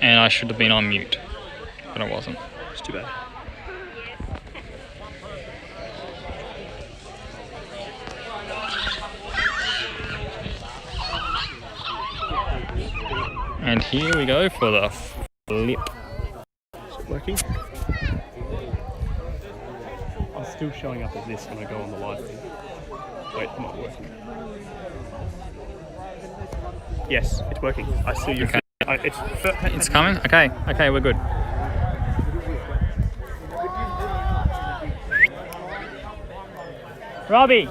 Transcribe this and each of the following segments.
And I should have been on mute, but I wasn't. It's too bad. And here we go for the flip. Is it working? I'm still showing up as this when I go on the live thing. Wait, I'm not working. Yes, it's working. I see you. Okay. It's It's coming? Okay, we're good. Robbie!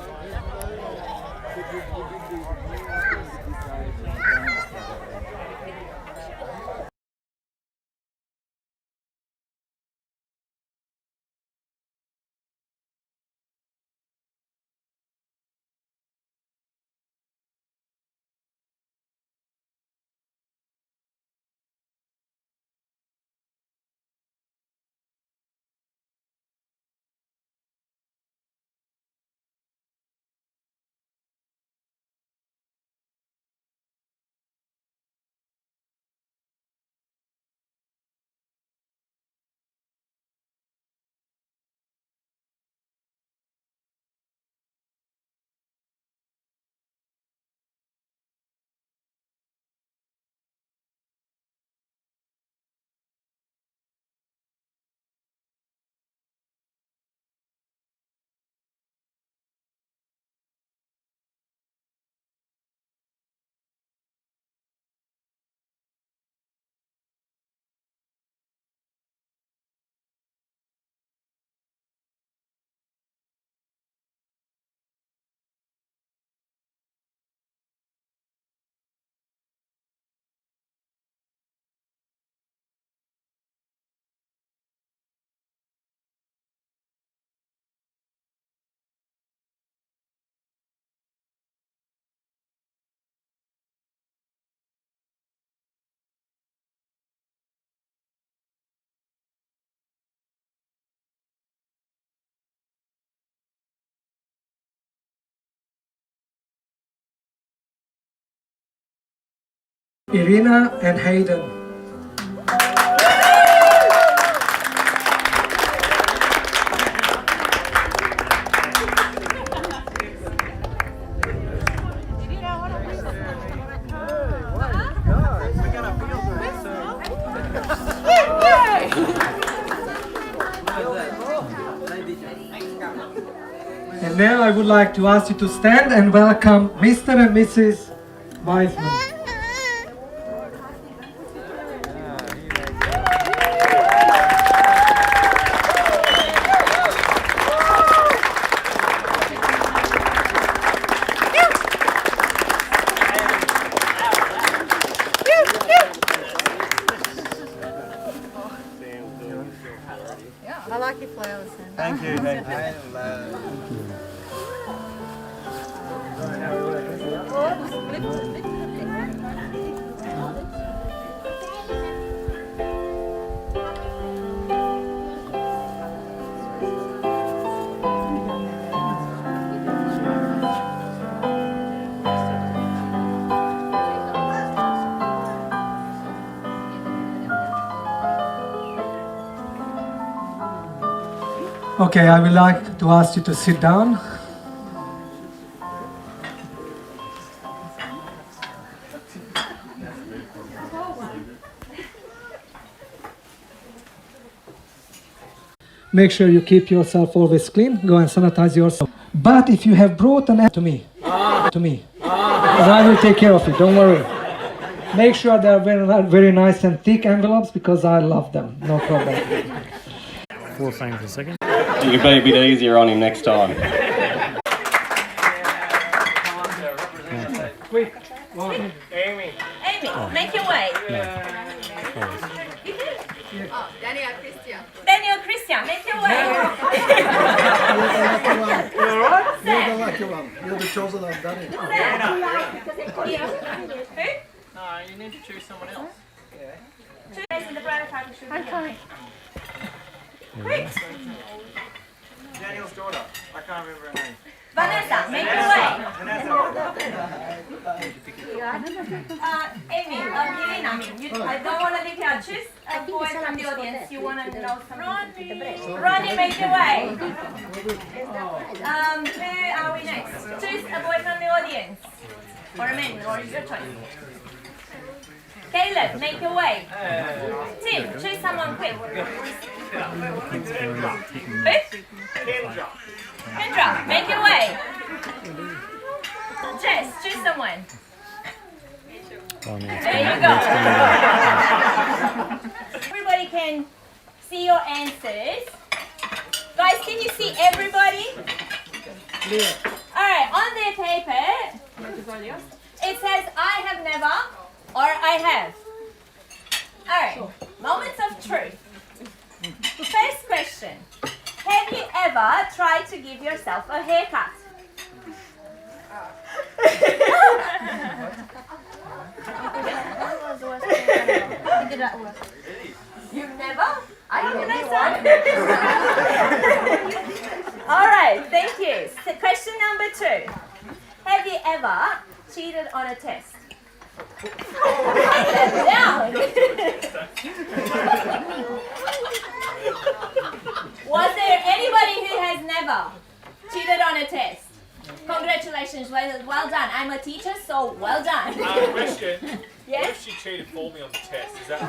Irina and Hayden. And now I would like to ask you to stand and welcome Mr. and Mrs. Weisman. I like your flowers. Thank you. Okay, I would like to ask you to sit down. Make sure you keep yourself always clean. Go and sanitize yourself. But if you have brought an to me, I will take care of it. Don't worry. Make sure they are very nice and thick envelopes because I love them. No problem. Full frame for a second. You better be easier on him next time. Quick, one. Amy, make your way. Daniel Christian. Daniel Christian, make your way. You alright? You're the lucky one. You're the chosen one, Daniel. Who? No, you need to choose someone else. Two days in the bridal party should be coming. Quick. Daniel's daughter. I can't remember her name. Vanessa, make your way. Amy, Irina, I don't want to leave you out. Choose a boy from the audience. You want to know something? Ronnie, make your way. Who are we next? Choose a boy from the audience. Or a man, or your choice. Caleb, make your way. Tim, choose someone quick. Who? Kendra, make your way. Jess, choose someone. There you go. Everybody can see your answers. Guys, can you see everybody? Alright, on their paper, it says I have never or I have. Alright, moments of truth. First question. Have you ever tried to give yourself a haircut? You've never? Are you nice? Alright, thank you. So question number 2. Have you ever cheated on a test? Down. Was there anybody who has never cheated on a test? Congratulations, well done. I'm a teacher, so well done. Question. Yes? What if she cheated for me on the test? Is that...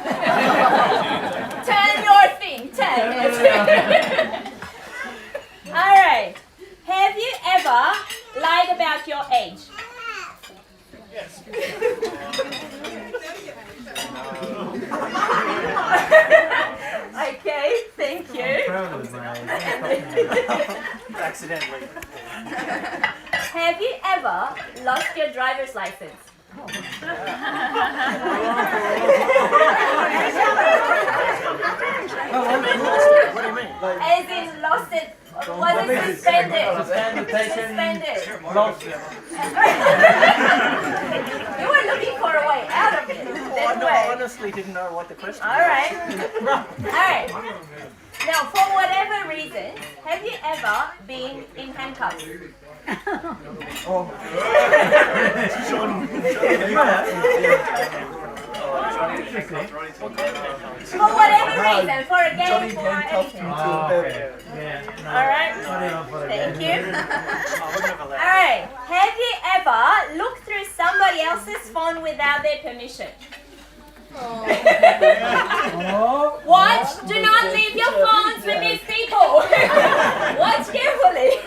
Turn your thing, turn it. Alright. Have you ever lied about your age? Yes. Okay, thank you. Accidentally. Have you ever lost your driver's license? What do you mean? As in lost it, was it suspended? Suspended. You were looking for a way out of it. That way. I honestly didn't know what the question was. Alright. Alright. Now, for whatever reason, have you ever been in handcuffs? For whatever reason, for a game, for anything. Alright. Thank you. Alright. Have you ever looked through somebody else's phone without their permission? Watch, do not leave your phones with these people. Watch carefully.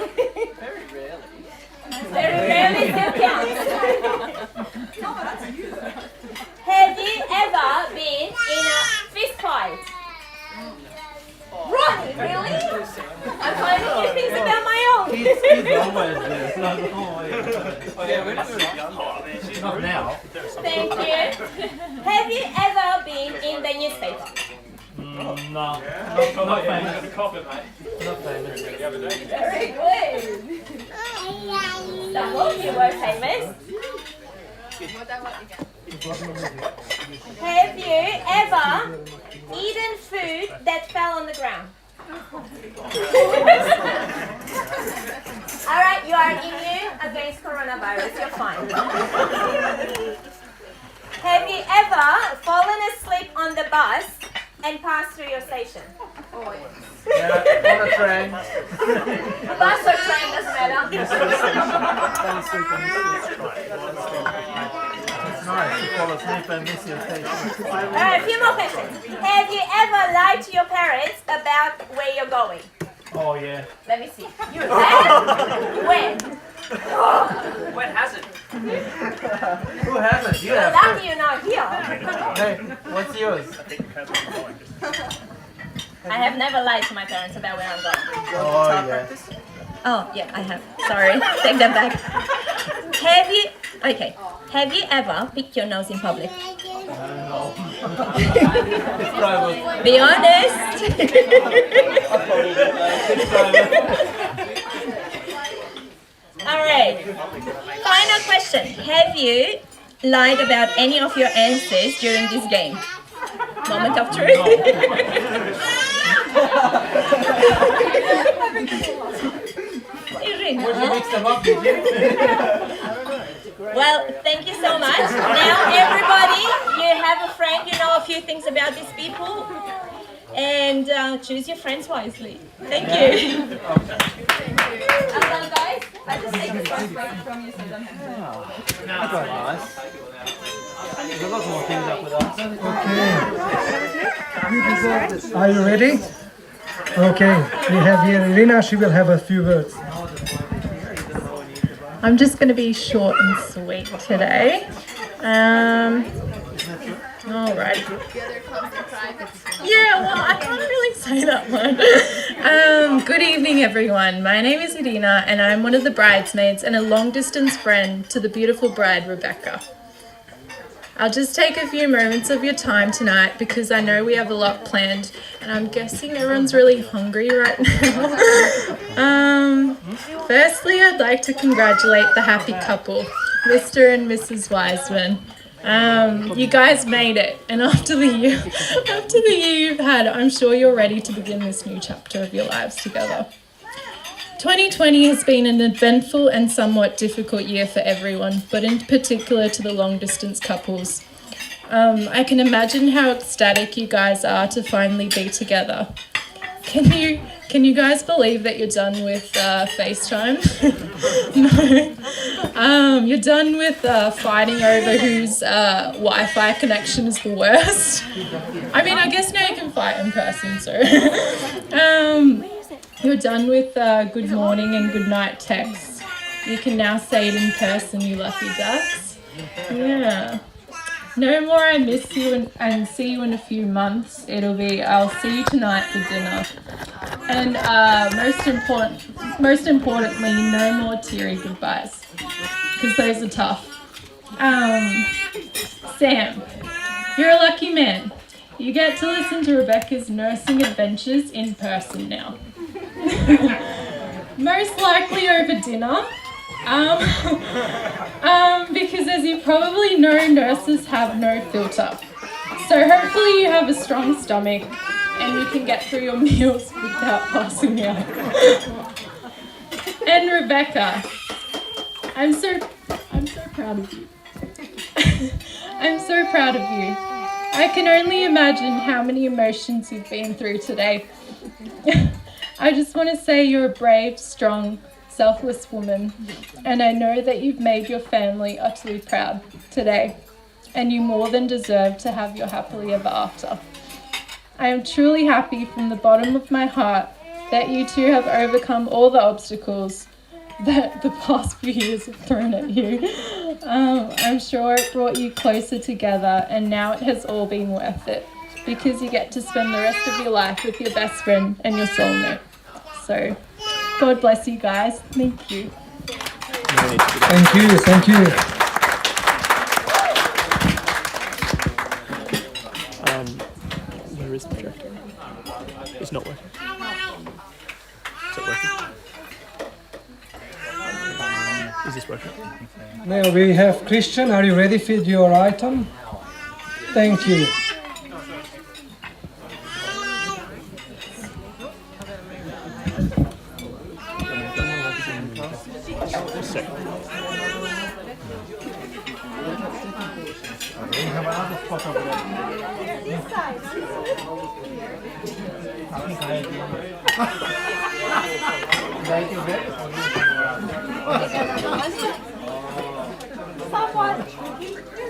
Very rarely still counts. Have you ever been in a fist fight? Ronnie, really? I'm finding new things about my own. Not now. Thank you. Have you ever been in the newspaper? No. Not famous. Very good. Some of you were famous. Have you ever eaten food that fell on the ground? Alright, you are immune against coronavirus. You're fine. Have you ever fallen asleep on the bus and passed through your station? On a train. Bus or train doesn't matter. Alright, a few more questions. Have you ever lied to your parents about where you're going? Oh yeah. Let me see. You have? When? When has it? Who hasn't? You Well, lucky you're not here. Hey, what's yours? I have never lied to my parents about where I'm going. Oh yeah. Oh, yeah, I have. Sorry. Take that back. Have you ever picked your nose in public? Be honest. All right. Final question. Have you lied about any of your answers during this game? Moment of truth. doing? Would you mix them up, did you? Well, thank you so much. Now, everybody, you have a friend, you know a few things about these people, and choose your friends wisely. Thank you. I'm done, guys. I just take a short break from you so you don't have to. That's nice. There's a lot more things up with us. Okay. Are you ready? Okay. We have here Irina. She will have a few words. I'm just going to be short and sweet today. Alright. Yeah, well, I can't really say that one. Good evening, everyone. My name is Irina, and I'm one of the bridesmaids and a long-distance friend to the beautiful bride, Rebecca. I'll just take a few moments of your time tonight because I know we have a lot planned, and I'm guessing everyone's really hungry right now. Firstly, I'd like to congratulate the happy couple, Mr. and Mrs. Wiseman. You guys made it, and after the year you've had, I'm sure you're ready to begin this new chapter of your lives together. 2020 has been an eventful and somewhat difficult year for everyone, but in particular to the long-distance couples. I can imagine how ecstatic you guys are to finally be together. Can you guys believe that you're done with FaceTime? No. You're done with fighting over whose Wi-Fi connection is the worst. I mean, I guess now you can fight in person, so. You're done with good morning and good night texts. You can now say it in person, you lucky ducks. Yeah. No more I miss you and see you in a few months. It'll be I'll see you tonight for dinner. And most importantly, no more teary goodbyes, because those are tough. Sam, you're a lucky man. You get to listen to Rebecca's nursing adventures in person now. Most likely over dinner. Because as you probably know, nurses have no filter. So hopefully you have a strong stomach and you can get through your meals without passing out. And Rebecca, I'm so proud of you. I'm so proud of you. I can only imagine how many emotions you've been through today. I just want to say you're a brave, strong, selfless woman, and I know that you've made your family utterly proud today, and you more than deserve to have your happily ever after. I am truly happy from the bottom of my heart that you two have overcome all the obstacles that the past few years have thrown at you. I'm sure it brought you closer together, and now it has all been worth it, because you get to spend the rest of your life with your best friend and your soulmate. So, God bless you guys. Thank you. Thank you. Thank you. Where is the projector? It's not working. Is it working? Is this working? Now we have Christian. Are you ready with your item? Thank you.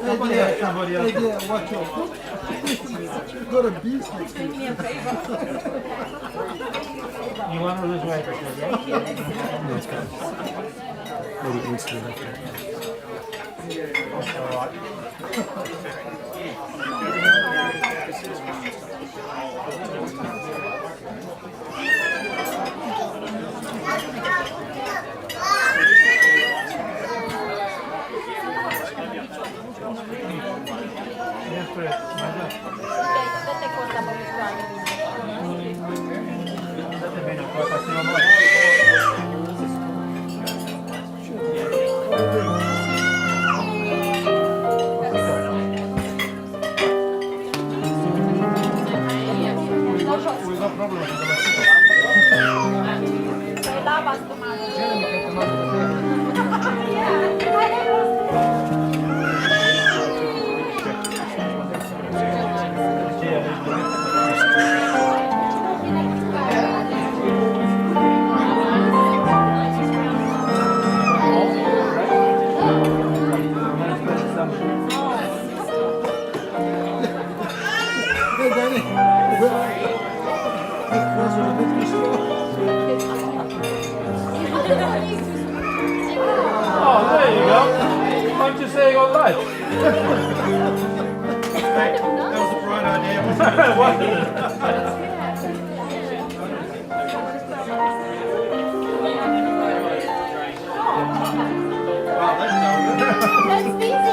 Somebody else. You want to lose weight, right? No, it's fine. Maybe it needs to be like that. Oh, there you go. Why don't you say all right? That was a bright idea. That's easy.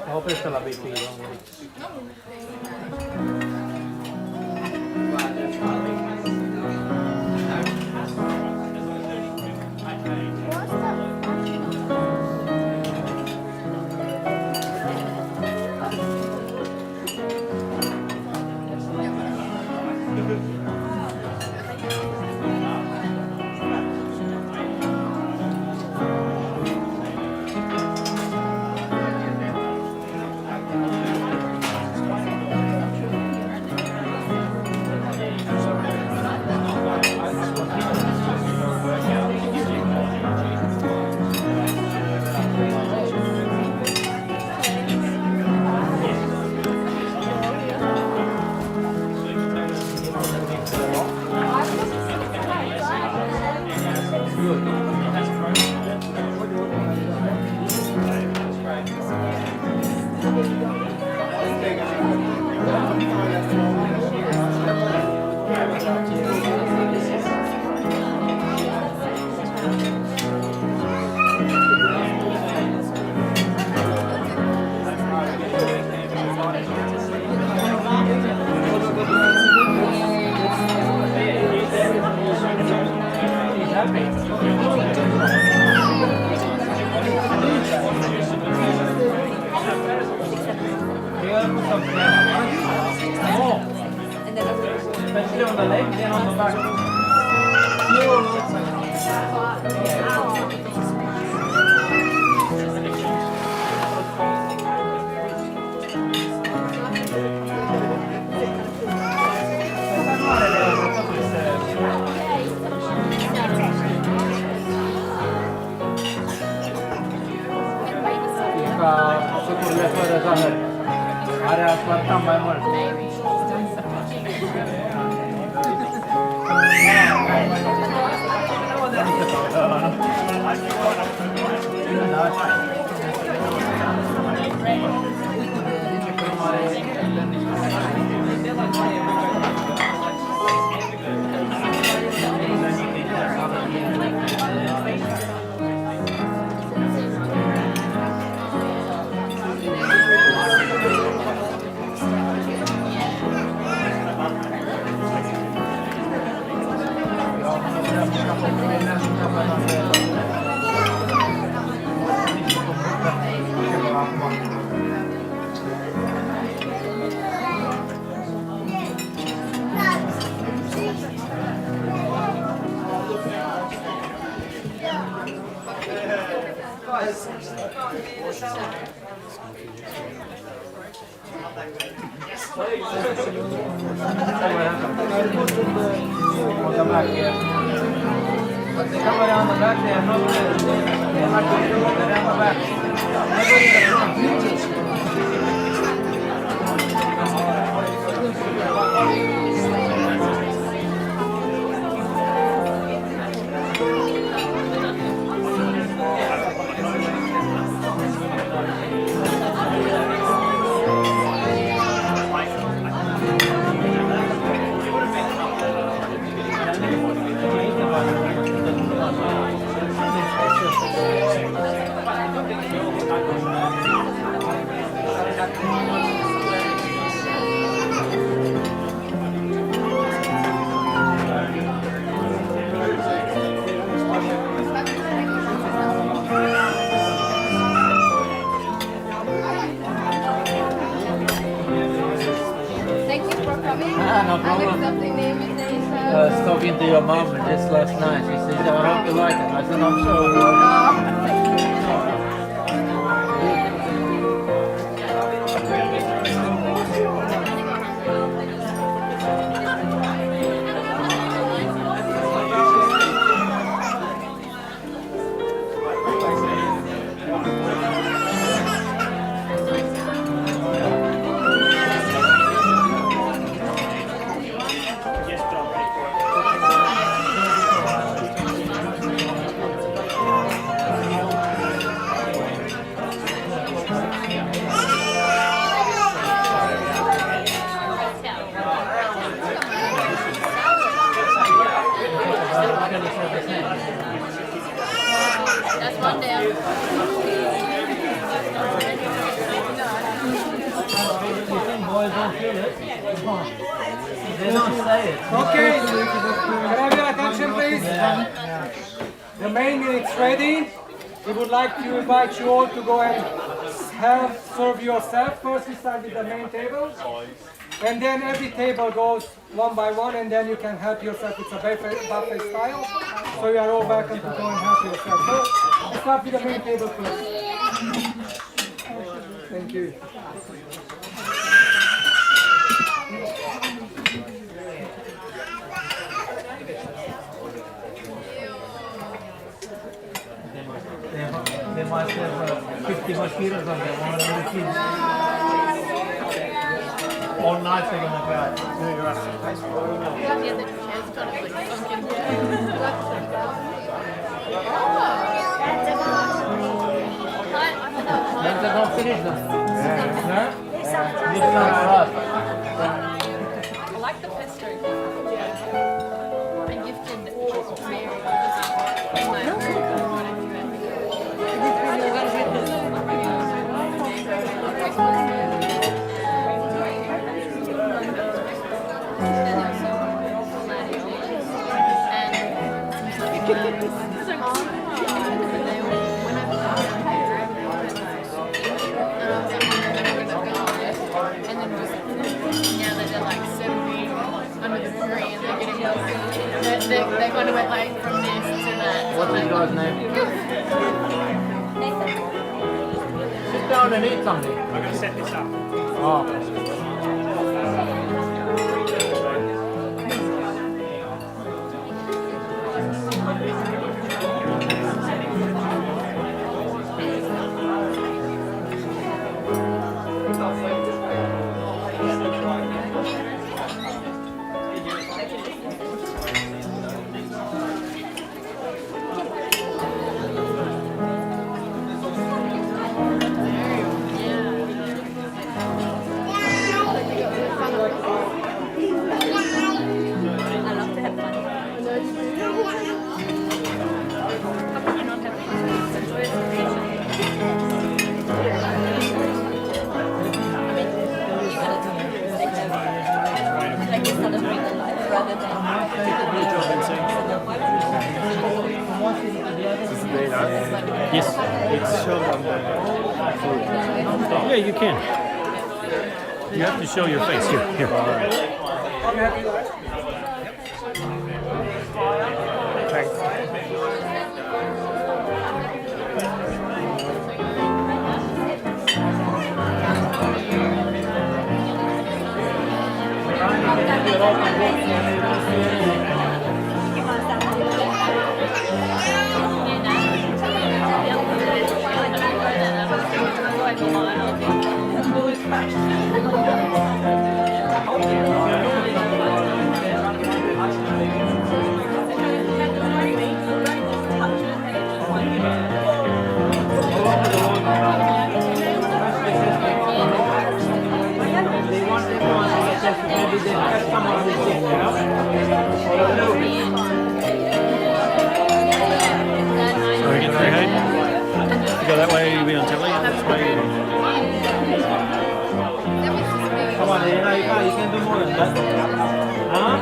I hope it's still a BP, don't worry. Especially on the legs and on the back. Sucurile fără zahăr. Are aspartam mai mult. Thank you for coming. No I'm problem. accepting the invitation. Talking to your mom just last night. She says, I hope you like it. I said, I'm sure you will. That's one down. Boys don't feel it. They don't say it. Okay, can I have your attention please? The main meal is ready. We would like to invite you all to go and serve yourself. First we start with the main table. And then every table goes one by one, and then you can help yourself. It's a buffet style. So you are all welcome to go and help yourself. So let's start with the main table first. Thank you. They must have 50 mosquitoes on them, all the kids. All night they're gonna cry. Yeah, you're right. Yeah, the chair's kind of like sunken. They're not finished them. Yeah. This time I like the pesto. I gifted Mary. And then just, yeah, they did like 70 under the they're going to be like from this to that. What's this guy's name? Sit down and eat something. I'm going to set this up. Oh. I love to have fun. How can you not have fun? Enjoy like to celebrate the life rather than Yes, it's shown on the. Yeah, you can. You have to show your face here. Here. All right. Go that way, you'll be on telly. This way. Come on, you can do more than that. Huh?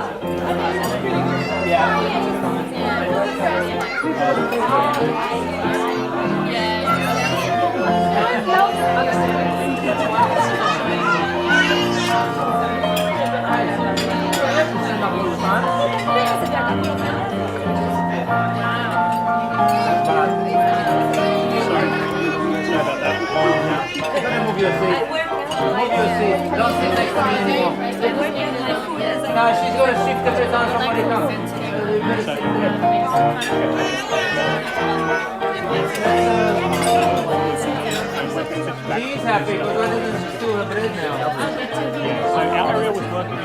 Move your seat. Don't sit next to me anymore. No, she's going to shift every time somebody comes. She's happy because I didn't do her bread now. So our area was working.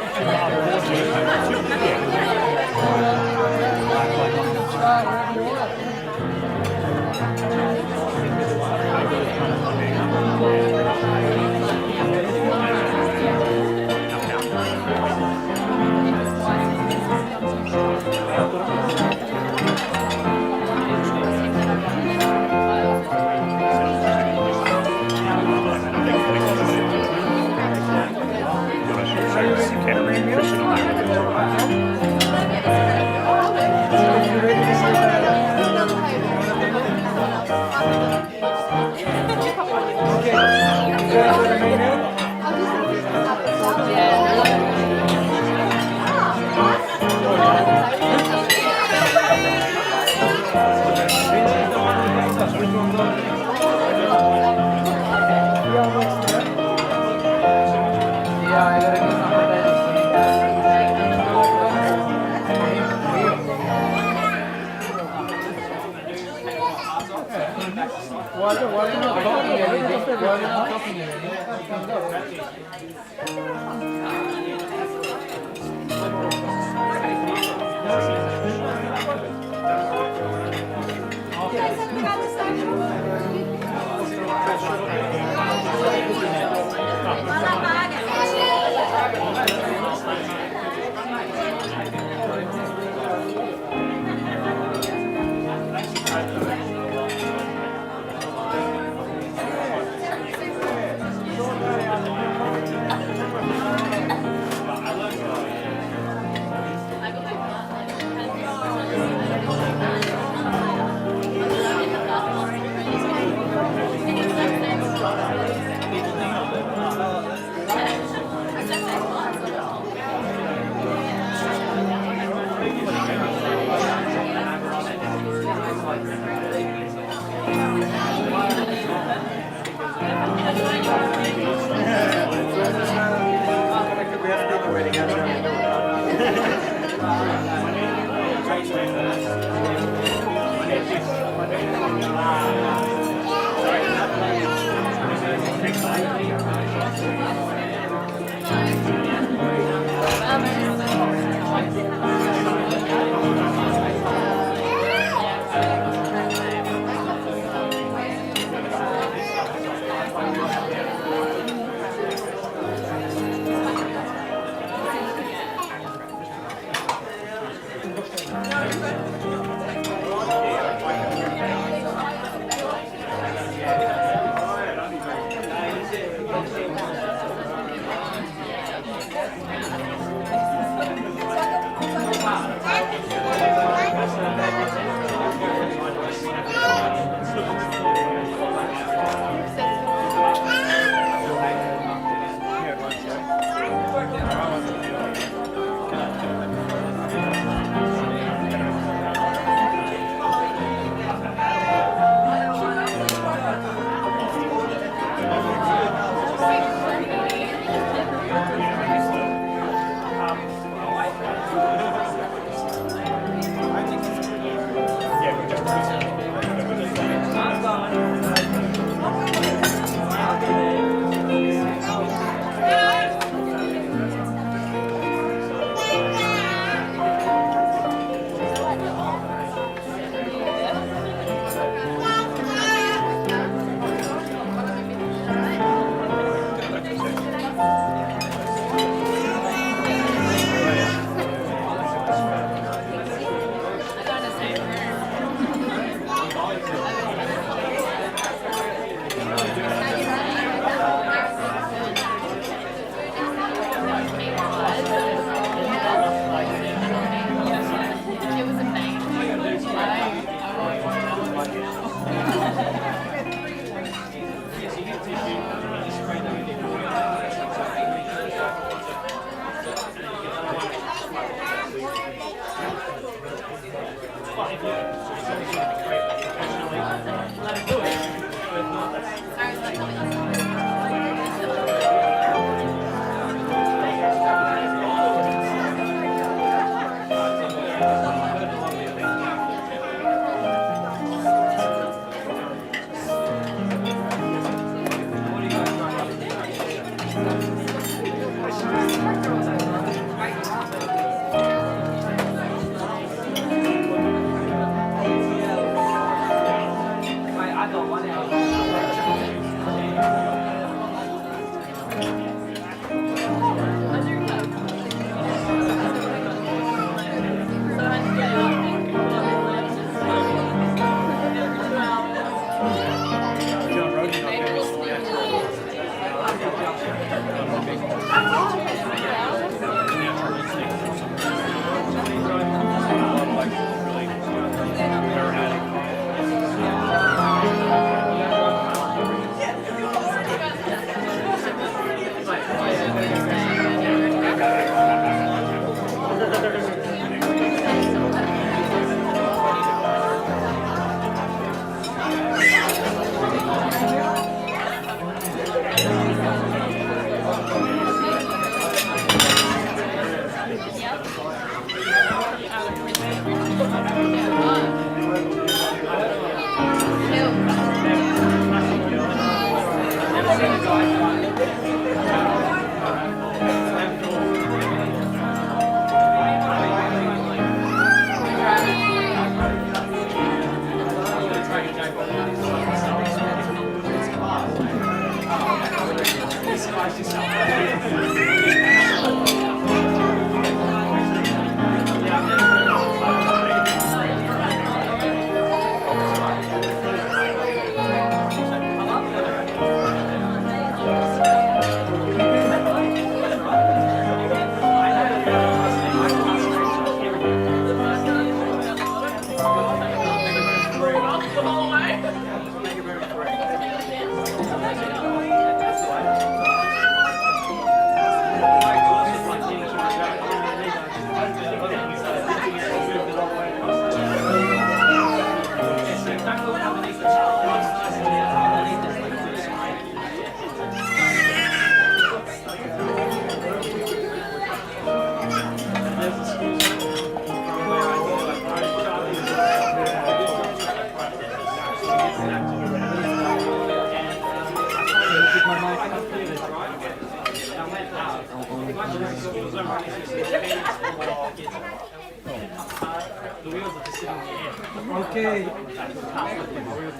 Okay.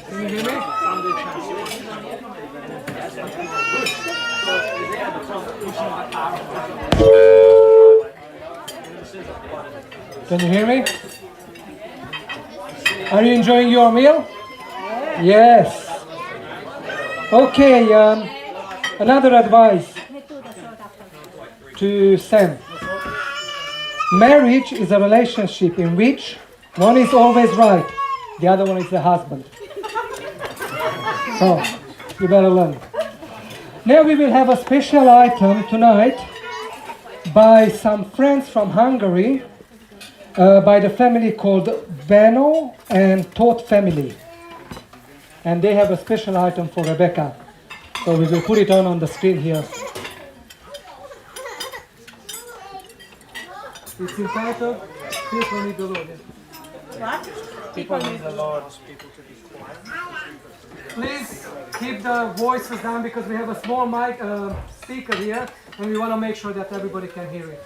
Can you hear me? Can you hear me? Are you enjoying your meal? Yes. Okay, another advice to Sam. Marriage is a relationship in which one is always right, the other one is the husband. So, you better learn. Now we will have a special item tonight by some friends from Hungary, by the family called Benno and Tóth family. And they have a special item for Rebecca. So we will put it on the screen here. It's entitled People Need the Lord. What? People need the Lord. Please keep the voices down because we have a small mic speaker here and we want to make sure that everybody can hear it.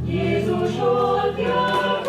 Jézus, ott jár,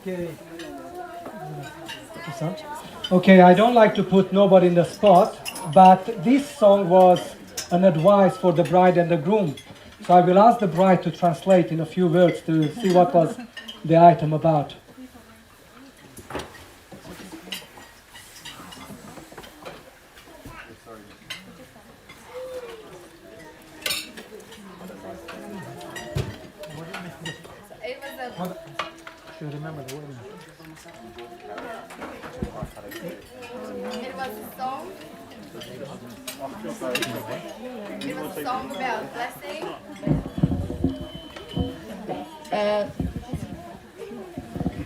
Okay. Okay, I don't like to put nobody in the spot, but this song was an advice for the bride and the groom. So I will ask the bride to translate in a few words to see what was the item about. It was a Should remember the word. It was a song. It was a song about blessing.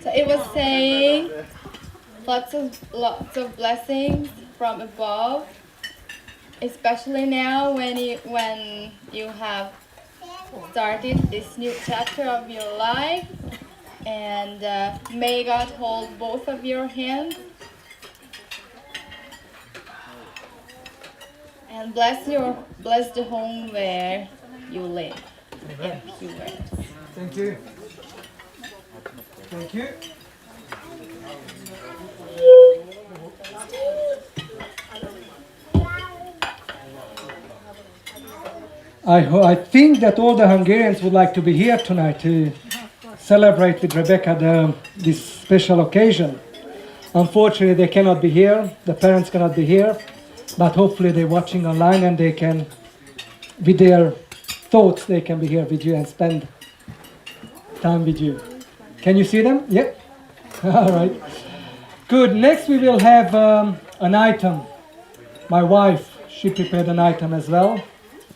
So it was saying lots of blessings from above, especially now when you have started this new chapter of your life, and may God hold both of your hands and bless the home where you live. In a few words. Thank you. Thank you. I think that all the Hungarians would like to be here tonight to celebrate with Rebecca this special occasion. Unfortunately, they cannot be here. The parents cannot be here, but hopefully they're watching online and they can, with their thoughts, they can be here with you and spend time with you. Can you see them? Yeah. All right. Good. Next, we will have an item. My wife, she prepared an item as well.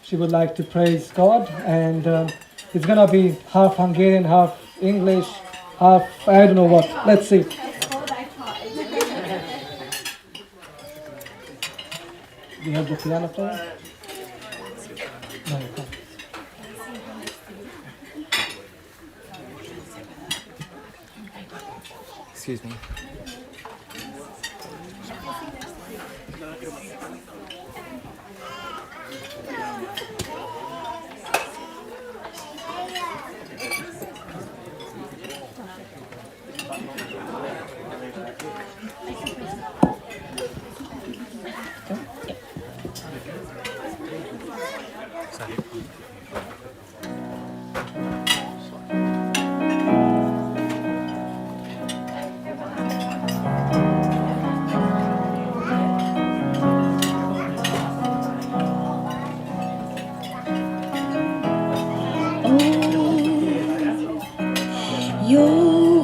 She would like to praise God, and it's gonna be half Hungarian, half English, half I don't know what. Let's see. Do you have the piano player? No, you can't. Excuse me. Jó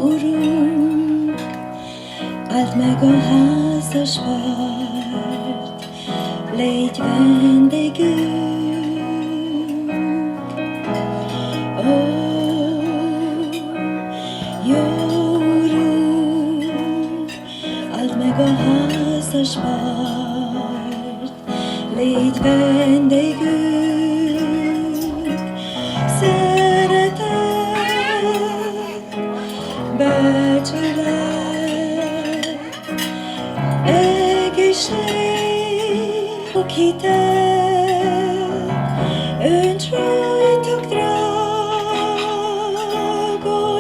Urum, áld meg a házas párt, légy vendégünk. Ó, jó Urum, áld meg a házas párt, légy vendégünk. Becsület, egészség, hitet, önts rajtuk drága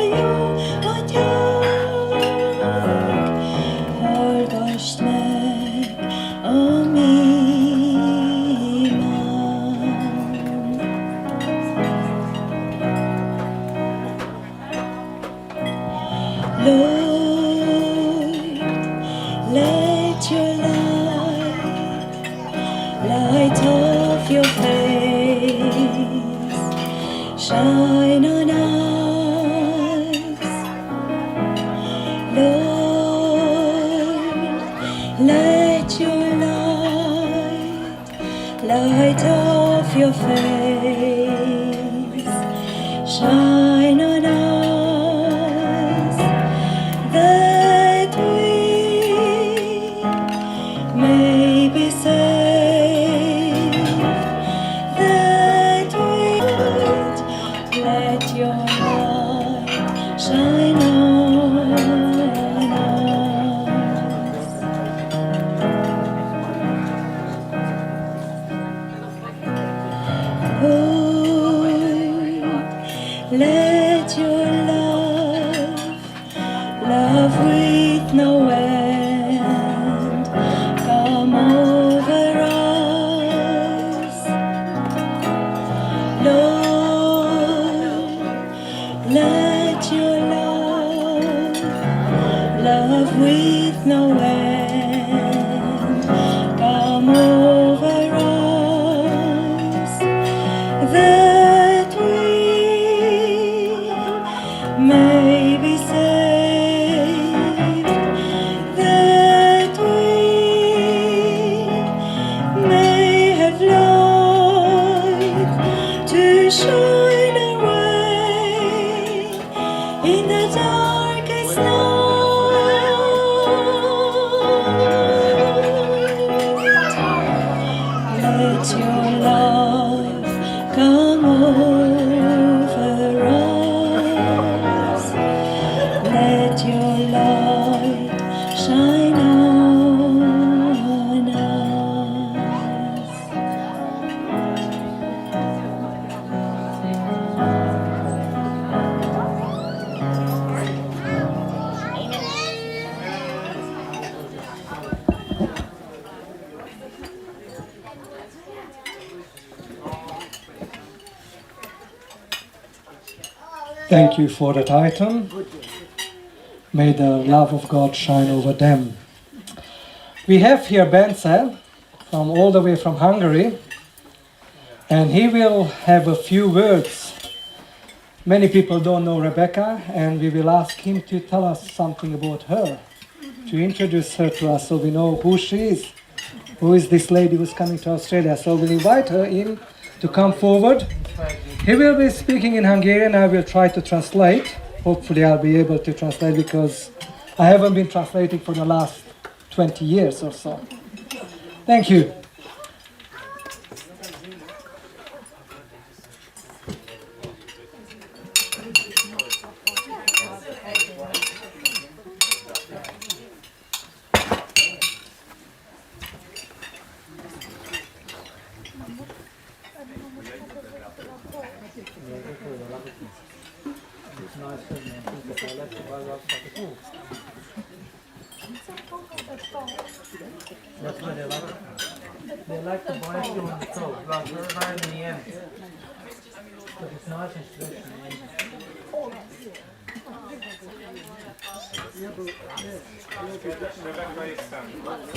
jó atyánk, hallgass meg a mi imánk. Lord, let your light of your face shine on us. Lord, let your light of your face shine on us. Let your love with no end, come over us, Lord. Let your love with no end, come over us, that we may be saved, that we may have light to shine away in the darkest night. Let your love come over us. Let your light shine on us. Thank you for the title. May the love of God shine over them. We have here Bence from all the way from Hungary, and he will have a few words. Many people don't know Rebecca, and we will ask him to tell us something about her, to introduce her to us so we know who she is. Who is this lady who's coming to Australia? So we'll invite her in to come forward. He will be speaking in Hungarian. I will try to translate. Hopefully I'll be able to translate because I haven't been translating for the last 20 years or so. Thank you. That's what they like. They like to buy you on the top, like you're higher in the end. But it's nice and stretchy.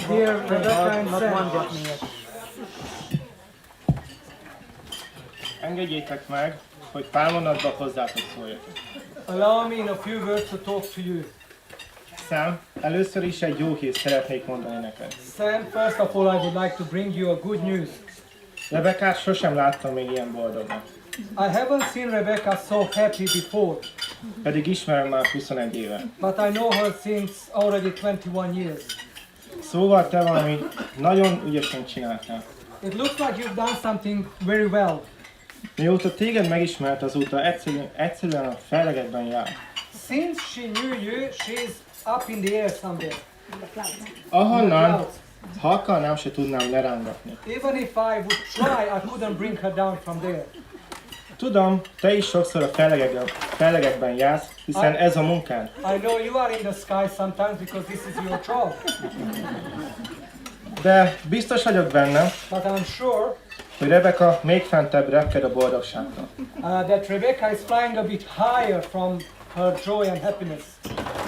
Dear Rebecca and Sam, Engedjétek meg, hogy pár mondatban hozzátok szóljak. Allow me in a few words to talk to you. Sam, először is egy jó hírt szeretnék mondani neked. Sam, first of all, I would like to bring you a good news. Rebekát sosem láttam még ilyen boldognak. I haven't seen Rebecca so happy before, Pedig ismerem már 21 éve. but I know her since already 21 years. Szóval te valami nagyon ügyesen csináltál. It looks like you've done something very well. Mióta téged megismert, azóta egyszerűen a fellegekben jár. Since she knew you, she's up in the air somewhere. Ahonnan, ha akarnám, se tudnám lerángatni. Even if I would try, I couldn't bring her down from there. Tudom, te is sokszor a fellegekben jársz, hiszen ez a munkád. I know you are in the sky sometimes because this is your job. De biztos vagyok benne, But I'm sure hogy Rebeka még fentebb repked a boldogságtól. that Rebecca is flying a bit higher from her joy and happiness.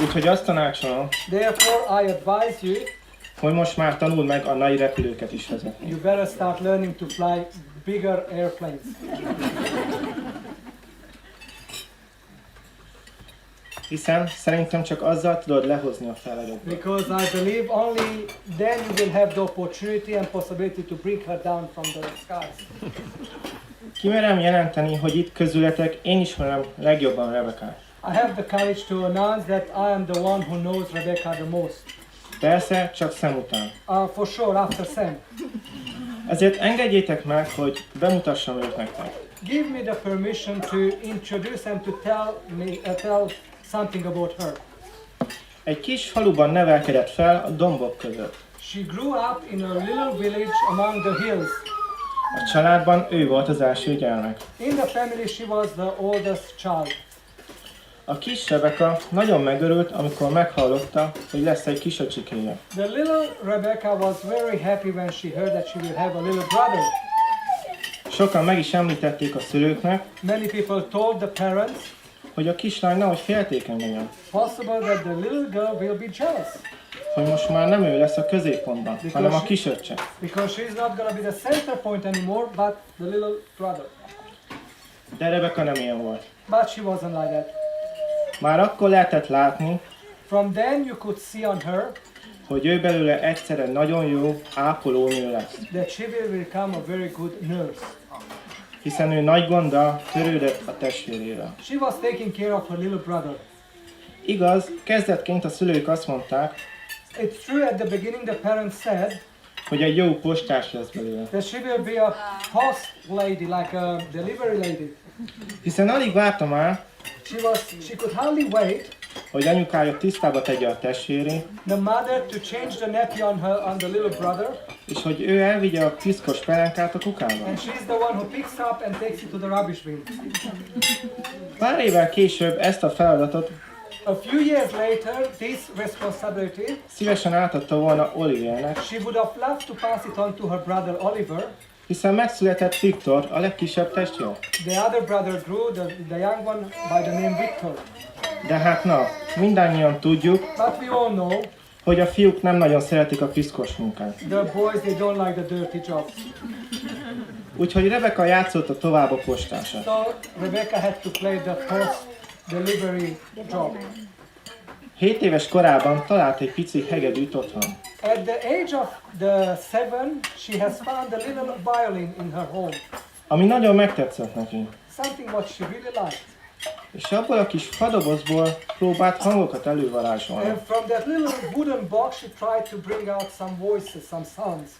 Úgyhogy azt tanácsolom, Therefore, I advise you, hogy most már tanuld meg a nagy repülőket is vezetni. you better start learning to fly bigger airplanes. Hiszen szerintem csak azzal tudod lehozni a fellegekből. Because I believe only then you will have the opportunity and possibility to bring her down from the skies. Kimerem jelenteni, hogy itt közületek én ismerem legjobban Rebekát. I have the courage to announce that I am the one who knows Rebecca the most. Persze, csak Sam után. For sure, after Sam. Ezért engedjétek meg, hogy bemutassam őt nektek. Give me the permission to introduce and to tell something about her. Egy kis faluban nevelkedett fel a dombok között. She grew up in a little village among the hills. A családban ő volt az első gyermek. In the family she was the oldest child. A kis Rebecca nagyon megörült, amikor meghallotta, hogy lesz egy kis öcsikéje. The little Rebecca was very happy when she heard that she will have a little brother. Sokan meg is említették a szülőknek, Many people told the parents, hogy a kislány nehogy féltékeny legyen, possible that the little girl will be jealous hogy most már nem ő lesz a középpontban, hanem a kisöccse. because she's not going to be the center point anymore, but the little brother. De Rebecca nem ilyen volt. But she wasn't like that. Már akkor lehetett látni, From then you could see on her hogy ő belőle egyszerre nagyon jó ápolónő lesz, that she will become a very good nurse. hiszen ő nagy gonddal törődött a testvérével. She was taking care of her little brother. Igaz, kezdetként a szülők azt mondták, It's true at the beginning the parents said hogy egy jó postás lesz belőle, that she will be a post lady, like a delivery lady. hiszen alig várta már, She could hardly wait hogy anyukája tisztába tegye a testvérét, the mother to change the nappy on the little brother, és hogy ő elvigye a piszkos pelenkát a kukába. and she's the one who picks up and takes it to the rubbish bin. Pár évvel később ezt a feladatot A few years later, this responsibility, szívesen átadta volna Olivernek, she would have loved to pass it on to her brother Oliver. hiszen megszületett Viktor, a legkisebb testvér. The other brother grew, the young one, by the name Victor. De hát na, mindannyian tudjuk, But we all know hogy a fiúk nem nagyon szeretik a piszkos munkát. the boys, they don't like the dirty jobs. Úgyhogy Rebecca játszotta tovább a postását. So Rebecca had to play the post delivery job. 7 éves korában talált egy pici hegedűt otthon. At the age of the 7, she has found a little violin in her home. Ami nagyon megtetszett neki. Something what she really liked. És abból a kis fadobozból próbált hangokat elővarázsolni. And from that little wooden box, she tried to bring out some voices, some sounds.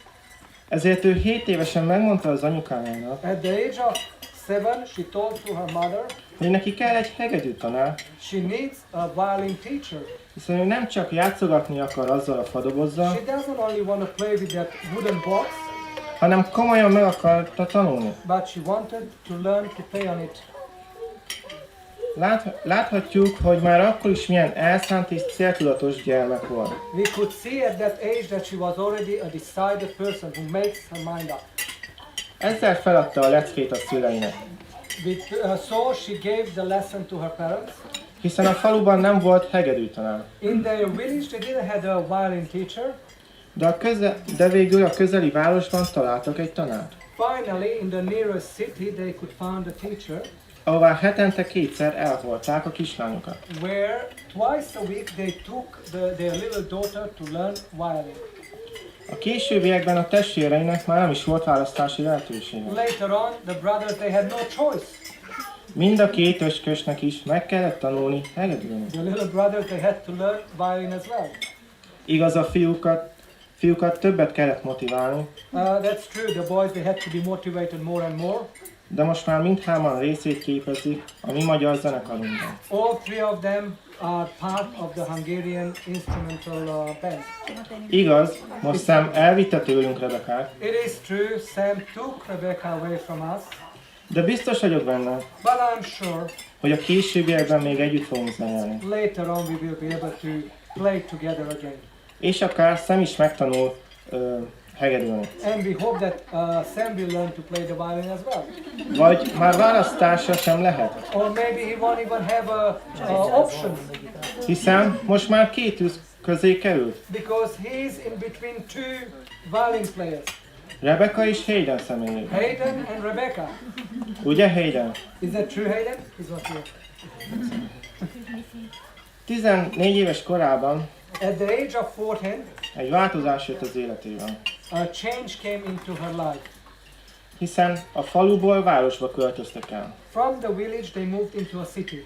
Ezért ő 7 évesen megmondta az anyukájának, At the age of 7, she told to her mother, hogy neki kell egy hegedű tanár, she needs a violin teacher. hiszen ő nem csak játszogatni akar azzal a fadobozzal, She doesn't only want to play with that wooden box, hanem komolyan meg akarta tanulni. but she wanted to learn to play on it. Láthatjuk, hogy már akkor is milyen elszánt és céltudatos gyermek volt. We could see at that age that she was already a decided person who makes her mind up. Ezzel feladta a leckét a szüleinek, So she gave the lesson to her parents. hiszen a faluban nem volt hegedűtanár. In their village, they didn't have a violin teacher. De végül a közeli városban találtak egy tanárt, Finally, in the nearest city, they could find a teacher ahová hetente 2-szer elhordták a kislányokat. where twice a week they took their little daughter to learn violin. A későbbiekben a testvéreinek már nem is volt választási lehetősége. Later on, the brothers, they had no choice. Mind a két öskösnek is meg kellett tanulni hegedűzni. The little brothers, they had to learn violin as well. Igaz, a fiúkat többet kellett motiválni, That's true, the boys, they had to be motivated more and more. de most már mindhárman részét képezik a mi magyar zenekarunkban. All three of them are part of the Hungarian instrumental band. Igaz, most Sam elvitte tőlünk Rebekát, It is true, Sam took Rebecca away from us, de biztos vagyok benne, but I'm sure hogy a későbbiekben még együtt fogunk zenélni. later on we will be able to play together again. És akár Sam is megtanul hegedülni. And we hope that Sam will learn to play the violin as well. Vagy már választása sem lehet, Or maybe he won't even have a option hiszen most már két üsz közé került. because he's in between two violin players, Rebecca és Hayden személyében. Hayden and Rebecca. Ugye Hayden? Is that true, Hayden? He's not here. 14 éves korában At the age of 14, egy változás jött az életében, a change came into her life. hiszen a faluból városba költöztek el, From the village, they moved into a city,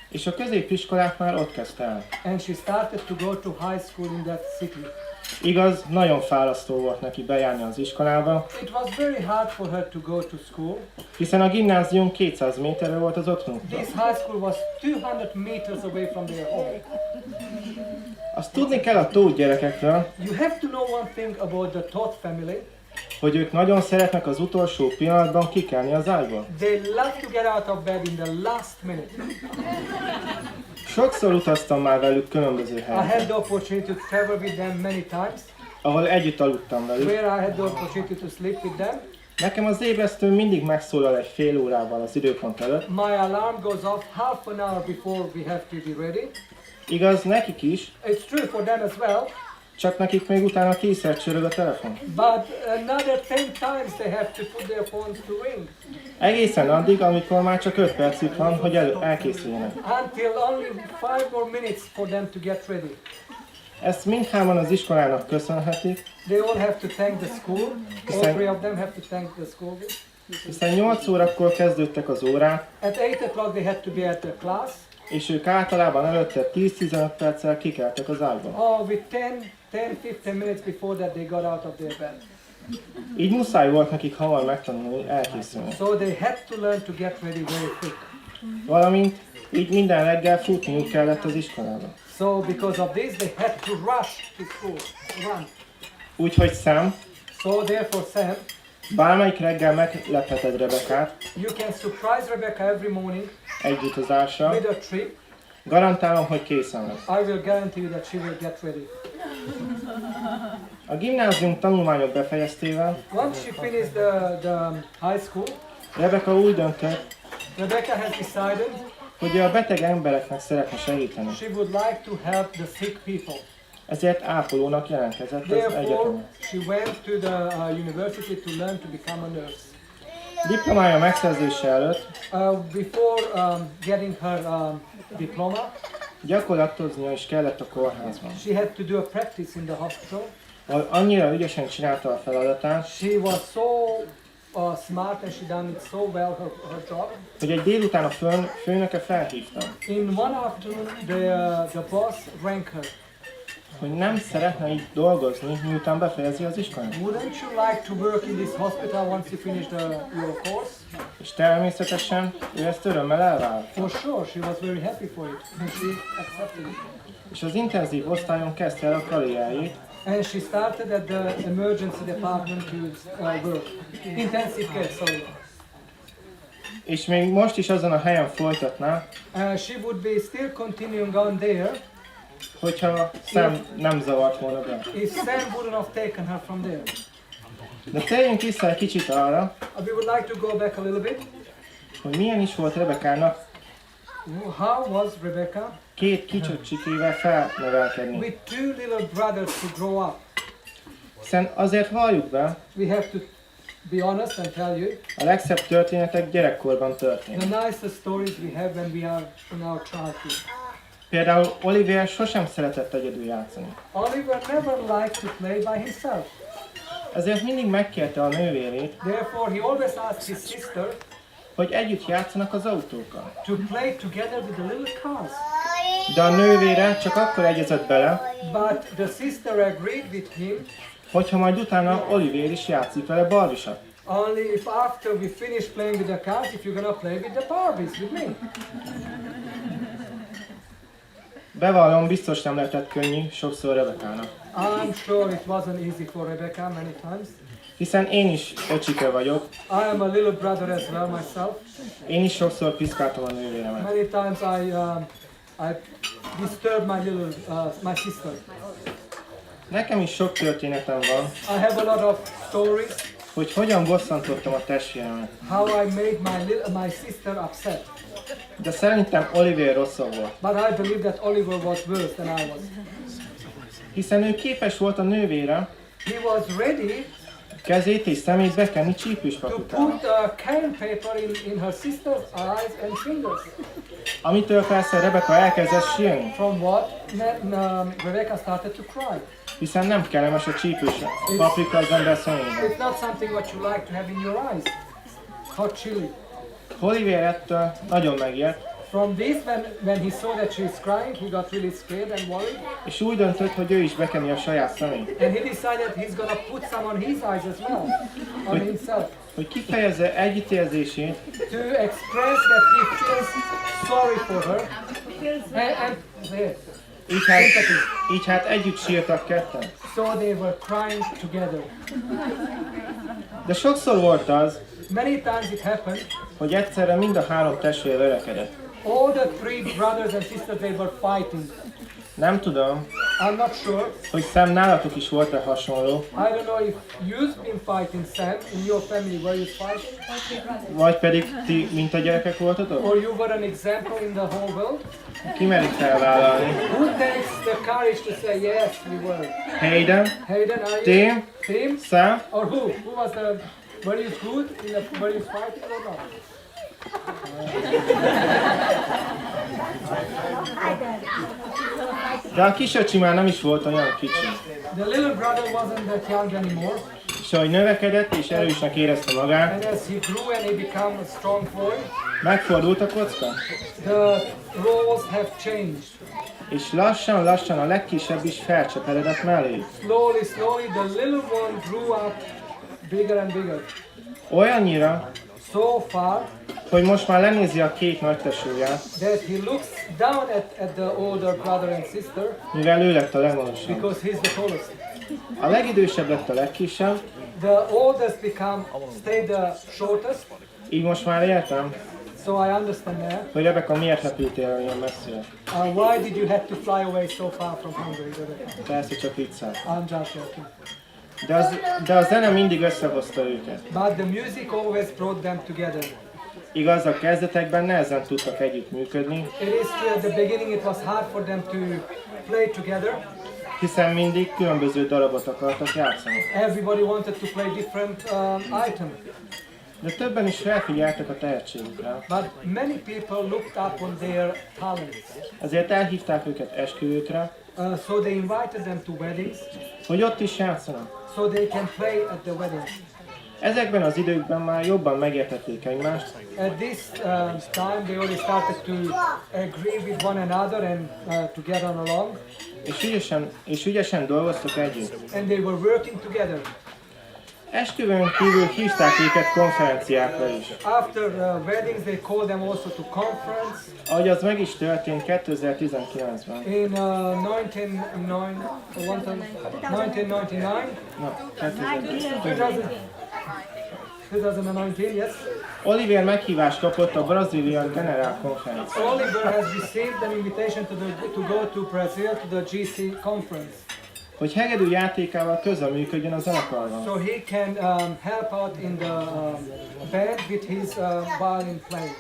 és a középiskolát már ott kezdte el. and she started to go to high school in that city. Igaz, nagyon fárasztó volt neki bejárni az iskolába, It was very hard for her to go to school. hiszen a gimnázium 200 méterre volt az otthonuktól. This high school was 200 meters away from their home. Azt tudni kell a Tóth gyerekekről, You have to know one thing about the Toth family. hogy ők nagyon szeretnek az utolsó pillanatban kikelni az ágyból. They love to get out of bed in the last minute. Sokszor utaztam már velük különböző I helyekre, had the opportunity to travel with them many times, ahol együtt aludtam velük. where I had the opportunity to sleep with them. Nekem az ébresztő mindig megszólal egy fél órával az időpont előtt. My alarm goes off half an hour before we have to be ready. Igaz, nekik is, It's true for them as well, csak nekik még utána 10-szer csörög a telefon. but another 10 times they have to put their phones to ring. Egészen addig, amikor már csak 5 percük van, hogy elkészüljenek. Until only 5 more minutes for them to get ready. Ezt mindhárman az iskolának köszönhetik, They all have to thank the school. All three of them have to thank the school. hiszen 8 órakor kezdődtek az órák, At 8 o'clock they had to be at the class. és ők általában előtte 10-15 perccel kikeltek az ágyból. Or with 10-15 minutes before that they got out of their bed. Így muszáj volt nekik hamar megtanulni, elkészülni. So they had to learn to get ready very quick. Valamint így minden reggel futniuk kellett az iskolába. So because of this they had to rush to school, run. Úgyhogy Sam, So therefore Sam, bármelyik reggel meglepheted Rebekát you can surprise Rebecca every morning egy utazással, with a trip. garantálom, hogy készen lesz. I will guarantee you that she will get ready. A gimnázium tanulmányok befejeztével Once she finished the high school, Rebeka úgy döntött, Rebecca has decided hogy a beteg embereknek szeretne segíteni. she would like to help the sick people. Ezért ápolónak jelentkezett az Therefore, egyetemen. she went to the university to learn to become a nurse. Diplomája megszerzése előtt Before getting her diploma, gyakorlatoznia is kellett a kórházban. she had to do a practice in the hospital. Ahol annyira ügyesen csinálta a feladatát, She was so smart and she done it so well, her job. hogy egy délután a főnöke felhívta, In one afternoon, the boss rang her. hogy nem szeretne így dolgozni, miután befejezi az iskolát. Wouldn't you like to work in this hospital once you finish your course? És természetesen ő ezt örömmel elvállalt. For sure, she was very happy for it and she accepted it. És az intenzív osztályon kezdte el a karrierjét, And she started at the emergency department to work. Intensive care, sorry. és még most is azon a helyen folytatná, She would be still continuing on there hogyha Sam nem zavart volna be. if Sam wouldn't have taken her from there. De térjünk vissza egy kicsit arra, We would like to go back a little bit. hogy milyen is volt Rebekának How was Rebecca 2 kicsocsikével felnevelkedni. with 2 little brothers to grow up? Hiszen azért valljuk be, We have to be honest and tell you, a legszebb történetek gyerekkorban történnek. the nicest stories we have when we are in our childhood. Például Oliver sosem szeretett egyedül játszani. Oliver never liked to play by himself. Ezért mindig megkérte a nővérét, Therefore, he always asked his sister hogy együtt játszanak az autókkal. to play together with the little cars. De a nővére csak akkor egyezett bele, But the sister agreed with him hogyha majd utána Oliver is játszik vele Barbie-sat. only if after we finish playing with the cars, if you're gonna play with the Barbies with me. Bevallom, biztos nem lehetett könnyű sokszor Rebekának. I'm sure it wasn't easy for Rebecca many times. Hiszen én is öcsike vagyok, I am a little brother as well myself. én is sokszor piszkáltam a nővéremet. Many times I disturb my sister. Nekem is sok történetem van, I have a lot of stories hogy hogyan bosszantottam a testvéremet. how I made my sister upset. De szerintem Oliver rosszabb volt, But I believe that Oliver was worse than I was. hiszen ő képes volt a nővére He was ready kezét és szemét bekenni to csípőspapukába, put cane paper in her sister's eyes and fingers. amitől persze Rebeka elkezdett sírni, From what Rebecca started to cry. hiszen nem kellemes a csípős paprika az ember szemében. It's not something what you like to have in your eyes. Hot chili. Oliver ettől nagyon megijedt, From this, when he saw that she's crying, he got really scared and worried. és úgy döntött, hogy ő is bekeni a saját szemét, And he decided he's gonna put some on his eyes as well, on himself, hogy kifejezze együttérzését, to express that he feels sorry for her. And there. így hát együtt sírtak ketten. So they were crying together. De sokszor volt az, Many times it happened, hogy egyszerre mind a három testvér verekedett. all the three brothers and sisters, they were fighting. Nem tudom, I'm not sure. hogy Sam nálatok is volt-e hasonló, I don't know if you've been fighting, Sam, in your family, were you fighting? vagy pedig ti mint a gyerekek voltatok? Or you were an example in the whole world? Ki merik felvállalni? Who takes the courage to say, yes, we were? Hayden, Hayden, are you? Tim, Tim? Sam, Or who? Who was the, were you good in the, were you fighting or not? de a kisöcsi már nem is volt olyan kicsi. The little brother wasn't that young anymore. És ahogy növekedett és erősnek érezte magát, And as he grew and he became a strong boy, megfordult a kocka. the roles have changed. És lassan a legkisebb is felcseperedett mellé. Slowly, the little one grew up bigger and bigger. Olyannyira, So far hogy most már lenézi a két nagy tesóját, that he looks down at the older brother and sister mivel ő lett a legmagasabb. because he's the tallest. A legidősebb lett a legkisebb, The oldest stayed the shortest. így most már értem, So I understand now. hogy Rebecca miért repültél el ilyen messzire. Why did you have to fly away so far from Hungary? Rebecca? Persze csak viccel. I'm just joking. De a zene mindig összehozta őket. But the music always brought them together. Igaz, a kezdetekben nehezen tudtak együtt működni, It is true at the beginning it was hard for them to play together. hiszen mindig különböző darabot akartak játszani. Everybody wanted to play different items. De többen is felfigyeltek a tehetségükre. But many people looked up on their talents. Ezért elhívták őket esküvőkre, So they invited them to weddings hogy ott is játszanak. so they can play at the weddings. Ezekben az időkben már jobban megértették egymást, At this time they already started to agree with one another and to get on along. és ügyesen dolgoztak együtt. And they were working together. Esküvőn kívül hívták őket konferenciákra is. After weddings they called them also to conference. Ahogy az meg is történt 2019-ben. In 1999. Na, 2019, yes. Oliver meghívást kapott a Brazilian General Conference. Oliver has received an invitation to go to Brazil to the GC conference. Hogy hegedű játékával közreműködjön a zenekarral. So he can help out in the band with his violin playing.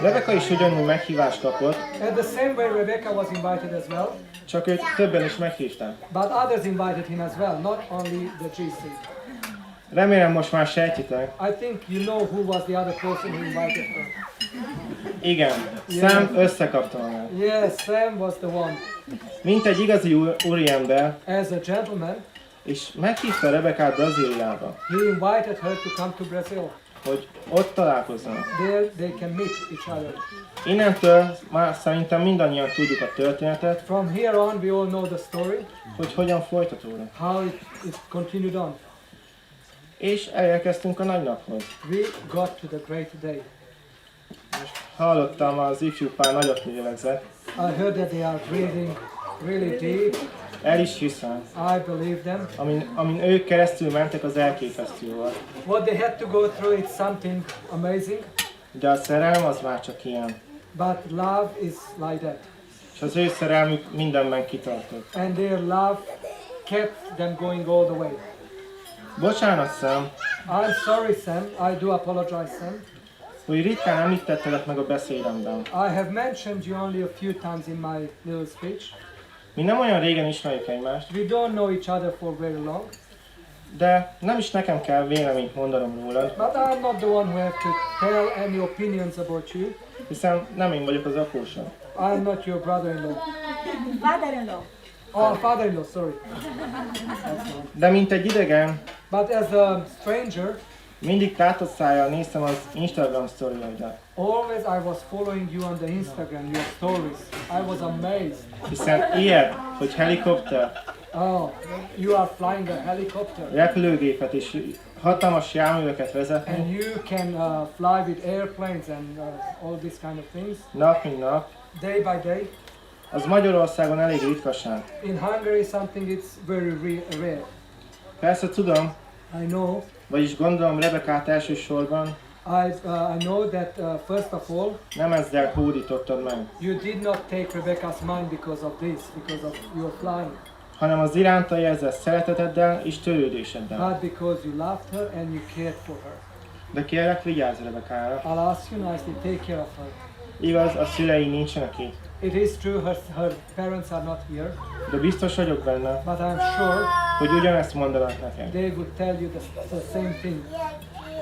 Rebecca is ugyanúgy meghívást kapott, At the same way Rebecca was invited as well, csak őt többen is meghívták. but others invited him as well, not only the GC. Remélem most már sejtitek. I think you know who was the other person who invited her. Igen, Sam összekapta magát. Yes, Sam was the one. Mint egy igazi úriember, As a gentleman, és meghívta Rebeccát Brazíliába, he invited her to come to Brazil. hogy ott találkozzanak. There they can meet each other. Innentől már szerintem mindannyian tudjuk a történetet, From here on we all know the story, hogy hogyan folytatódott. how it continued on. És elérkeztünk a nagy naphoz. We got to the great day. Hallottam, az ifjú pár nagyot lélegzett. I heard that they are breathing really deep. El is hiszem. I believe them. Amin ők keresztül mentek, az elképesztő volt. What they had to go through is something amazing. De a szerelem az már csak ilyen. But love is like that. És az ő szerelmük mindenben kitartott. And their love kept them going all the way. Bocsánat, Sam, I'm sorry, Sam. I do apologize, Sam. hogy ritkán említettelek meg a beszédemben. I have mentioned you only a few times in my little speech. Mi nem olyan régen ismerjük egymást, We don't know each other for very long. de nem is nekem kell véleményt mondanom rólad, But I'm not the one who have to tell any opinions about you. hiszen nem én vagyok az apósom. I'm not your brother-in-law. Father-in-law. Oh, father-in-law, sorry. De mint egy idegen, But as a stranger, mindig tátott szájjal néztem az Instagram sztoriaidat, always I was following you on the Instagram, your stories. I was amazed. hiszen ilyen, hogy helikopter, Oh, you are flying a helicopter. repülőgépet és hatalmas járműveket vezetni, And you can fly with airplanes and all these kind of things, nap mint nap, day by day. az Magyarországon elég ritkaság. In Hungary, something it's very rare. Persze tudom, I know. vagyis gondolom Rebekát elsősorban I know that first of all, nem ezzel hódítottad meg, you did not take Rebecca's mind because of this, because of your flying, hanem az iránta érzett szereteteddel és törődéseddel. but because you loved her and you cared for her. De kérlek, vigyázz Rebekára. I'll ask you nicely, take care of her. Igaz, a szülei nincsenek itt, It is true her parents are not here, de biztos vagyok benne, but I'm sure hogy ugyanezt mondanak nekem. they would tell you the same thing.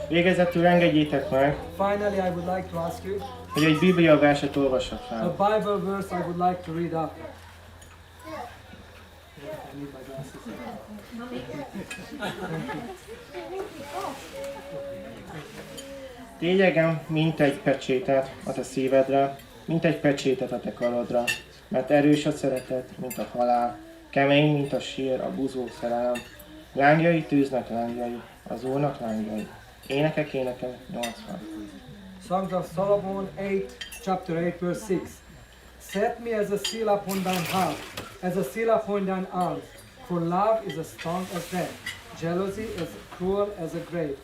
Végezetül engedjétek meg, Finally, I would like to ask you, hogy egy Biblia verset olvassak fel. a Bible verse I would like to read up. I need my glasses. Thank you. Tégyegem, mint egy pecsétet a te szívedre, mint egy pecsétet a te karodra, mert erős a szeretet, mint a halál, kemény, mint a sír, a buzó szerelem. Lángjai tűznek lángjai, az Úrnak lángjai. Énekek, 80. Songs of Solomon 8, chapter 8, verse 6. Set me as a seal upon thine heart, as a seal upon thine arms. For love is as strong as death, jealousy is cruel as a grave,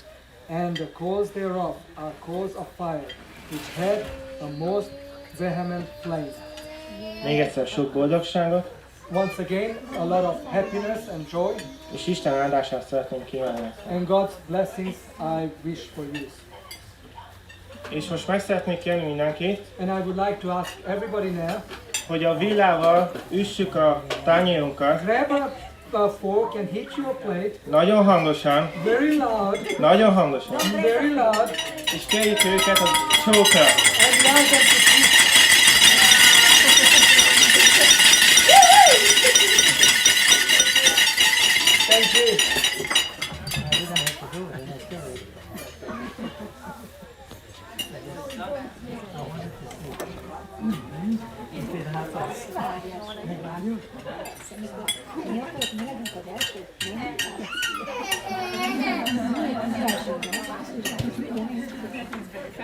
and the coals thereof are coals of fire, which had a most vehement flame. Még egyszer sok boldogságot, Once again, a lot of happiness and joy, és Isten áldását szeretném kívánni. and God's blessings I wish for you. És most meg szeretnék kérni mindenkit, And I would like to ask everybody now, hogy a villával üssük a tányérunkat grab a fork and hit your plate nagyon hangosan, very loud, nagyon hangosan, very loud, és kérjük őket a csókra. and allow them to eat. Thank you.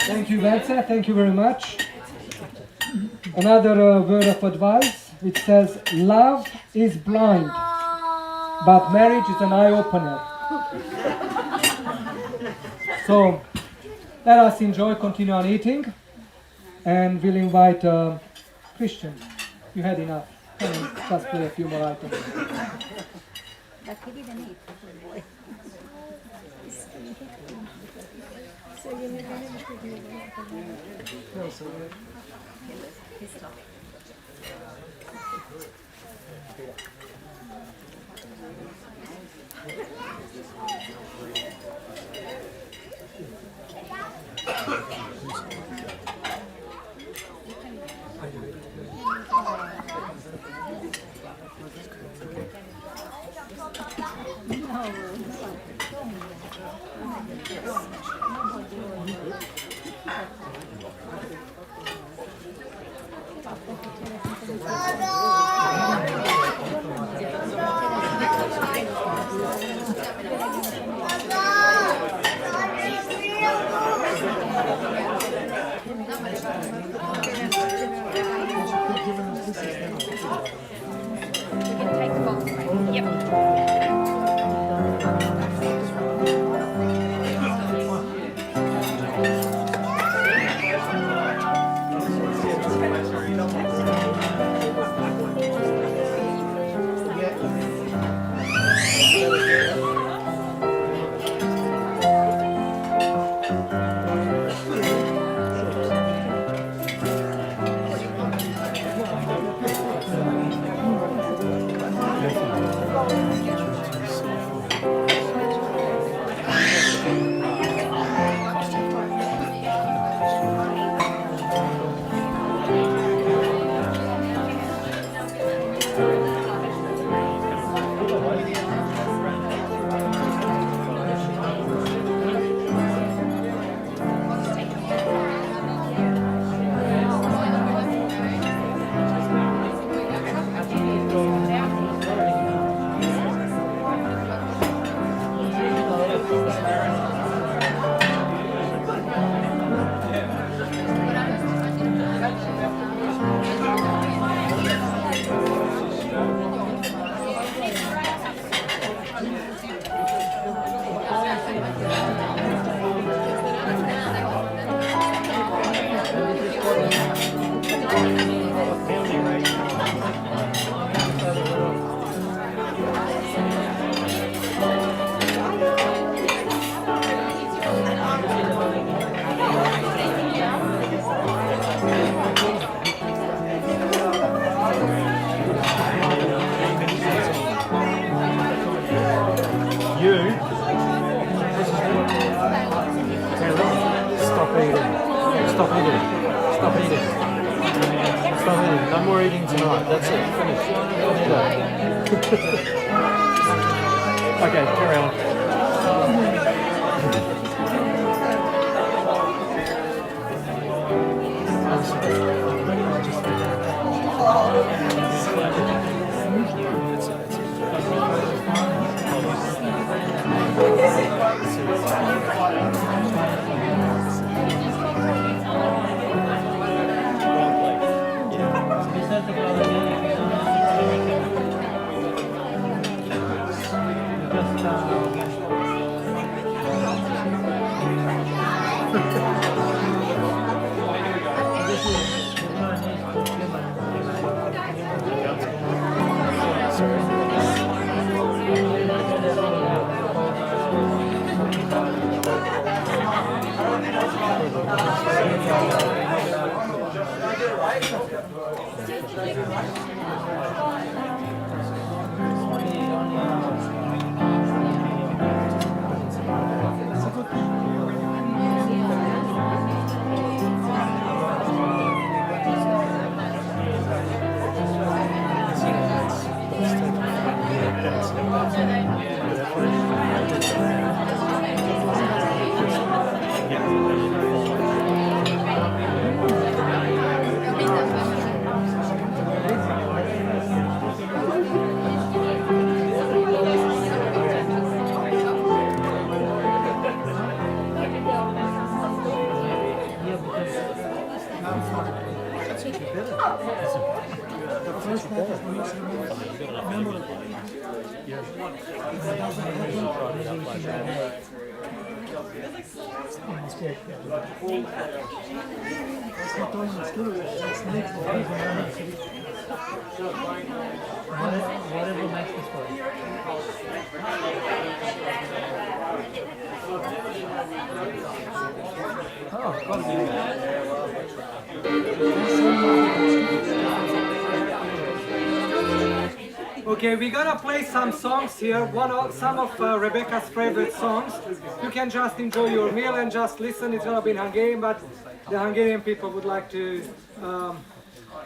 Thank you, Bence. Thank you very much. Another word of advice, which says, love is blind, but marriage is an eye-opener. So, let us enjoy, continue on eating, and we'll invite Christian. You had enough. Come on, just play a few more items. Stop eating. Stop eating. Stop eating. No more eating tonight. That's it. Finish. Don't eat that. Okay, carry on. Whatever makes this work. Oh, got Okay, we're gonna play some songs here. Some of Rebecca's favorite songs. You can just enjoy your meal and just listen. It's gonna be in Hungarian, but the Hungarian people would like to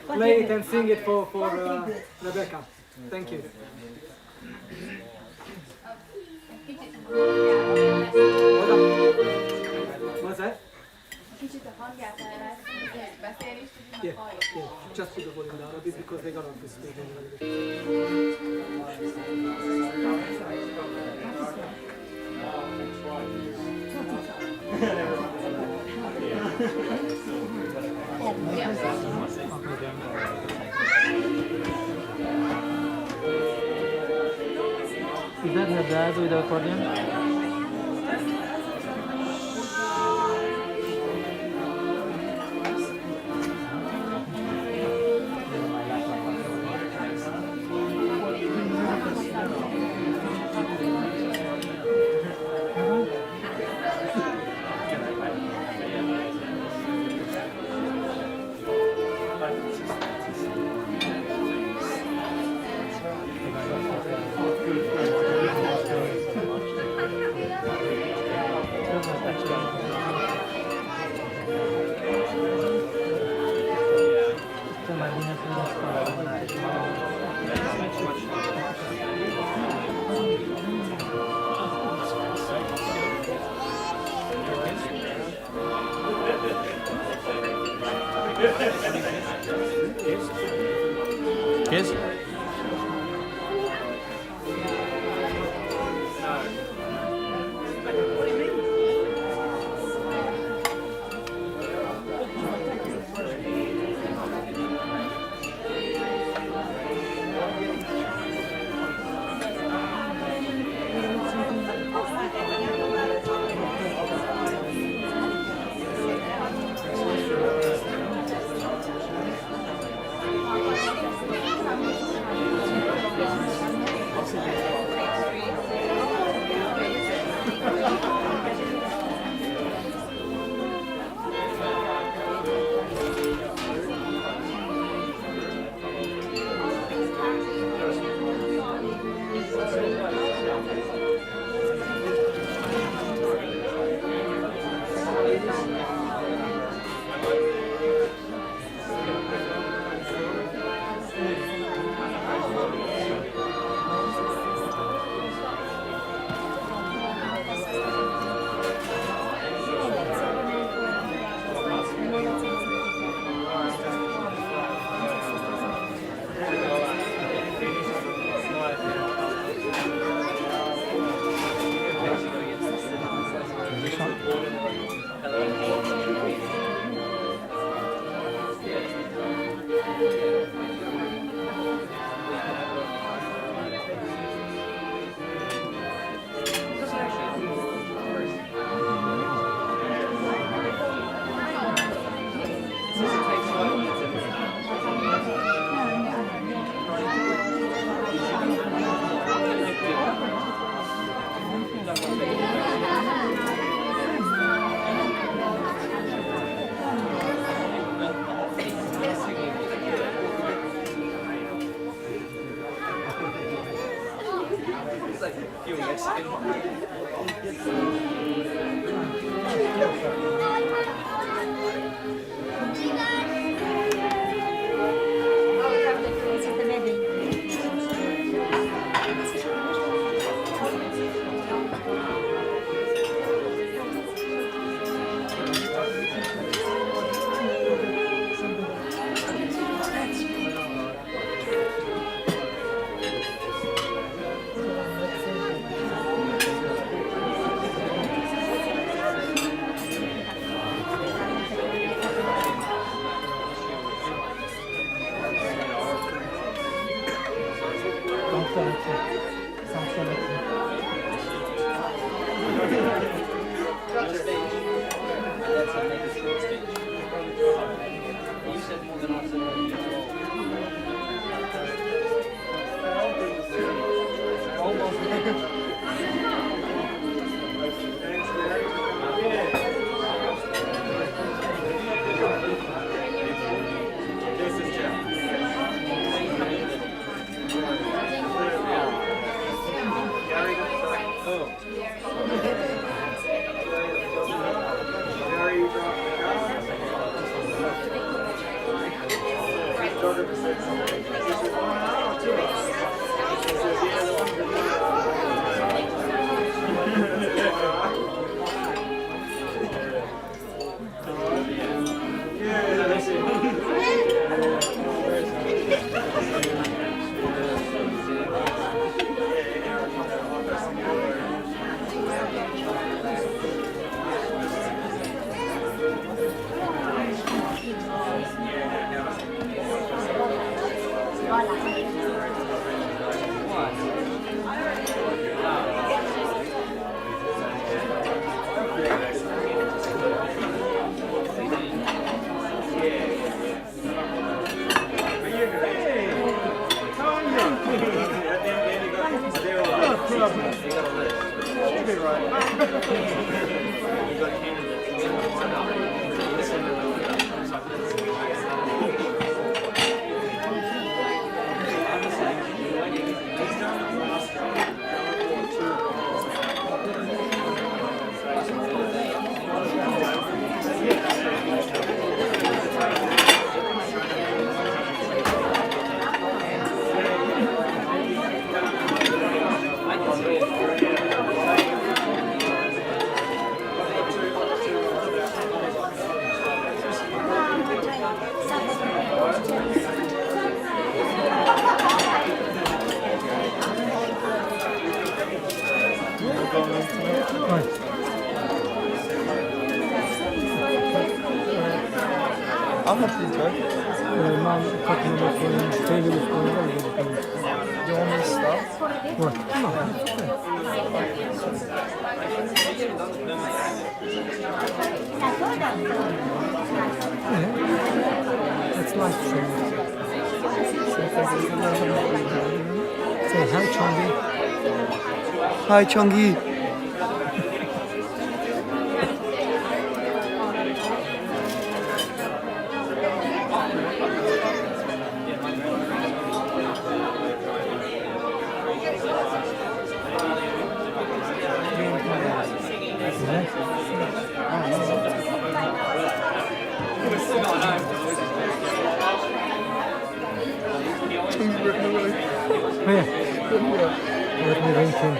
play it and sing it for Rebecca. Thank you. What's that? Yeah, just put the volume down a bit because they're gonna be speaking a little bit. Is that her dad with the accordion? Kids? It's nice to show you. Say hi, Chongi. Hi, Chongi. Let me ring him.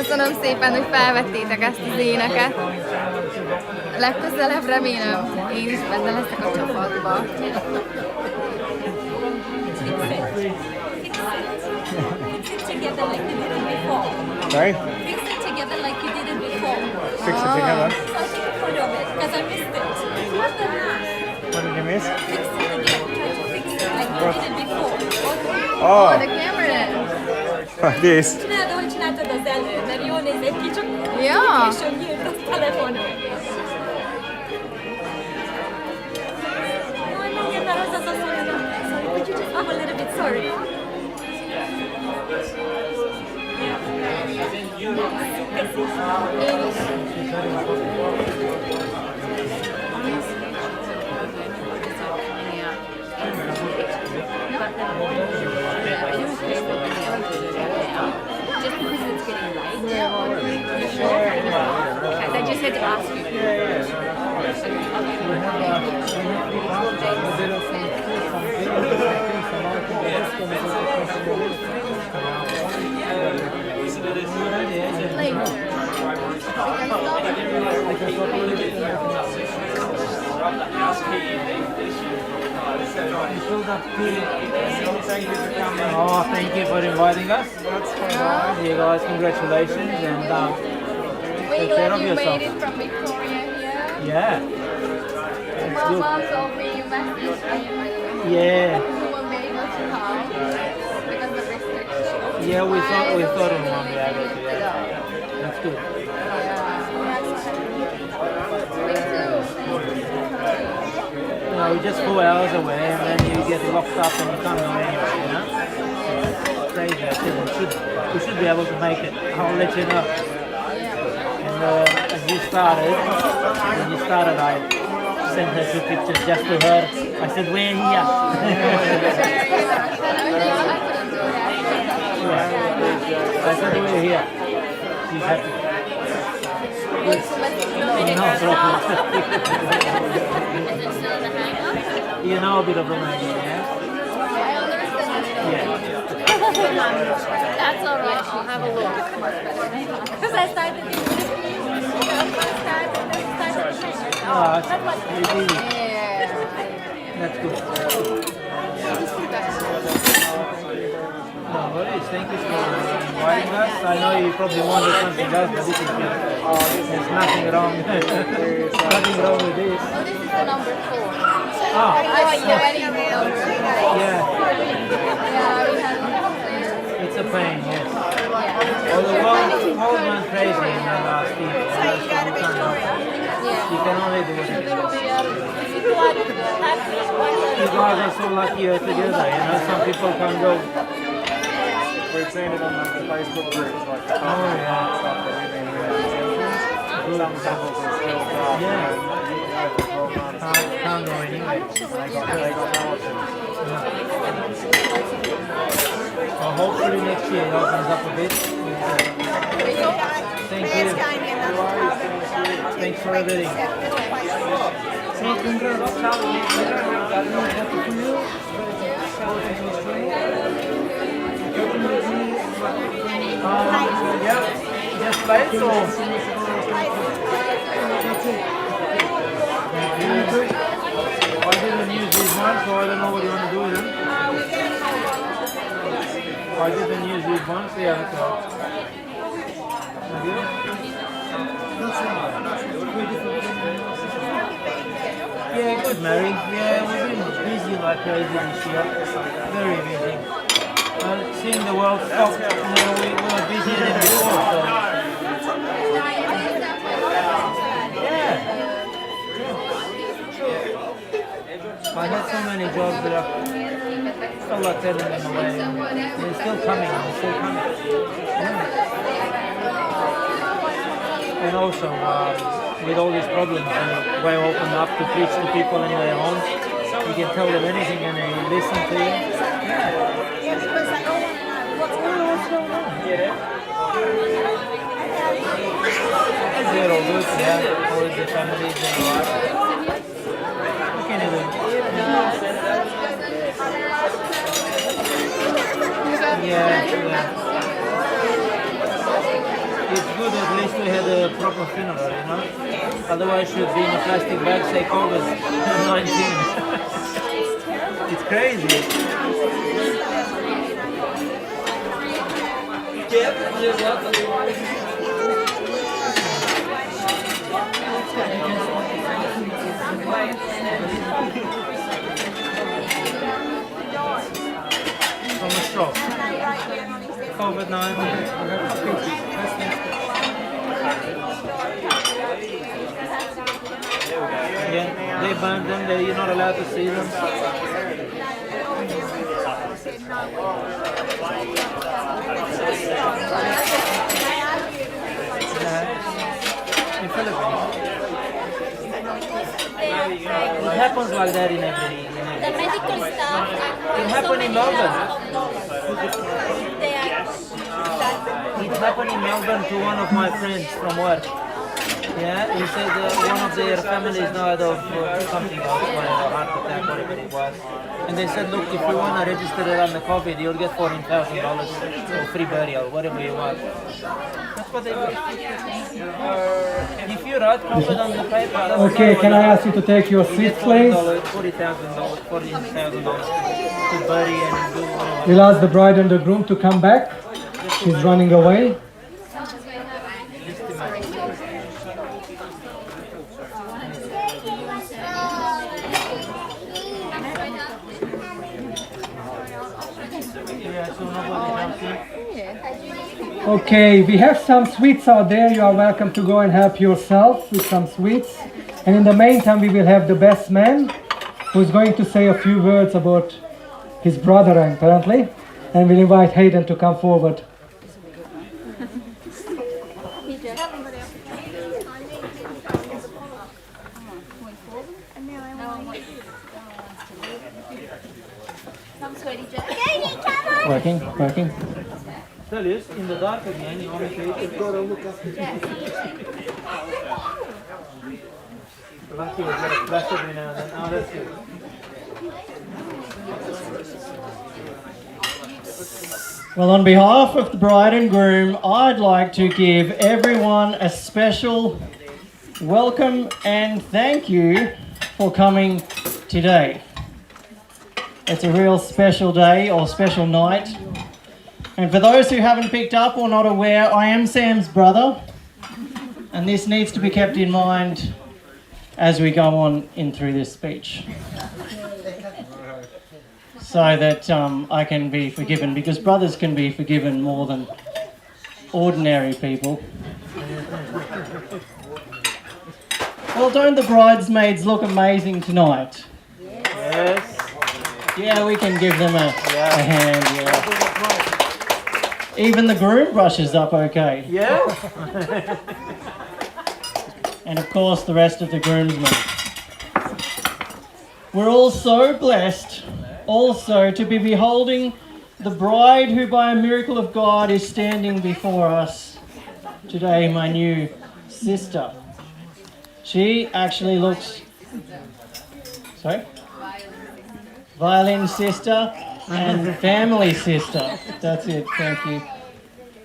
Köszönöm szépen, hogy felvettétek ezt az éneket. Legközelebb remélem, én is benne leszek a csapatba. Together like you did it before. Sorry? Fix it together like you did it before. Fix it together. So I take a photo of it because I missed it. What the heck? What did you miss? Fix it again. Try to fix it like you did it before. Oh, The camera. like this. Csináld, ahogy csináltad az előbb, mert jól nézett ki, csak Ja. későn nyílt a telefonon. Jaj, menjen már hozzá az asszonynak. Sorry, could you just, I'm a little bit sorry. Just because it's getting light. Okay, I just had to ask you. Oh, thank you for inviting us. You guys, congratulations, and We're take care of glad you yourself. made it from Victoria here. Yeah. My mom told me you messaged me. Yeah. You won't be able to come because of restrictions. Yeah, we thought we won't be able to. Yeah. That's good. You know, you're just 4 hours away, and then you get locked up and you can't go anywhere. You know. It's crazy. I said we should be able to make it. I'll let you know. And as you started, when you started, I sent her 2 pictures just to her. I said, we're here. Yeah. I said, we're here. She's happy. No problem. You know a bit of Romanian, yeah? Yeah. That's all right. I'll have a look. Because I started it. Oh, that's easy. That's good. No worries. Thank you for inviting us. I know you probably wanted something else, but this is good. There's nothing wrong. Nothing wrong with this. Oh, this is the number 4. Oh, Yeah. it's a pain, yes. Well, the world went crazy in the last year. So you got to Victoria? You can only do it. You guys are so lucky you're together, you know, some people can go. We've seen it on the Facebook groups, like the Oh, yeah. stuff that we've been doing. Some couples are still Yeah. Can't go anywhere. they got no options. Well, hopefully next year it opens up a bit. Thank you. Thanks for everything. Yeah, just lights or? I didn't use these ones, so I don't know what you want to do with them. I didn't use these ones, yeah, that's all. Have you? Yeah, good, Mary. Yeah, we've been busy like crazy this year. Very busy. Seeing the world stop, you know, we were busier than before, so. I had so many jobs that are still not turning them away. They're still coming, they're still coming. Yeah. And also, with all these problems, we're open up to preach to people in their homes. You can tell them anything and they listen to you. Yeah, because I don't what's going on? Yeah. They're all good, yeah. All the families and all that. What can you do? Yeah, yeah. least we had a proper funeral, you know. Otherwise, should be in a plastic bag, say COVID-19. It's crazy. From a stroke. COVID-19. Yeah, they banned them. You're not allowed to see them. In Philippines. It happens like that in every. The medical staff. It happened in Melbourne. It happened in Melbourne to one of my friends from work. Yeah, he said one of their families died of something else, whatever, heart attack, whatever it was. And they said, look, if you want to register it on the COVID, you'll get $14,000 for free burial, whatever you want. That's what they do. If you write COVID on the paper... Okay, can I ask you to take your seat, please? $40,000 to bury and do whatever. We'll ask the bride and the groom to come back. She's running away. Okay, we have some sweets out there. You are welcome to go and help yourself with some sweets. And in the meantime, we will have the best man who's going to say a few words about his brother, apparently. And we'll invite Hayden to come forward. Working. Tell you, in the dark again, you want me to eat it? Lucky we get a flash every now and then. Oh, that's good. Well, on behalf of the bride and groom, I'd like to give everyone a special welcome and thank you for coming today. It's a real special day or special night. And for those who haven't picked up or not aware, I am Sam's brother. And this needs to be kept in mind as we go on in through this speech. So that I can be forgiven, because brothers can be forgiven more than ordinary people. Well, don't the bridesmaids look amazing tonight? Yes. Yeah, we can give them a hand, yeah. Even the groom brushes up okay. Yeah. And of course the rest of the groomsmen. We're all so blessed also to be beholding the bride who by a miracle of God is standing before us today, my new sister. She actually looks... Sorry? Violin sister and family sister. That's it, thank you.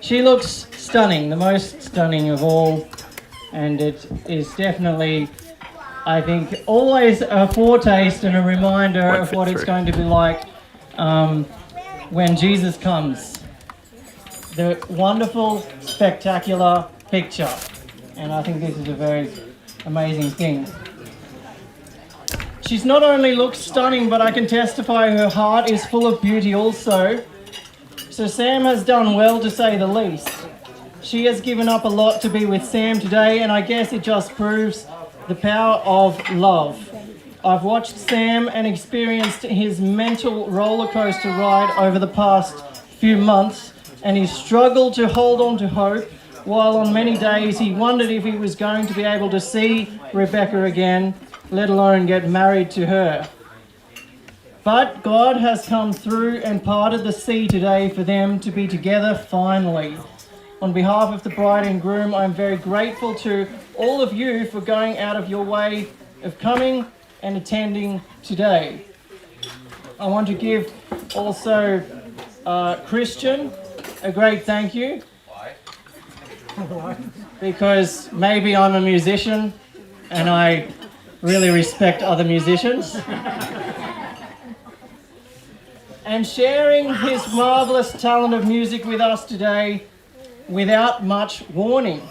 She looks stunning, the most stunning of all, and it is definitely, I think, always a foretaste and a reminder of what it's going to be like when Jesus comes. The wonderful, spectacular picture, and I think this is a very amazing thing. She's not only looks stunning, but I can testify her heart is full of beauty also. So Sam has done well, to say the least. She has given up a lot to be with Sam today, and I guess it just proves the power of love. I've watched Sam and experienced his mental roller coaster ride over the past few months, and he struggled to hold on to hope, while on many days he wondered if he was going to be able to see Rebecca again, let alone get married to her. But God has come through and parted the sea today for them to be together finally. On behalf of the bride and groom, I'm very grateful to all of you for going out of your way of coming and attending today. I want to give also Christian a great thank you. because maybe I'm a musician and I really respect other musicians. And sharing his marvellous talent of music with us today without much warning.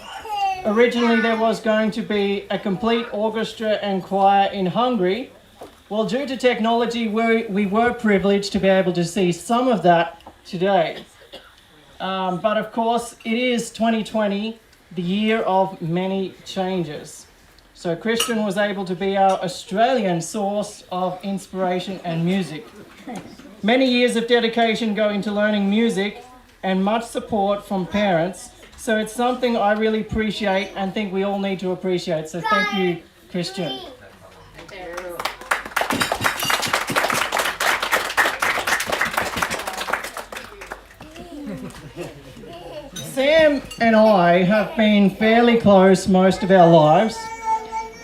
Originally there was going to be a complete orchestra and choir in Hungary. Well, due to technology, we were privileged to be able to see some of that today. But of course, it is 2020, the year of many changes. So Christian was able to be our Australian source of inspiration and music. Many years of dedication go into learning music and much support from parents. So it's something I really appreciate and think we all need to appreciate. So thank you, Christian. Sam and I have been fairly close most of our lives,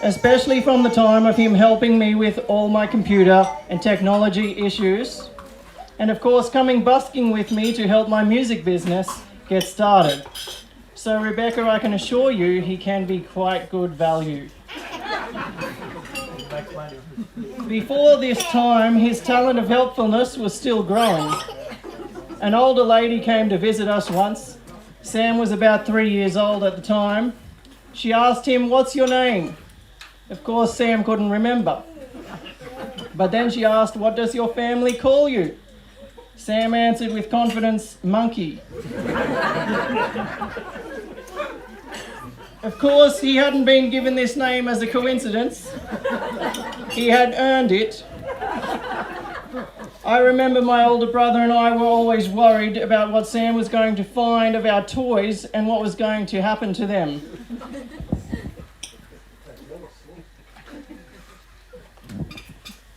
especially from the time of him helping me with all my computer and technology issues, and of course coming busking with me to help my music business get started. So Rebecca, I can assure you he can be quite good value. Before this time, his talent of helpfulness was still growing. An older lady came to visit us once. Sam was about 3 years old at the time. She asked him, "What's your name?" Of course, Sam couldn't remember. But then she asked, "What does your family call you?" Sam answered with confidence, "Monkey." Of course, he hadn't been given this name as a coincidence. He had earned it. I remember my older brother and I were always worried about what Sam was going to find of our toys and what was going to happen to them.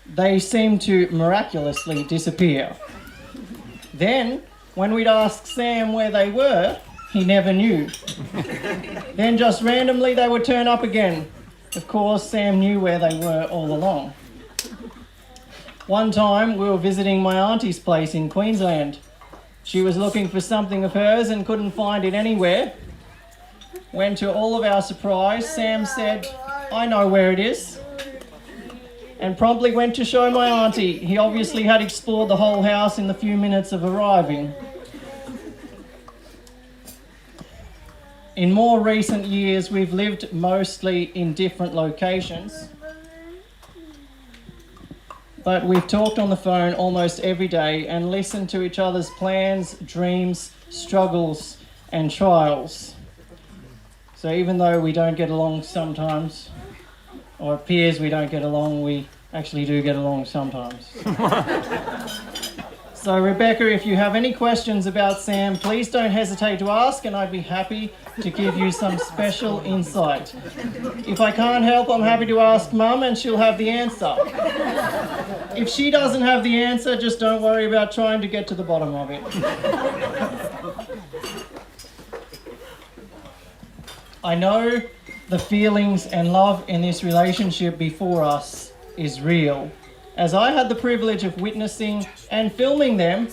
They seemed to miraculously disappear. Then, when we'd ask Sam where they were, he never knew. Then just randomly they would turn up again. Of course, Sam knew where they were all along. One time we were visiting my auntie's place in Queensland. She was looking for something of hers and couldn't find it anywhere. When to all of our surprise, Sam said, "I know where it is," and promptly went to show my auntie. He obviously had explored the whole house in the few minutes of arriving. In more recent years, we've lived mostly in different locations, but we've talked on the phone almost every day and listened to each other's plans, dreams, struggles, and trials. So even though we don't get along sometimes, or it appears we don't get along, we actually do get along sometimes. So Rebecca, if you have any questions about Sam, please don't hesitate to ask, and I'd be happy to give you some special insight. If I can't help, I'm happy to ask Mum and she'll have the answer. If she doesn't have the answer, just don't worry about trying to get to the bottom of it. I know the feelings and love in this relationship before us is real, as I had the privilege of witnessing and filming them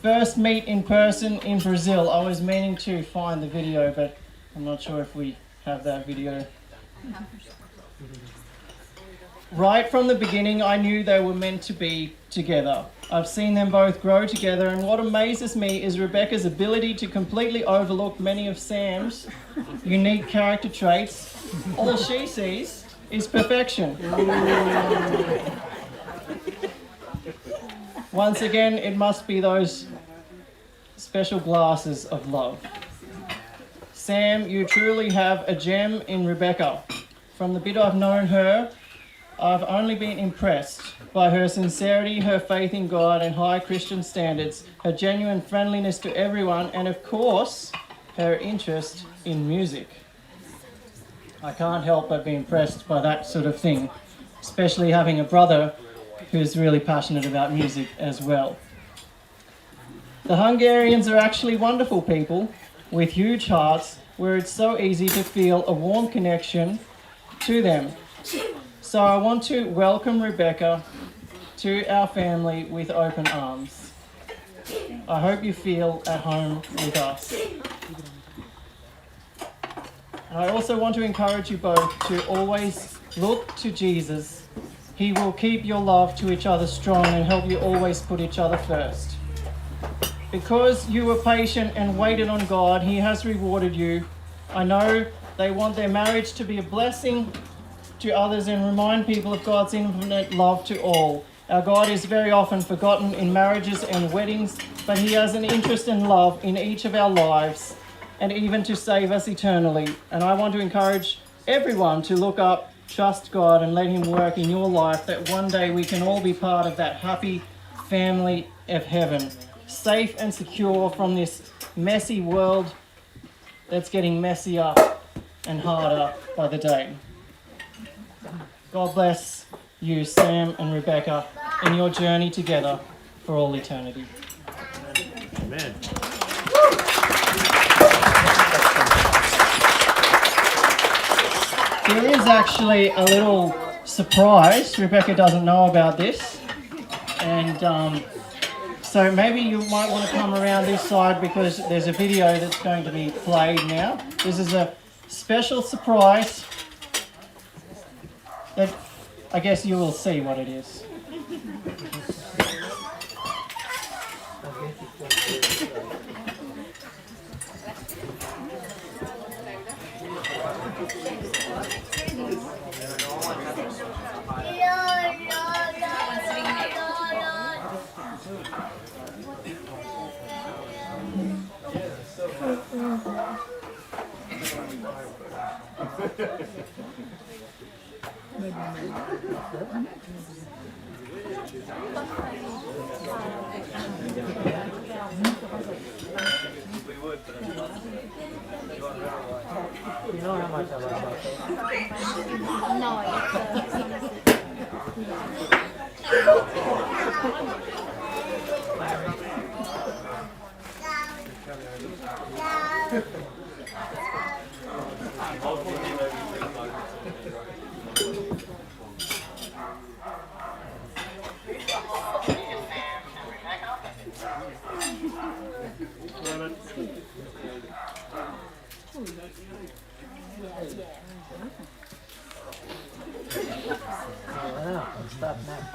first meet in person in Brazil. I was meaning to find the video, but I'm not sure if we have that video. Right from the beginning, I knew they were meant to be together. I've seen them both grow together, and what amazes me is Rebecca's ability to completely overlook many of Sam's unique character traits. All she sees is perfection. Once again, it must be those special glasses of love. Sam, you truly have a gem in Rebecca. From the bit I've known her, I've only been impressed by her sincerity, her faith in God and high Christian standards, her genuine friendliness to everyone, and of course, her interest in music. I can't help but be impressed by that sort of thing, especially having a brother who's really passionate about music as well. The Hungarians are actually wonderful people with huge hearts, where it's so easy to feel a warm connection to them. So I want to welcome Rebecca to our family with open arms. I hope you feel at home with us. And I also want to encourage you both to always look to Jesus. He will keep your love to each other strong and help you always put each other first. Because you were patient and waited on God, He has rewarded you. I know they want their marriage to be a blessing to others and remind people of God's infinite love to all. Our God is very often forgotten in marriages and weddings, but He has an interest in love in each of our lives and even to save us eternally. And I want to encourage everyone to look up, trust God, and let Him work in your life, that one day we can all be part of that happy family of heaven, safe and secure from this messy world that's getting messier and harder by the day. God bless you, Sam and Rebecca, in your journey together for all eternity. Amen. There is actually a little surprise. Rebecca doesn't know about this. And so maybe you might want to come around this side because there's a video that's going to be played now. This is a special surprise that I guess you will see what it is. You know how much I love Stop now.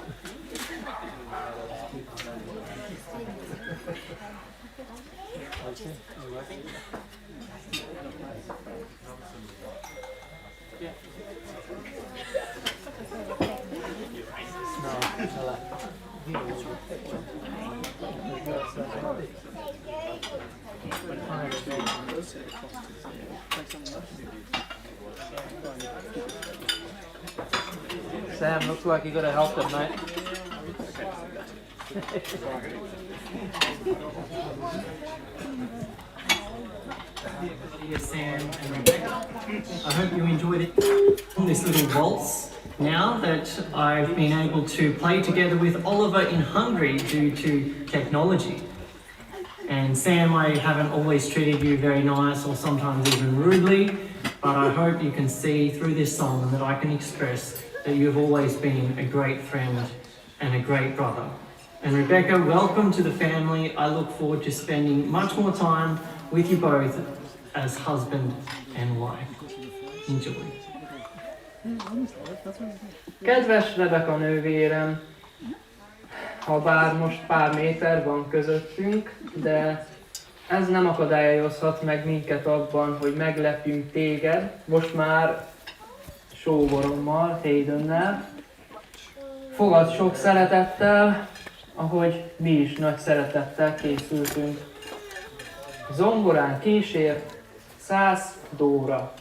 Sam, looks like you got to help them, mate. Dear Sam and Rebecca, I hope you enjoyed it. This little waltz now that I've been able to play together with Oliver in Hungary due to technology. And Sam, I haven't always treated you very nice or sometimes even rudely, but I hope you can see through this song that I can express that you've always been a great friend and a great brother. And Rebecca, welcome to the family. I look forward to spending much more time with you both as husband and wife. Enjoy. Kedves Rebecca nővérem, ha bár most pár méter van közöttünk, de ez nem akadályozhat meg minket abban, hogy meglepjünk téged, most már sógorommal, Haydennel. Fogad sok szeretettel, ahogy mi is nagy szeretettel készültünk. Zongorán kísér 100 Dóra.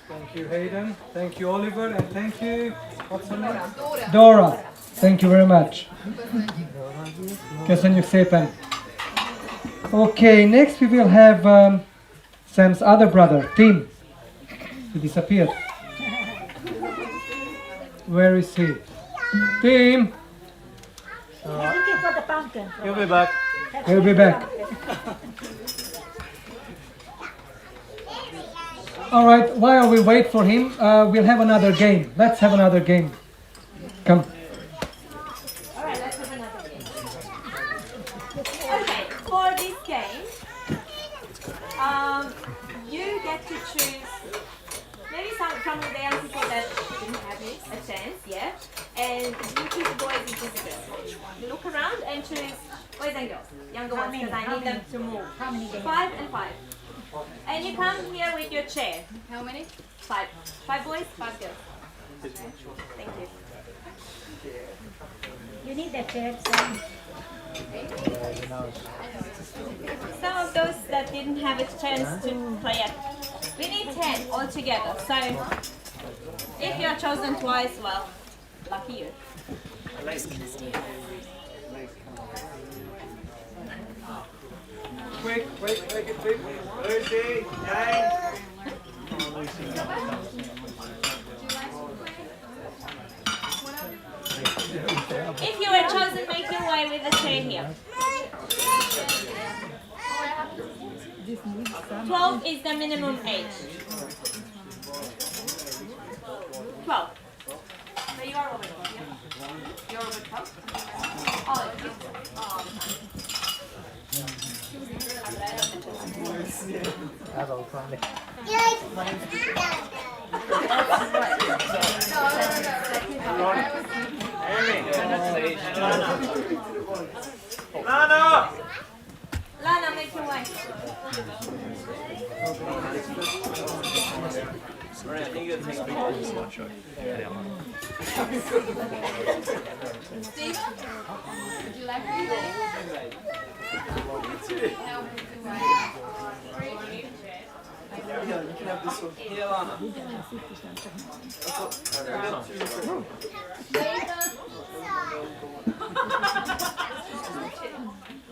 Thank you, Hayden. Thank you, Oliver. And thank you, what's her name? Dora. Thank you very much. Köszönjük szépen. Okay, next we will have Sam's other brother, Tim. He disappeared. Where is he? Tim! Looking for the pumpkin. He'll be back. He'll be back. All right, while we wait for him, we'll have another game. Let's have another game. Come. Alright, let's have another game. Okay, for this game, you get to choose maybe some from the young people that didn't have a chance, yeah? And you choose boys and choose girls. You look around and choose boys and girls. Younger ones, because I need them to move. How many do you 5 and 5. And you come here with your chair. How many? 5. 5 boys, 5 girls. Okay. Thank you. You need that chair, Sam. Some of those that didn't have a chance to play it. We need 10 altogether. So if you are chosen twice, well, lucky you. Quick, make it quick. Lucy, Jane. If you are chosen, make your way with the chair here. 12 is the minimum age. 12. So you are over 12, yeah? You're over 12? Oh, That's all from me. Lana! Lana, make your way. Sorry, I think you're going to take a picture of the slideshow. Steve, would you like Yeah, you can have this one. Here, Lana.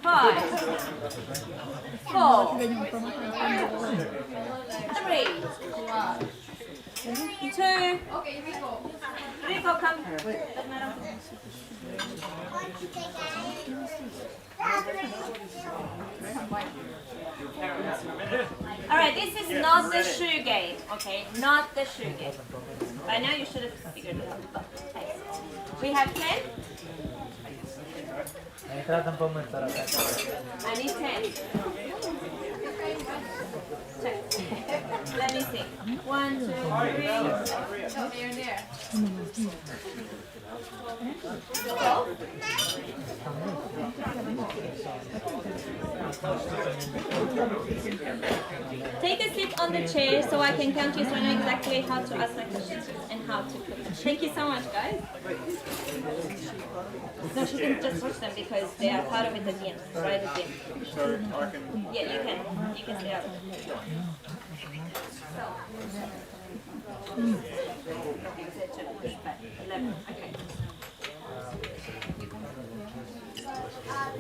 Five, 4, 3, 2. Okay, Rico. Rico, come. Alright, this is not the shoe game, okay? Not the shoe game. By now you should have figured it out. Okay. We have 10. I need 10. Check. Let me see. 1, 2, 3. No, they're there. Take a seat on the chair so I can count you so I know exactly how to ask my questions and how to put them. Thank you so much, guys. No, she can just watch them because they are part of it at the end, right at the end. So I can... Yeah, you can. You can stay out.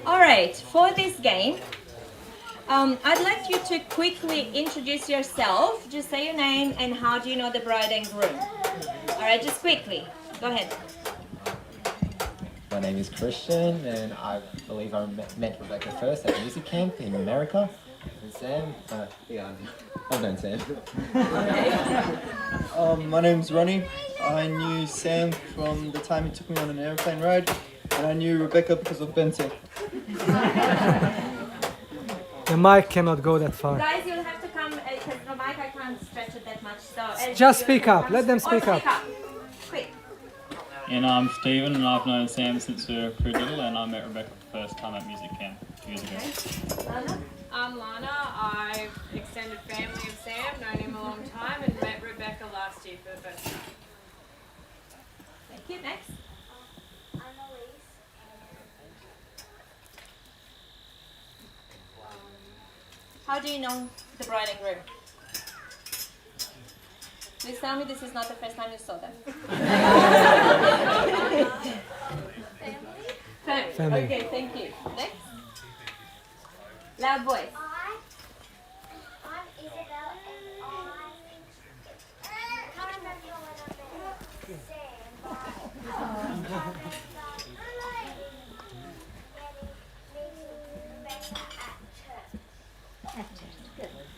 Alright, for this game, I'd like you to quickly introduce yourself. Just say your name and how do you know the bride and groom. Alright, just quickly. Go ahead. My name is Christian, and I believe I met Rebecca first at music camp in America. And Sam, I've known Sam. My name's Ronnie. I knew Sam from the time he took me on an airplane ride, and I knew Rebecca because of Bente. The mic cannot go that far. Guys, you'll have to come because the mic I can't stretch it that much. So Just speak up. Let them speak up. Quick. And I'm Stephen, and I've known Sam since we were pretty little, and I met Rebecca for the first time at music camp 2 years ago. Lana? I'm Lana. I've extended family of Sam, known him a long time, and met Rebecca last year for the first time. Thank you. Next. How do you know the bride and groom? Please tell me this is not the first time you saw them. Family. Okay, thank you. Next. Loud voice.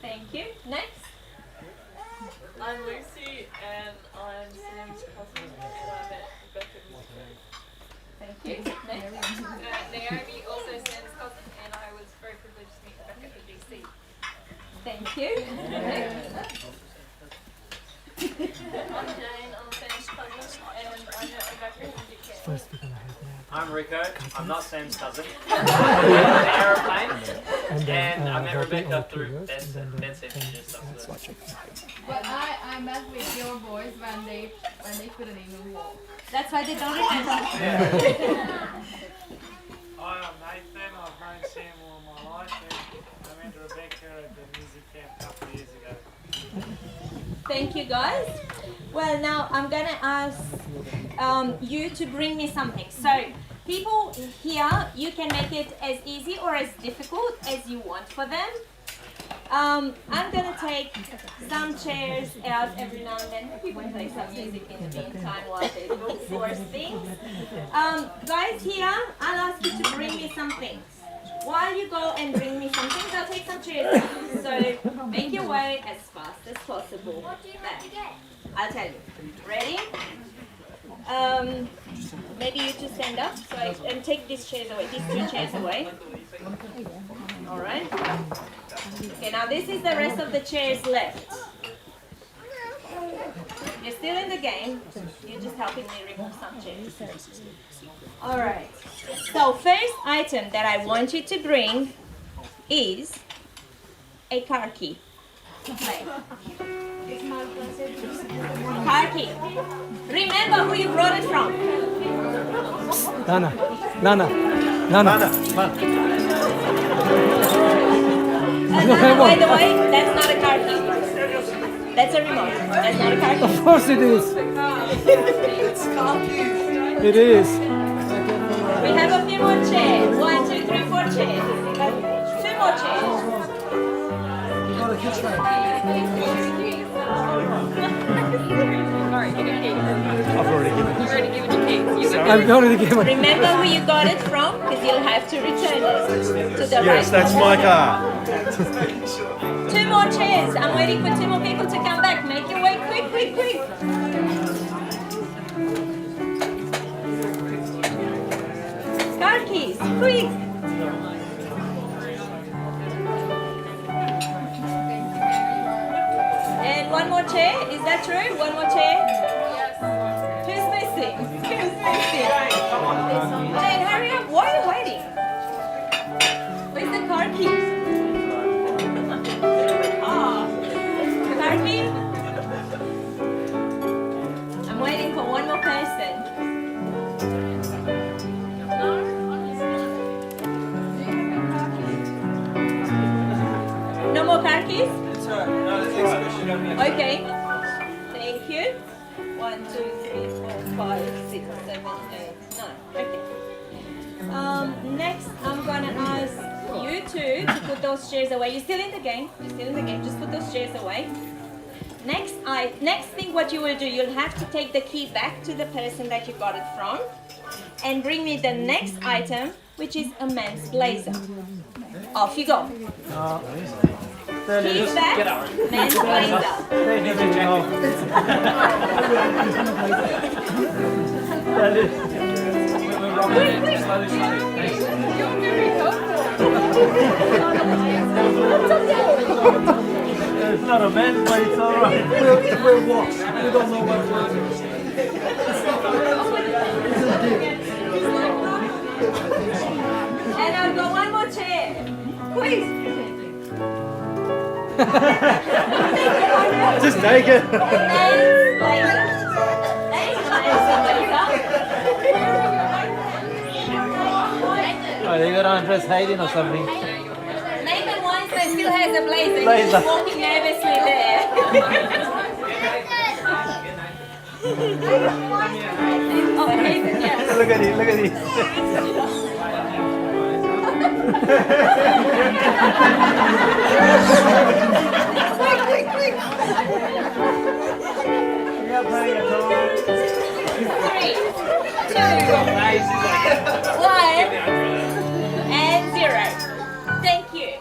Thank you. Next. I'm Lucy and I'm Sam's cousin and I met Rebecca at Music Camp. Thank you. Next. Naomi, also Sam's cousin, and I was very privileged to meet Rebecca at the DC. Thank you. I'm Jane, I'm Sam's cousin, and I met Rebecca at Music Camp. I'm Rico. I'm not Sam's cousin. I'm in the aeroplane, and I met Rebecca through Benson. Benson introduced us to her. But I met with your boys when they couldn't even walk. That's why they don't remember. Hi, I'm Nathan. I've known Sam all my life, and I met Rebecca at the music camp a couple of years ago. Thank you, guys. Well, now I'm gonna ask you to bring me something. So, people here, you can make it as easy or as difficult as you want for them. I'm gonna take some chairs out every now and then. Maybe we'll play some music in the meantime while they force things. Guys here, I'll ask you to bring me something. While you go and bring me something, I'll take some chairs out. So make your way as fast as possible. There. I'll tell you. Ready? Maybe you two stand up and take these chairs away, these 2 chairs away. All right. Okay, now this is the rest of the chairs left. You're still in the game. You're just helping me remove some chairs. All right. So first item that I want you to bring is a car key. Car key. Remember who you brought it from. Nana. By the way, that's not a car key. That's a remote. That's not a car key. Of course it is. It is. We have a few more chairs. 1, 2, 3, 4 chairs. 2 more chairs. I've already given it. You've already given your keys. I've already given it. Remember who you got it from, because you'll have to return it to the right. Yes, that's my car. 2 more chairs. I'm waiting for 2 more people to come back. Make your way quick. Car keys, quick. And 1 more chair. Is that true? 1 more chair. Who's missing? Jane, hurry up. Why are you waiting? Where's the car keys? Car key? I'm waiting for 1 more person. No more car keys? Okay. Thank you. 1, 2, 3, 4, 5, 6, 7, 8, 9. Okay. Next, I'm gonna ask you two to put those chairs away. You're still in the game. Just put those chairs away. Next thing, what you will do, you'll have to take the key back to the person that you got it from, and bring me the next item, which is a men's blazer. Off you go. Keys back, men's blazer. It's not a man's play, it's alright. We'll watch. We don't know what it is. And I'll go 1 more chair. Please. Just take it. Oh, they got to undress Hayden or something. Nathan Weinstein still still has a blazer. Blazer. He's walking nervously there. Oh, Hazen, yes. Look at it, look at it. Quick. 3, 2, 1, and 0. Thank you.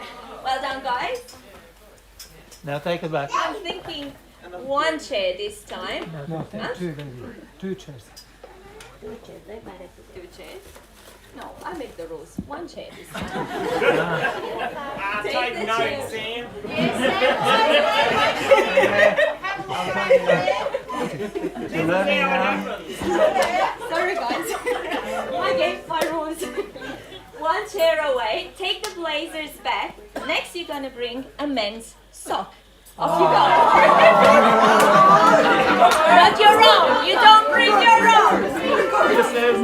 Well done, guys. Now take it back. I'm thinking one chair this time. No, Huh? two chairs. 2 chairs? No, I make the rules. 1 chair this time. Take the notes, chair. Sam. You're learning now. Sorry, guys. I gave my rules. 1 chair away. Take the blazers back. Next, you're gonna bring a men's sock. Off you go. Not your own. You don't bring your own. A men's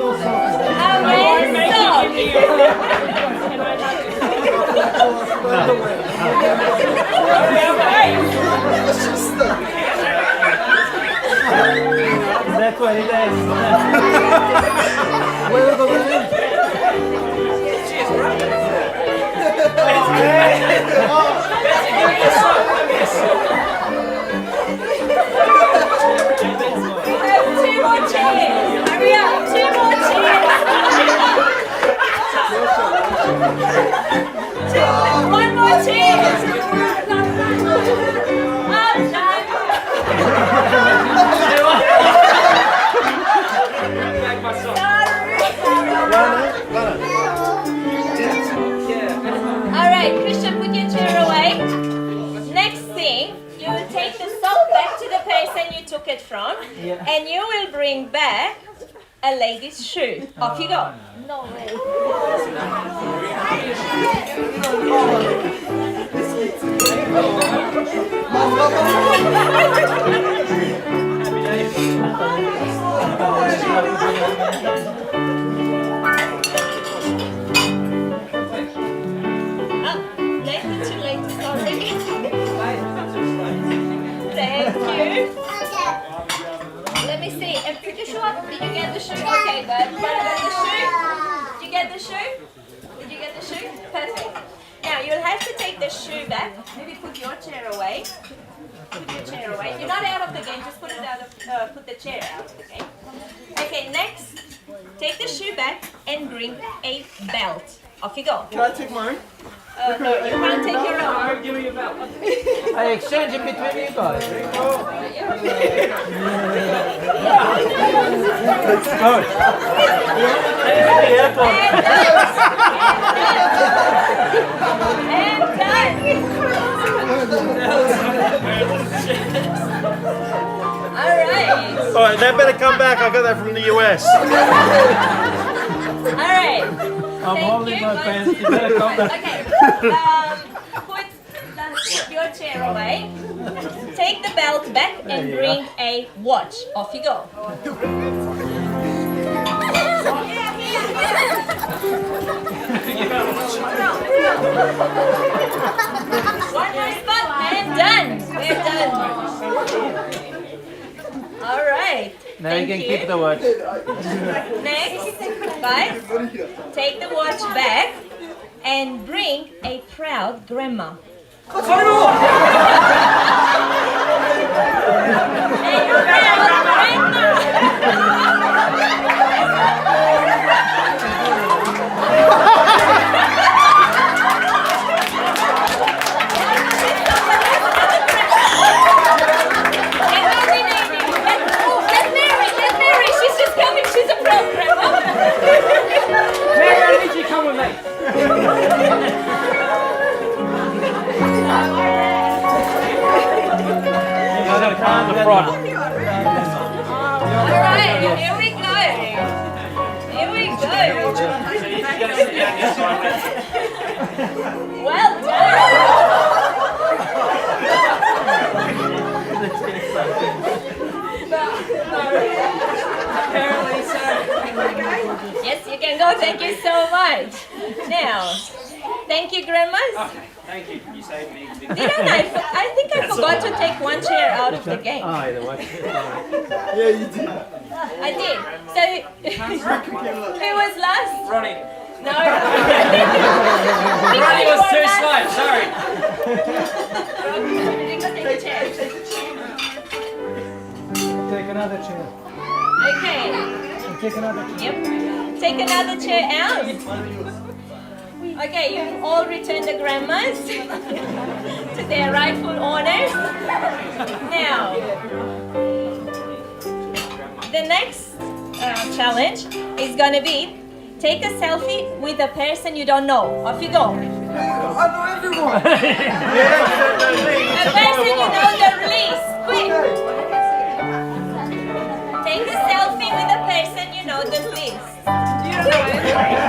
sock. That's what it is. Where are the women? Two more chairs. Hurry up. 2 more chairs. 1 more chair. I'm done. Alright, Christian, put your chair away. Next thing, you will take the sock back to the person you took it from, and you will bring back a lady's shoe. Off you go. No way. Too late, sorry. Thank you. Let me see. And put your shoe up. Did you get the shoe? Okay, good. What about the shoe? Did you get the shoe? Did you get the shoe? Perfect. Now you'll have to take the shoe back. Maybe put your chair away. Put your chair away. You're not out of the game. Just put it out of. Put the chair out of the game. Okay. Next, take the shoe back and bring a belt. Off you go. Can I take mine? No, you can't take your own. Give me your belt. I exchange it between you guys. Good. And done. All right. Alright, that better come back. I got that from the US. All right. I'm holding my pants. You better come back. Okay. Put your chair away. Take the belt back and bring a watch. Off you go. One more spot and done. We're done. All right. Now you can keep the watch. Next, guys, take the watch back and bring a proud grandma. A proud She's just coming. She's a proud grandma. Mary, I need you to come with me. On the front. Alright, here we go. Here we go. Well done. Apparently so. Yes, you can go. Thank you so much. Now, thank you, grandmas. Okay. Thank you. You saved me. Didn't I think I forgot to take one chair out of the game. Oh, either way. Yeah, you did. I did. So, who was last? Ronnie. No. Ronnie was too slow. Sorry. Take a chair. Take another chair. Okay. Take another chair. Yep. Take another chair out. Okay, you've all returned the grandmas to their rightful owners. Now, the next challenge is gonna be take a selfie with a person you don't know. Off you go. I know everyone. A person you know the least. Quick. Take a selfie with a person you know the least. You don't know it.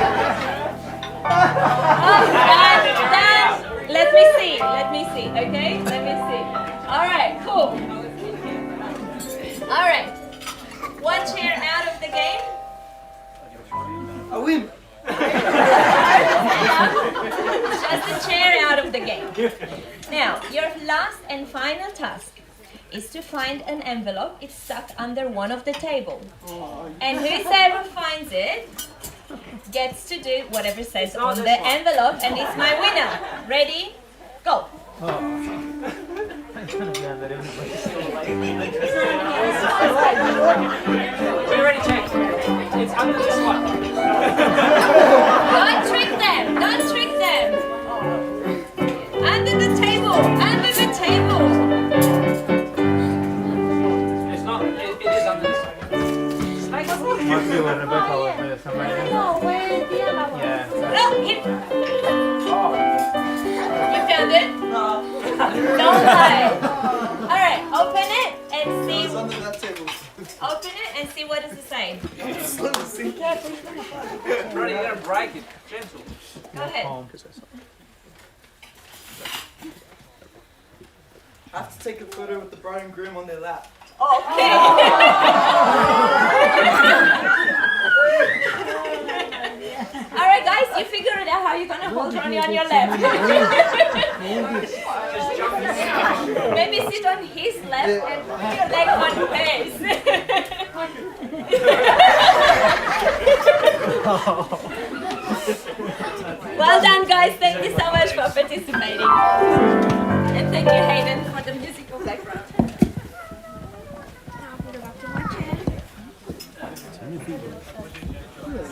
Done. Let me see, okay? Let me see. Alright, cool. Alright. One chair out of the game. I win. Just a chair out of the game. Now, your last and final task is to find an envelope. It's stuck under one of the table. And whoever finds it gets to do whatever says on the envelope, and it's my winner. Ready? Go. We already checked. It's under this one. Don't trick them. Don't trick them. Under the table. Under the table. It's not. It is under this one. Must be when Rebecca was there somewhere. Yeah. No, you found it? No. Don't lie. Alright, open it and see. It's under that table. Open it and see what does it say. Ronnie, you gotta break it. Gentle. Go ahead. I have to take a photo with the bride and groom on their lap. Okay. Alright guys, you figure it out how you're gonna hold Ronnie on your lap. Maybe sit on his lap and put your leg on hers. Well done guys, thank you so much for participating. And thank you Hayden for the musical background.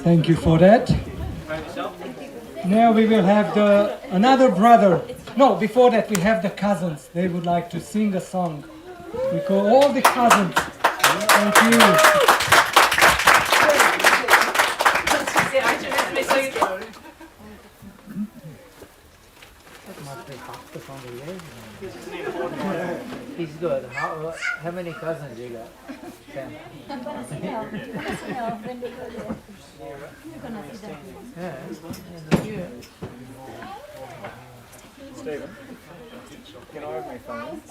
Thank you for that. Now we will have another brother. No, before that we have the cousins. They would like to sing a song. We call all the cousins. Thank you. He's good. How many cousins you got? 10. Stephen, can I have my phone?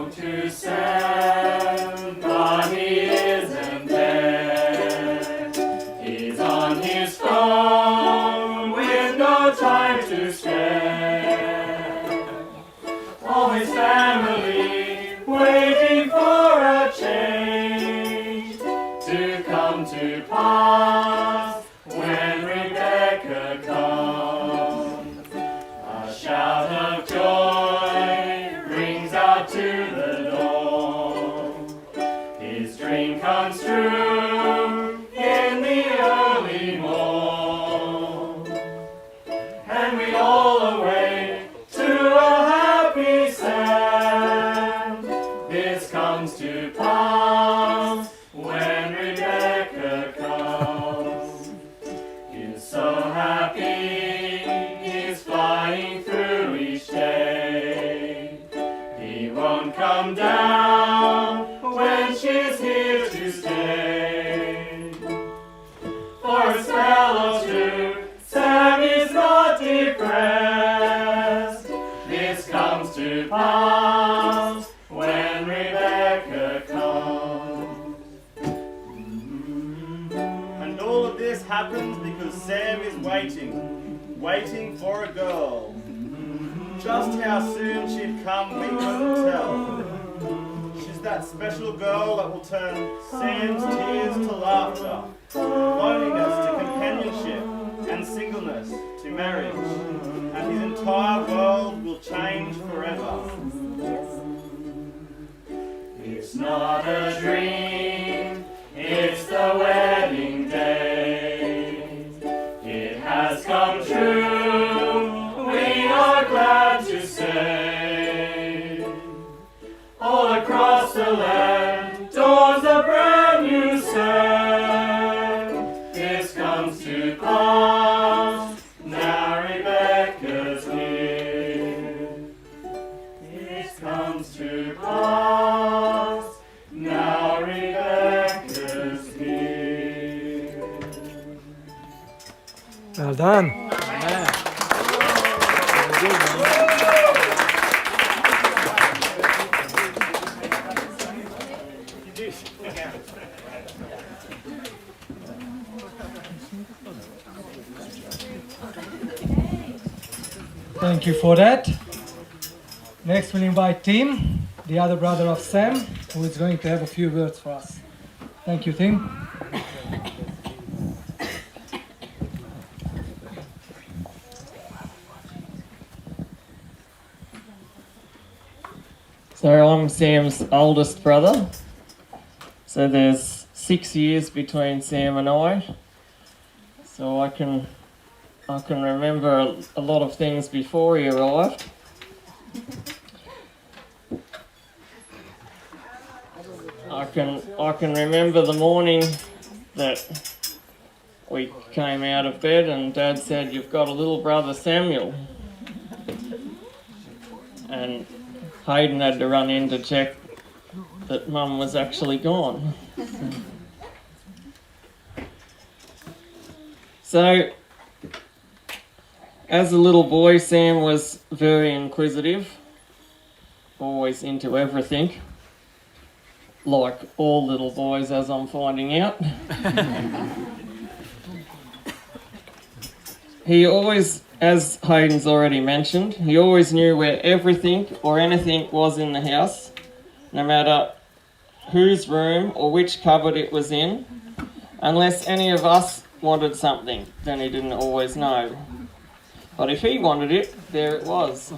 To Sam, but he isn't there. He's on his phone with no time to spare. All his family waiting for to pass when Rebecca comes. A shout of joy rings out to the dawn. His dream comes true in the early morn, and we all awake to a happy sound. This comes to pass when Rebecca comes. He's so happy, he's flying through each day. He won't come down when she's here to stay. For a spell or two, Sam is not depressed. This comes to pass when Rebecca comes. And all of this happens because Sam is waiting for a girl. Just how soon she'd come, we couldn't tell. She's that special girl that will turn Sam's tears to laughter, loneliness to companionship, and singleness to marriage. And his entire world will change forever. It's not a dream, it's the wedding day. It has come true, we are glad to say. All across the land dawns a brand new sun. This comes to pass, now Rebecca's here. This comes to pass, now Rebecca's here. Well done. Thank you for that. Next we'll invite Tim, the other brother of Sam, who is going to have a few words for us. Thank you, Tim. So I'm Sam's oldest brother. So there's 6 years between Sam and I. So I can remember a lot of things before he arrived. I can remember the morning that we came out of bed and Dad said, "You've got a little brother Samuel." And Hayden had to run in to check that Mum was actually gone. So, as a little boy, Sam was very inquisitive, always into everything, like all little boys, as I'm finding out. He always, as Hayden's already mentioned, he always knew where everything or anything was in the house, no matter whose room or which cupboard it was in. Unless any of us wanted something, then he didn't always know. But if he wanted it, there it was.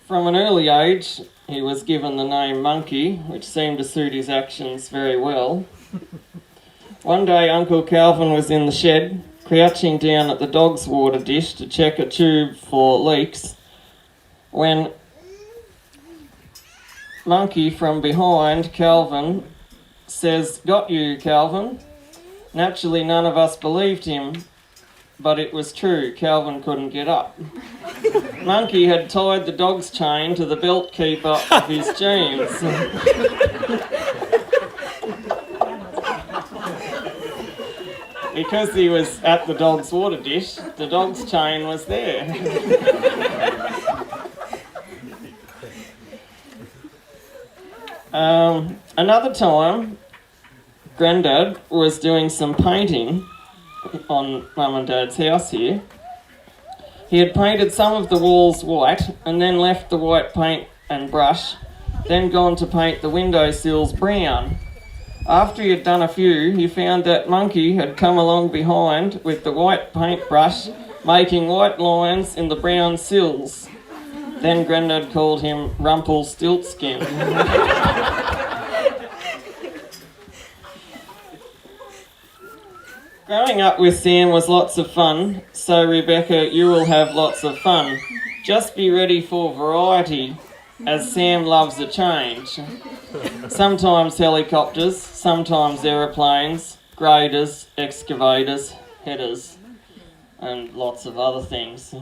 From an early age, he was given the name Monkey, which seemed to suit his actions very well. One day, Uncle Calvin was in the shed, crouching down at the dog's water dish to check a tube for leaks, when Monkey from behind Calvin says, "Got you, Calvin." Naturally, none of us believed him, but it was true. Calvin couldn't get up. Monkey had tied the dog's chain to the belt keeper of his jeans. Because he was at the dog's water dish, the dog's chain was there. Another time, Grandad was doing some painting on Mum and Dad's house here, He had painted some of the walls white and then left the white paint and brush, then gone to paint the windowsills brown. After he had done a few, he found that Monkey had come along behind with the white paintbrush, making white lines in the brown sills. Then Grandad called him Rumpelstiltskin. Growing up with Sam was lots of fun, so Rebecca, you will have lots of fun. Just be ready for variety, as Sam loves a change. Sometimes helicopters, sometimes aeroplanes, graders, excavators, headers, and lots of other things.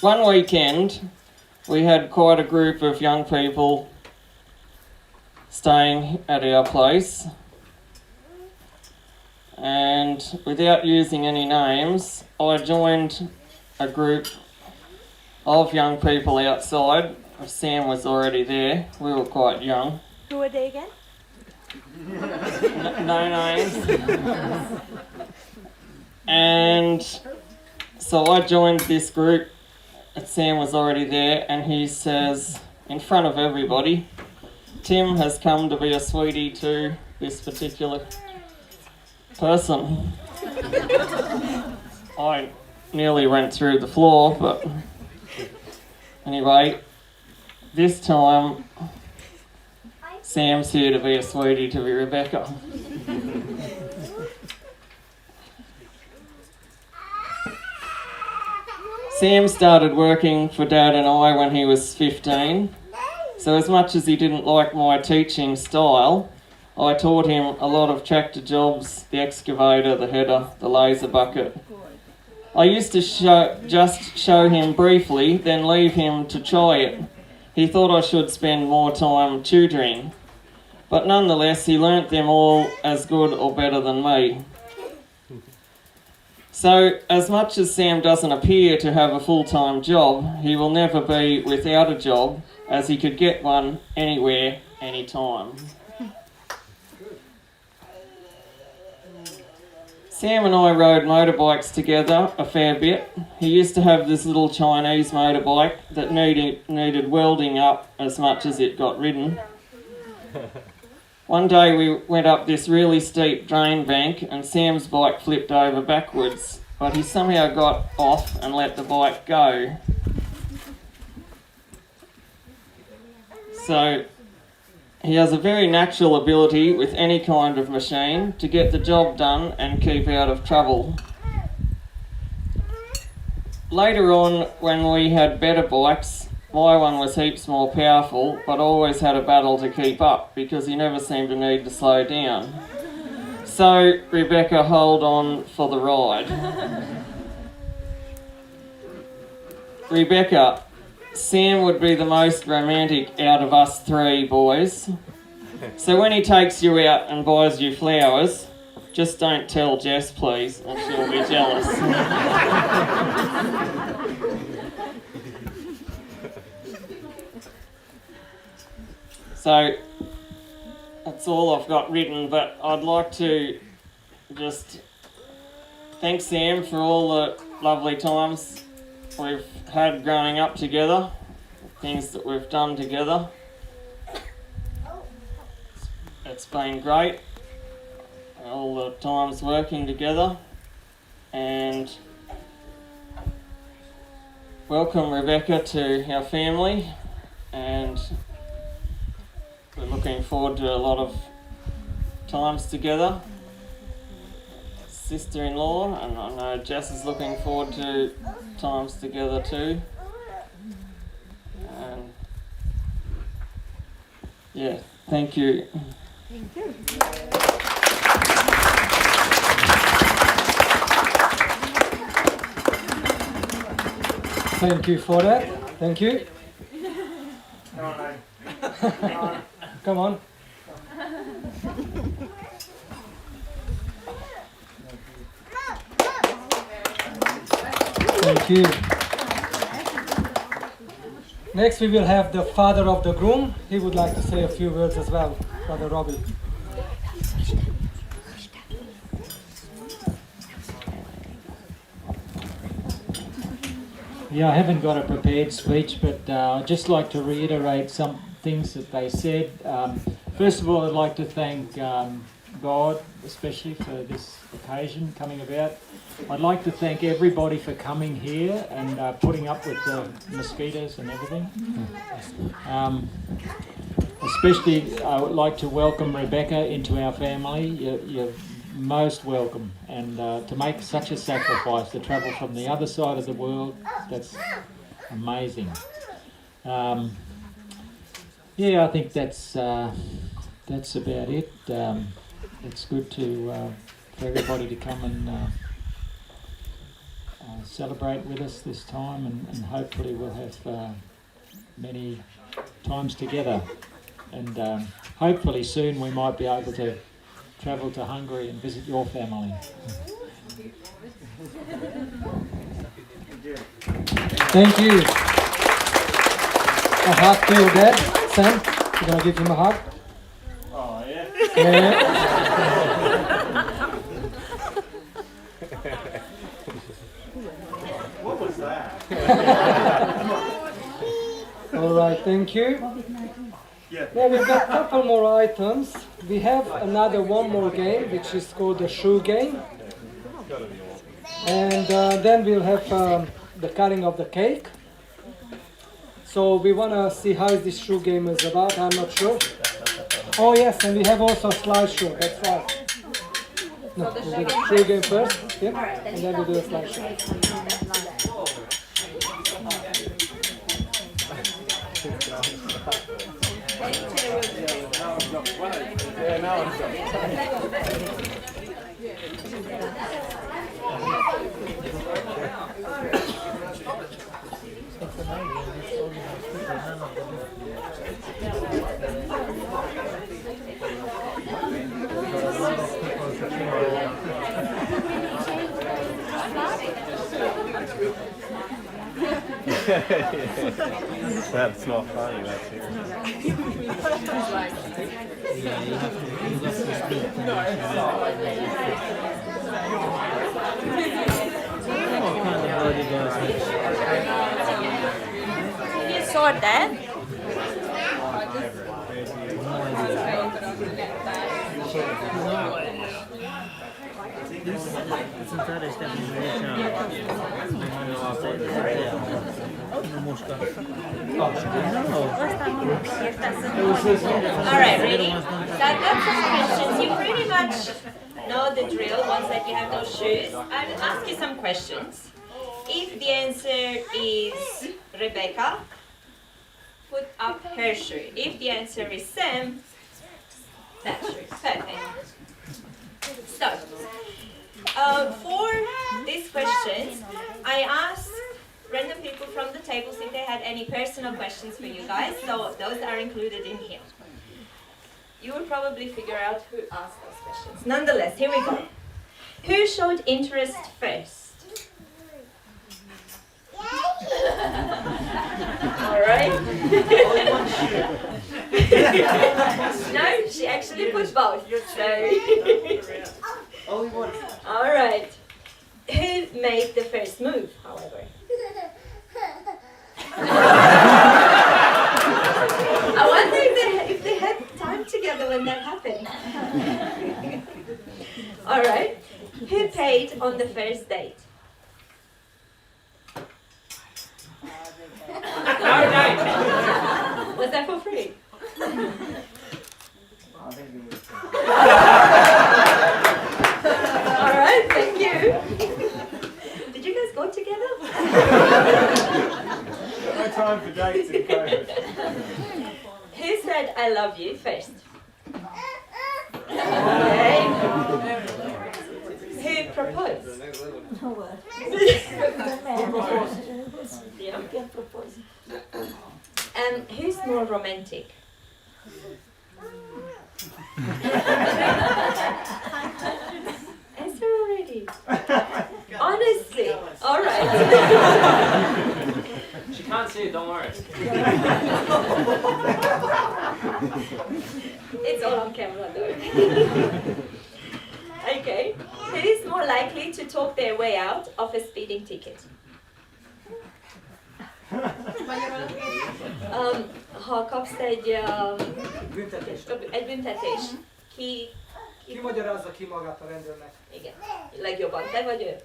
One weekend, we had quite a group of young people staying at our place, and without using any names, I joined a group of young people outside. Sam was already there. We were quite young. Who are they again? No names. And so I joined this group. Sam was already there, and he says, in front of everybody, Tim has come to be a sweetie to this particular person. I nearly went through the floor, but anyway, this time Sam's here to be a sweetie to Rebecca. Sam started working for Dad and I when he was 15, so as much as he didn't like my teaching style, I taught him a lot of tractor jobs, the excavator, the header, the laser bucket. I used to just show him briefly, then leave him to try it. He thought I should spend more time tutoring, but nonetheless he learnt them all as good or better than me. So, as much as Sam doesn't appear to have a full-time job, he will never be without a job, as he could get one anywhere, anytime. Sam and I rode motorbikes together a fair bit. He used to have this little Chinese motorbike that needed welding up as much as it got ridden. One day we went up this really steep drain bank and Sam's bike flipped over backwards, but he somehow got off and let the bike go. So he has a very natural ability with any kind of machine to get the job done and keep out of trouble. Later on, when we had better bikes, my one was heaps more powerful, but always had a battle to keep up because he never seemed to need to slow down. So, Rebecca, hold on for the ride. Rebecca, Sam would be the most romantic out of us three boys. So when he takes you out and buys you flowers, just don't tell Jess, please, and she'll be jealous. So, that's all I've got written, but I'd like to just thank Sam for all the lovely times we've had growing up together, things that we've done together. It's been great, all the times working together, and welcome Rebecca to our family, and we're looking forward to a lot of times together. Sister-in-law, and I know Jess is looking forward to times together too. And yeah, thank you. Thank you. Thank you for that. Thank you. Come on. Thank you. Next we will have the father of the groom. He would like to say a few words as well, Father Robbie. Yeah, I haven't got a prepared speech, but I'd just like to reiterate some things that they said. First of all, I'd like to thank God, especially for this occasion coming about. I'd like to thank everybody for coming here and putting up with the mosquitoes and everything. Especially, I would like to welcome Rebecca into our family. You're most welcome, and to make such a sacrifice to travel from the other side of the world, that's amazing. Yeah, I think that's about it. It's good for everybody to come and celebrate with us this time, and hopefully we'll have many times together, and hopefully soon we might be able to travel to Hungary and visit your family. Thank you. A hug to your dad, Sam. You're gonna give him a hug? Oh, yeah? Yeah. What was that? All right, thank you. Yeah. Now we've got a couple more items. We have one more game, which is called the shoe game. And then we'll have the cutting of the cake. So we want to see how this shoe game is about, I'm not sure. Oh yes, and we have also a slideshow, that's right. No, we'll do the shoe game first, yeah? And then we'll do a slideshow. Yeah, now I'm That's not funny, that's You saw that? Alright, ready? So I've got some questions. You pretty much know the drill once that you have those shoes. I will ask you some questions. If the answer is Rebecca, put up her shoe. If the answer is Sam, that shoe. Perfect. So, for these questions, I asked random people from the tables if they had any personal questions for you guys, so those are included in here. You will probably figure out who asked those questions. Nonetheless, here we go. Who showed interest first? Alright. No, she actually put both. So. Alright. Who made the first move, however? I wonder if they had time together when that happened. Alright. Who paid on the first date? Was that for free? Alright, thank you. Did you guys go together? No time for dates in COVID. Who said I love you first? Okay. Who proposed? Yeah. And who's more romantic? Answer already. Honestly. Alright. She can't see it, don't worry. Okay. Who is more likely to talk their way out of a speeding ticket? Ha kapsz egy büntetés, ki magyarázza ki magát a rendőrnek? Igen. Legjobban te vagy ő?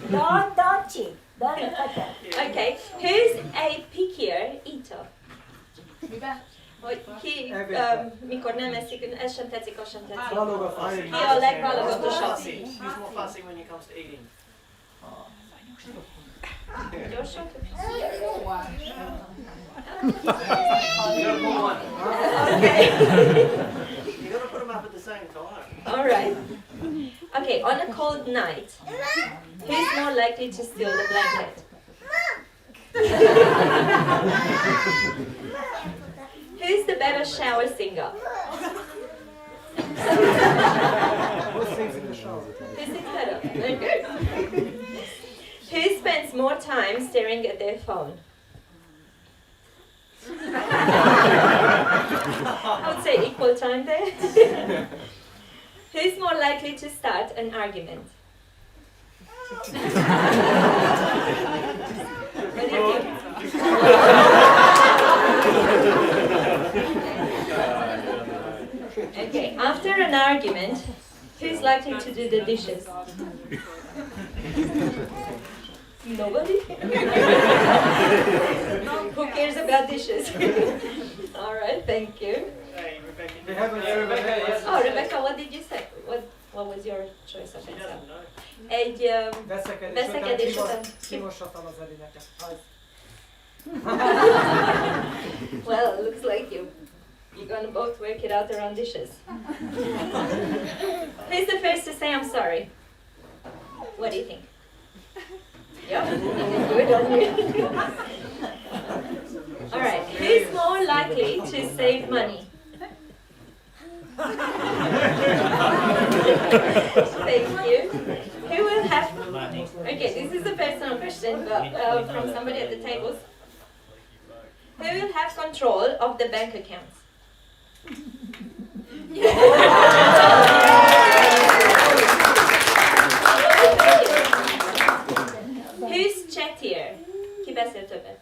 Don't cheat. Don't attack. Okay. Who's a pickier eater? Hogy ki, mikor nem eszik, ez sem tetszik, az sem tetszik. Ki a legválogatosabb? He's more fussy when it comes to eating. Gyorsan? Okay. You gotta put them up at the same time. All right. Okay, on a cold night, who's more likely to steal the blanket? Who's the better shower singer? Who sings in the shower? Who sings better? Okay. Who spends more time staring at their phone? I would say equal time there. Who's more likely to start an argument? What do you think? Okay, after an argument, who's likely to do the dishes? Nobody? Who cares about dishes? Alright, thank you. Hey, Rebecca. Rebecca, yes. Oh, Rebecca, what did you say? What was your choice of answer? Egy veszekedés után. Kimosatam az Edineket. Well, it looks like you're gonna both work it out around dishes. Who's the first to say I'm sorry? What do you think? Yeah, good on you. Alright, who's more likely to save money? Thank you. Who will have... Okay, this is a personal question, but from somebody at the tables. Who will have control of the bank accounts? Who's chattier? Ki beszél többet?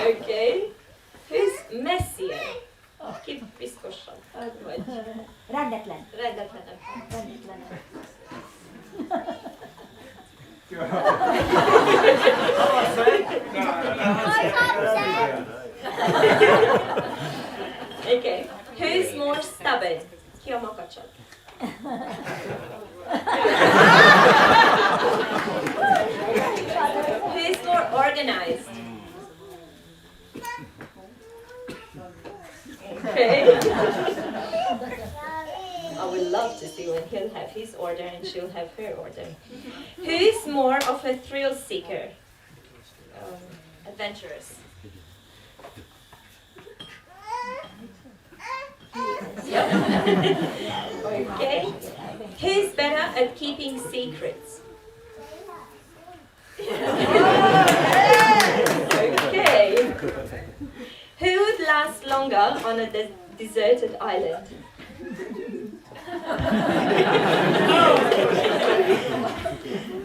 Okay. Who's messier? Ki piszkosabb? Vagy? Rendetlen. Rendetlenebb. Okay. Who's more stubborn? Ki a makacsabb? Who's more organized? Okay. I would love to see when he'll have his order and she'll have her order. Who is more of a thrill seeker? Adventurous. Yep. Okay. Who's better at keeping secrets? Okay. Who would last longer on a deserted island?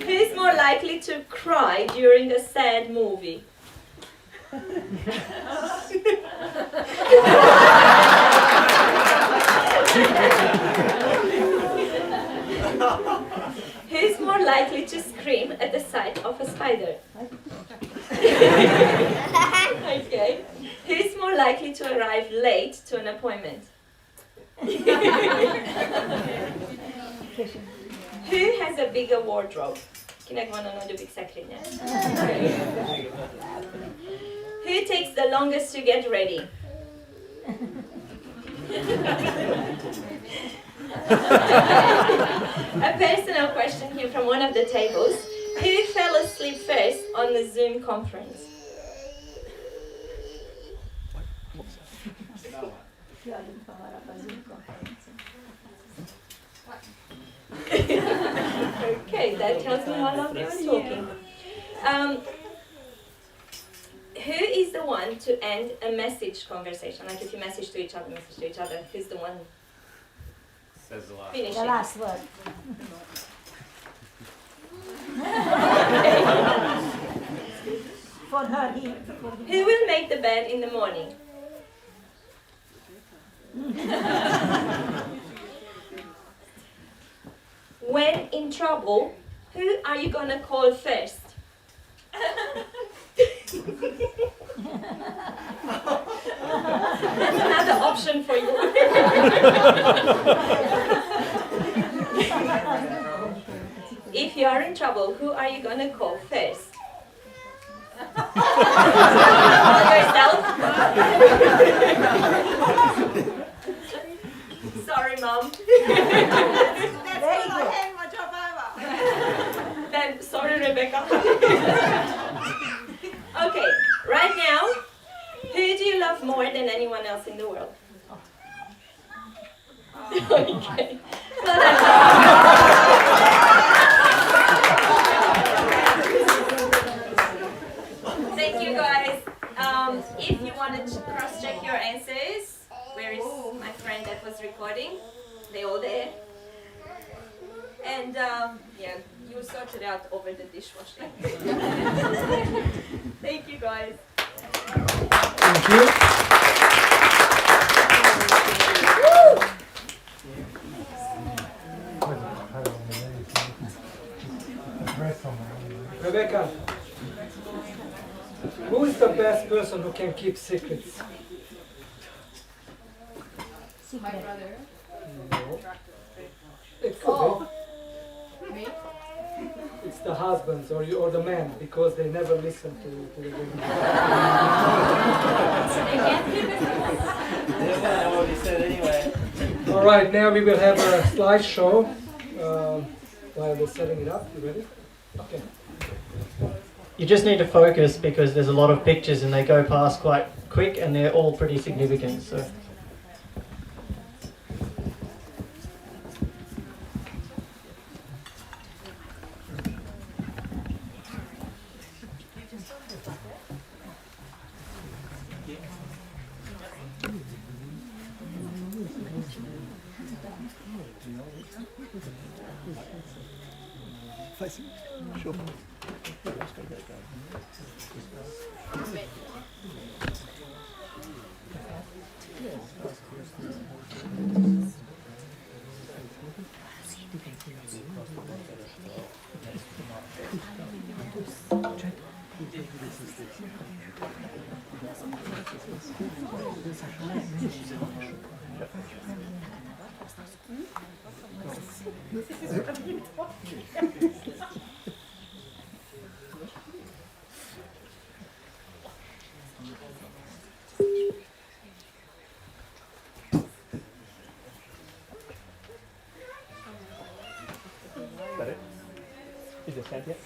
Who's more likely to cry during a sad movie? Who's more likely to scream at the sight of a spider? Okay. Who's more likely to arrive late to an appointment? Who has a bigger wardrobe? Kinek van a nagyobbik szekrénye? Who takes the longest to get ready? A personal question here from one of the tables. Who fell asleep first on the Zoom conference? Okay, that tells me how long they were talking. Who is the one to end a message conversation? Like if you message to each other, who's the one Says the last. finishing? The last word. For her, Who will make the bed in the morning? When in trouble, who are you gonna call first? That's another option for you. If you are in trouble, who are you gonna call first? Yourself? Sorry, Mom. Then, sorry, Rebecca. Okay, right now, who do you love more than anyone else in the world? Okay. Well, thank you, guys. If you wanted to cross-check your answers, where is my friend that was recording? They all there. And yeah, you sort it out over the dishwashing. Thank you, guys. Thank you. Rebecca, who is the best person who can keep secrets? My brother. No. It could be. Me? It's the husbands or the men because they never listen to the women. I already said anyway. All right, now we will have a slideshow while we're setting it up. You ready? Okay. You just need to focus because there's a lot of pictures and they go past quite quick and they're all pretty significant. So. Sure. Is it sent yet?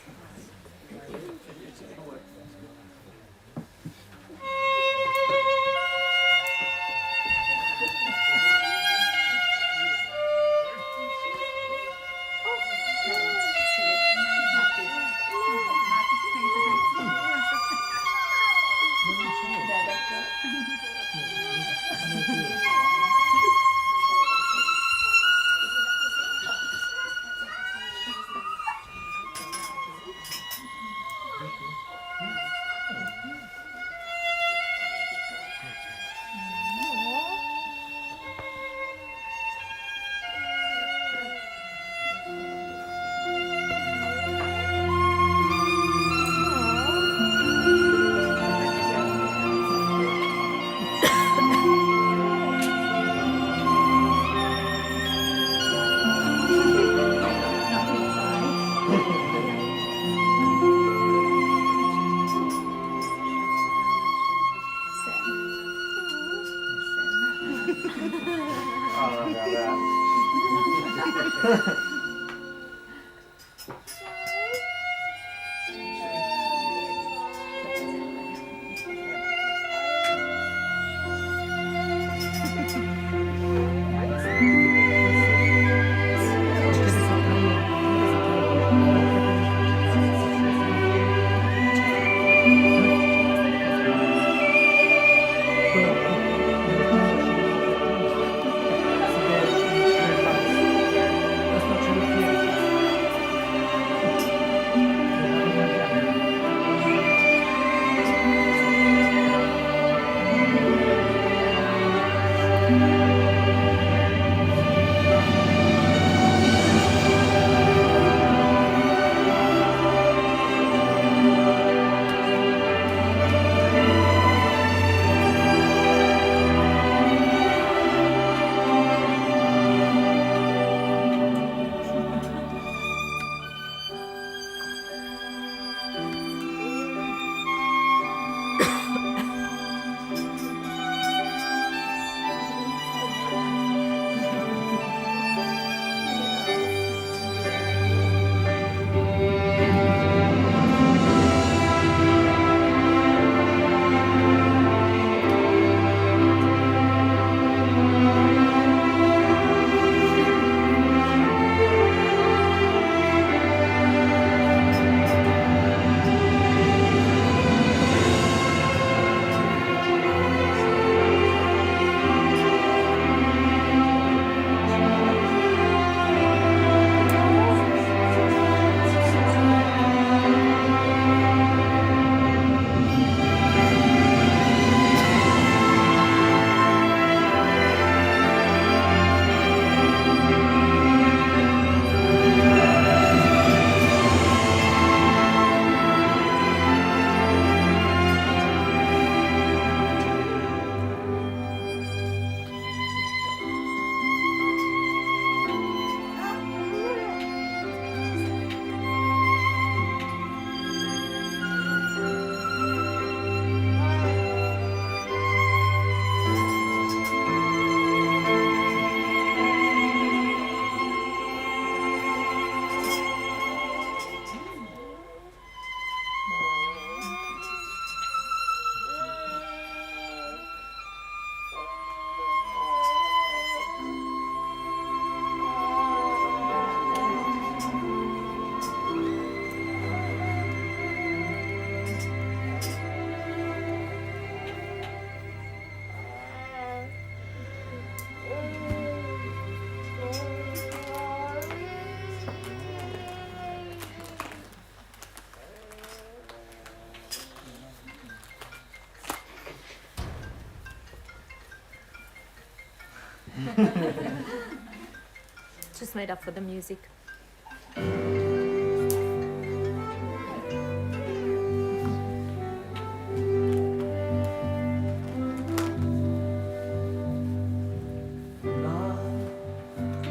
Just made up for the music.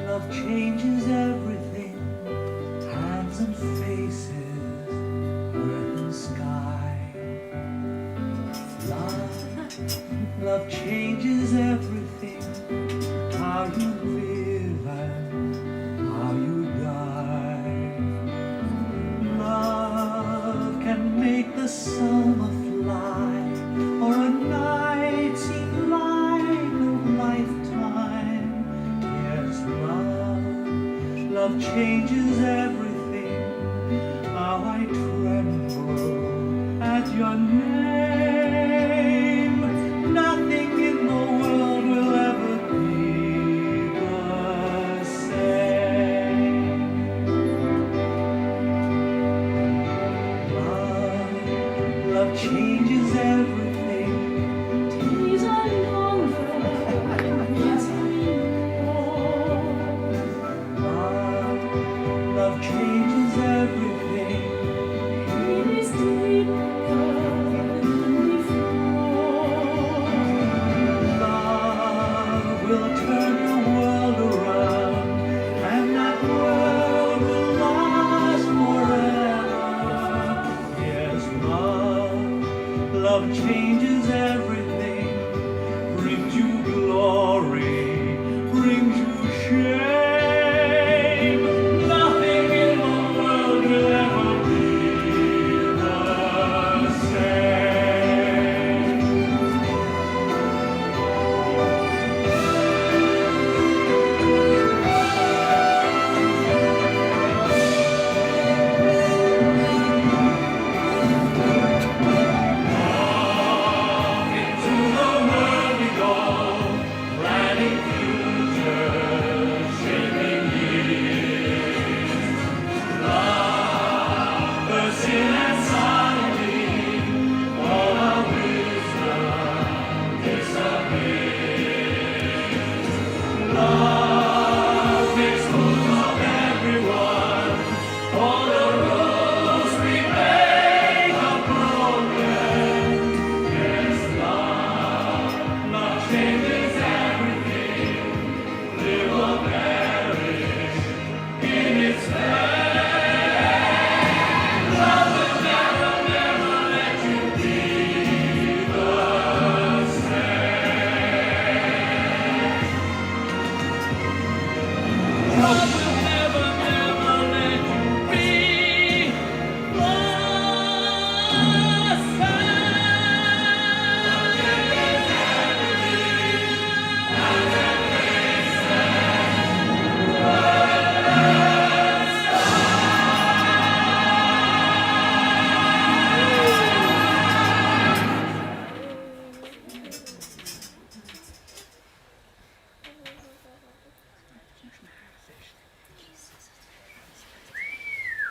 Love changes everything, hands and faces, earth and sky. Love changes everything, how you live and how you die. Love can make the summer fly, or a night seem like a lifetime. Yes, love changes everything. How I tremble at your name. Nothing in the world will ever be the same. Love changes everything. Days are longer, nights are more. Love changes everything. It is deeper than before. Love will turn the world around, and that world will last forever. Yes, love changes everything, brings you glory, brings you shame. Nothing in the world will ever be the same. Into the world we go, planning futures, shaping years. Love, the sin and sanity, all our wisdom disappears. Love makes fools of everyone, all the rules we make are broken. Yes, love changes everything, live or perish in its place. Love will never, never let you be the same. Love will never, never let you be the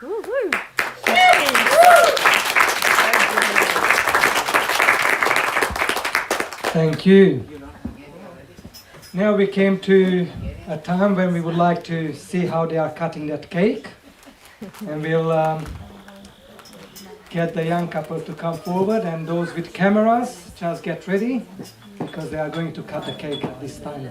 Woo-hoo. Thank you. Now we came to a time when we would like to see how they are cutting that cake. And we'll get the young couple to come forward, and those with cameras, just get ready, because they are going to cut the cake at this time.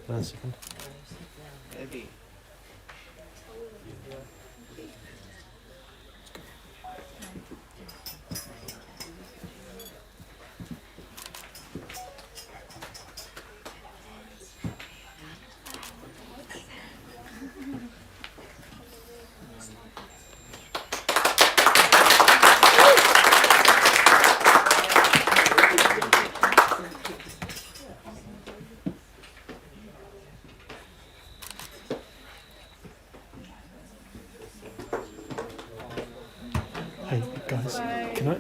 One second. Hey guys, can I?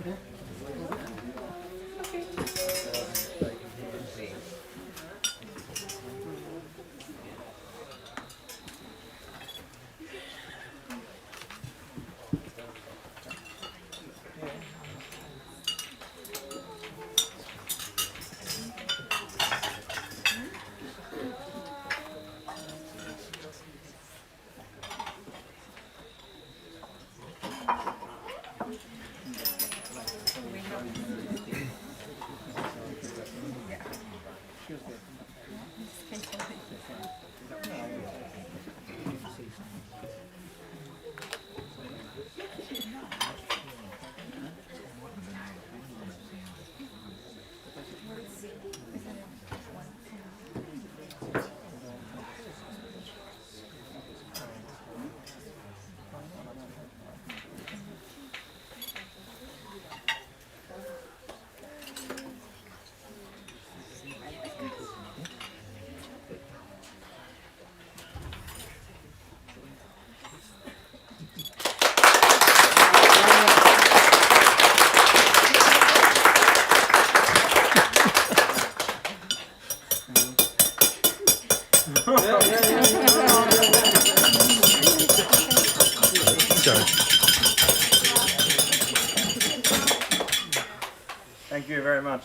Thank you very much.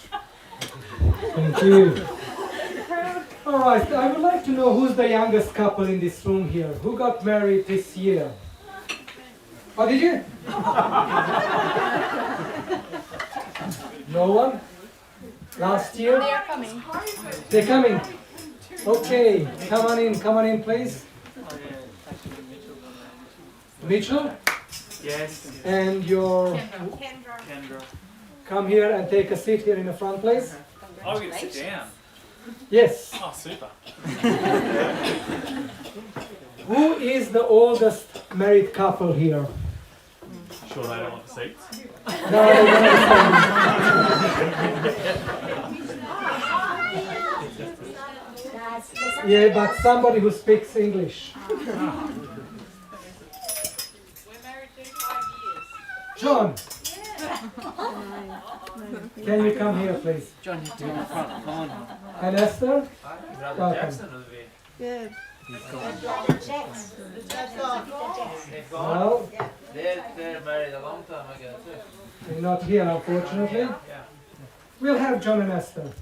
Thank you. All right, I would like to know who's the youngest couple in this room here. Who got married this year? Oh, did you? No one? Last year? They are coming. They're coming. Okay, come on in, please. Mitchell? Yes. And your... Kendra. Come here and take a seat here in the front, please. Oh, we get to sit down. Yes. Oh, super. Who is the oldest married couple here? Sure they don't want the seats? No, they don't. Yeah, but somebody who speaks English. John, can you come here, please? John, you're doing the front corner. And Esther? Welcome. Good. Well, They're married a long time ago too. they're not here, unfortunately. We'll have John and Esther.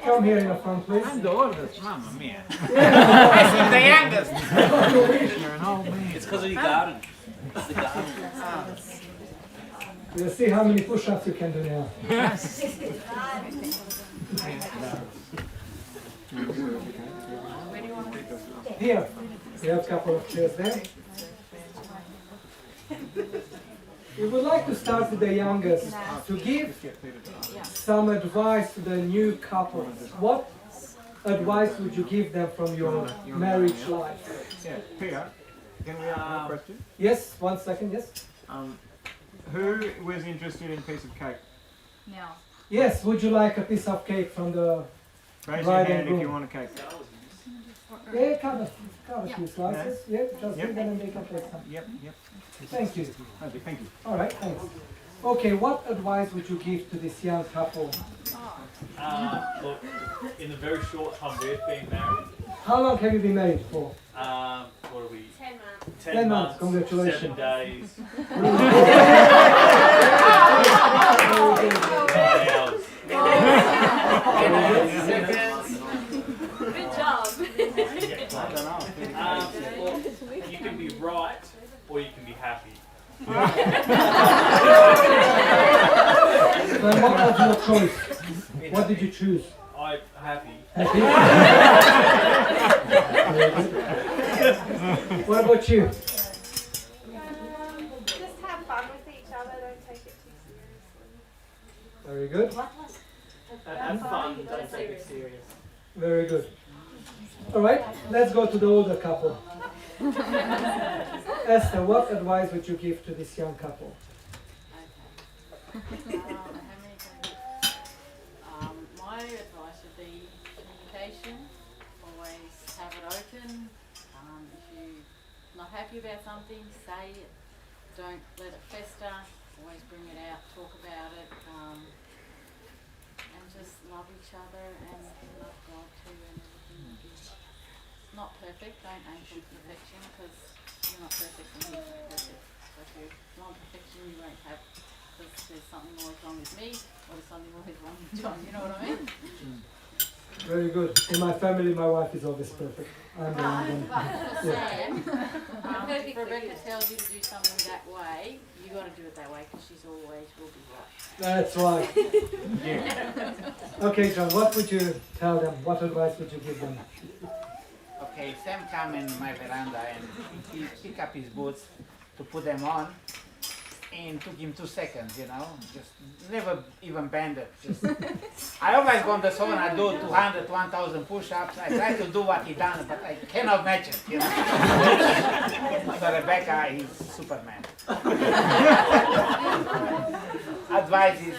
Come here in the front, please. I'm the oldest, mamma mia. I'm the youngest. You're an old man. It's because of your garden. It's the garden. We'll see how many push-ups you can do now. Here, we have a couple of chairs there. We would like to start with the youngest to give some advice to the new couples. What advice would you give them from your marriage life? Yeah, Peter, can we ask one question? Yes, 1 second, yes. Who was interested in a piece of cake? No. Yes, would you like a piece of cake from the Raise your bride hand and if you groom? want a cake. Yeah, cut a few slices. Yeah, just Yep. give them and they can take some. Yep, yep. Thank you. Okay, thank you. All right, thanks. Okay, what advice would you give to this young couple? Look, in the very short time we've been married, How long have you been married for? what are we? 10 months. 10 months, congratulations. 7 days. 9 hours. Good job. Well, you can be right or you can be happy. Then what was your choice? What did you choose? I'm happy. Happy? What about you? Just have fun with each other, don't take it too seriously. Very good. Have fun, don't take it serious. Very good. All right, let's go to the older couple. Esther, what advice would you give to this young couple? My advice would be communication. Always have it open. If you're not happy about something, say it. Don't let it fester. always bring it out, talk about it, and just love each other and love God too and everything. Not perfect, don't aim for perfection because you're not perfect and He's not perfect. So if you want perfection, you won't have, because there's something always wrong with me or there's something always wrong with John, you know what I mean? Very good. In my family, my wife is always perfect. I'm the only one. Sam, if Rebecca tells you to do something that way, you got to do it that way because she's always will be right. That's right. Okay, John, what would you tell them? What advice would you give them? Okay, Sam came in my veranda and he picked up his boots to put them on. And took him 2 seconds, you know, just never even bend it. Just, I always go on the sauna, I do 200, 1,000 push-ups. I try to do what he done, but I cannot match it, you know. So Rebecca is Superman. Advice is,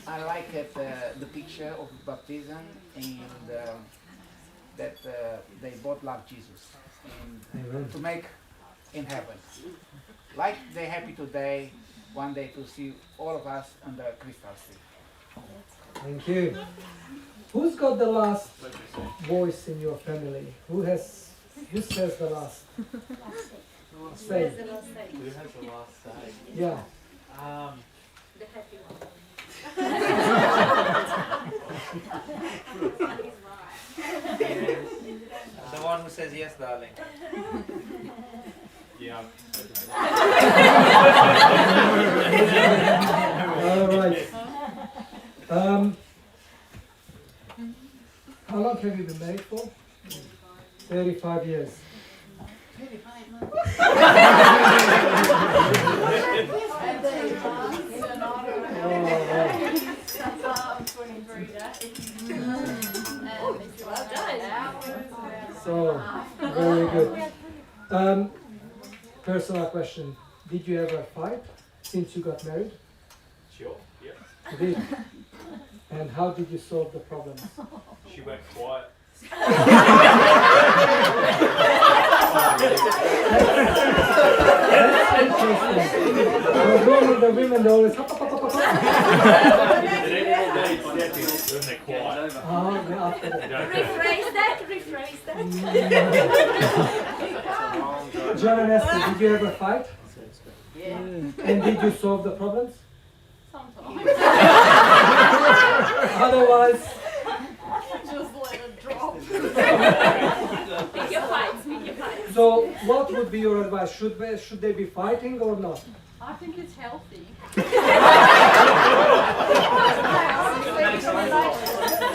I like it, the picture of baptism and that they both love Jesus. And to make in heaven. Like they're happy today, one day to see all of us under crystal sea. Thank you. Who's got the last voice in your family? Who says the last? Say. Who has the last say? Yeah. The happy one. The one who says yes, darling. Yeah. All right. How long have you been married for? 35 years. 35 So, very good. Personal question. Did you ever fight since you got married? Sure, yeah. You did? And how did you solve the problems? She went quiet. That's interesting. Normally the women they always Rephrase that. John and Esther, did you ever fight? Yeah. And did you solve the problems? Sometimes. Otherwise, just let it drop. Pick your fights. so what would be your advice? Should they be fighting or not? I think it's healthy. If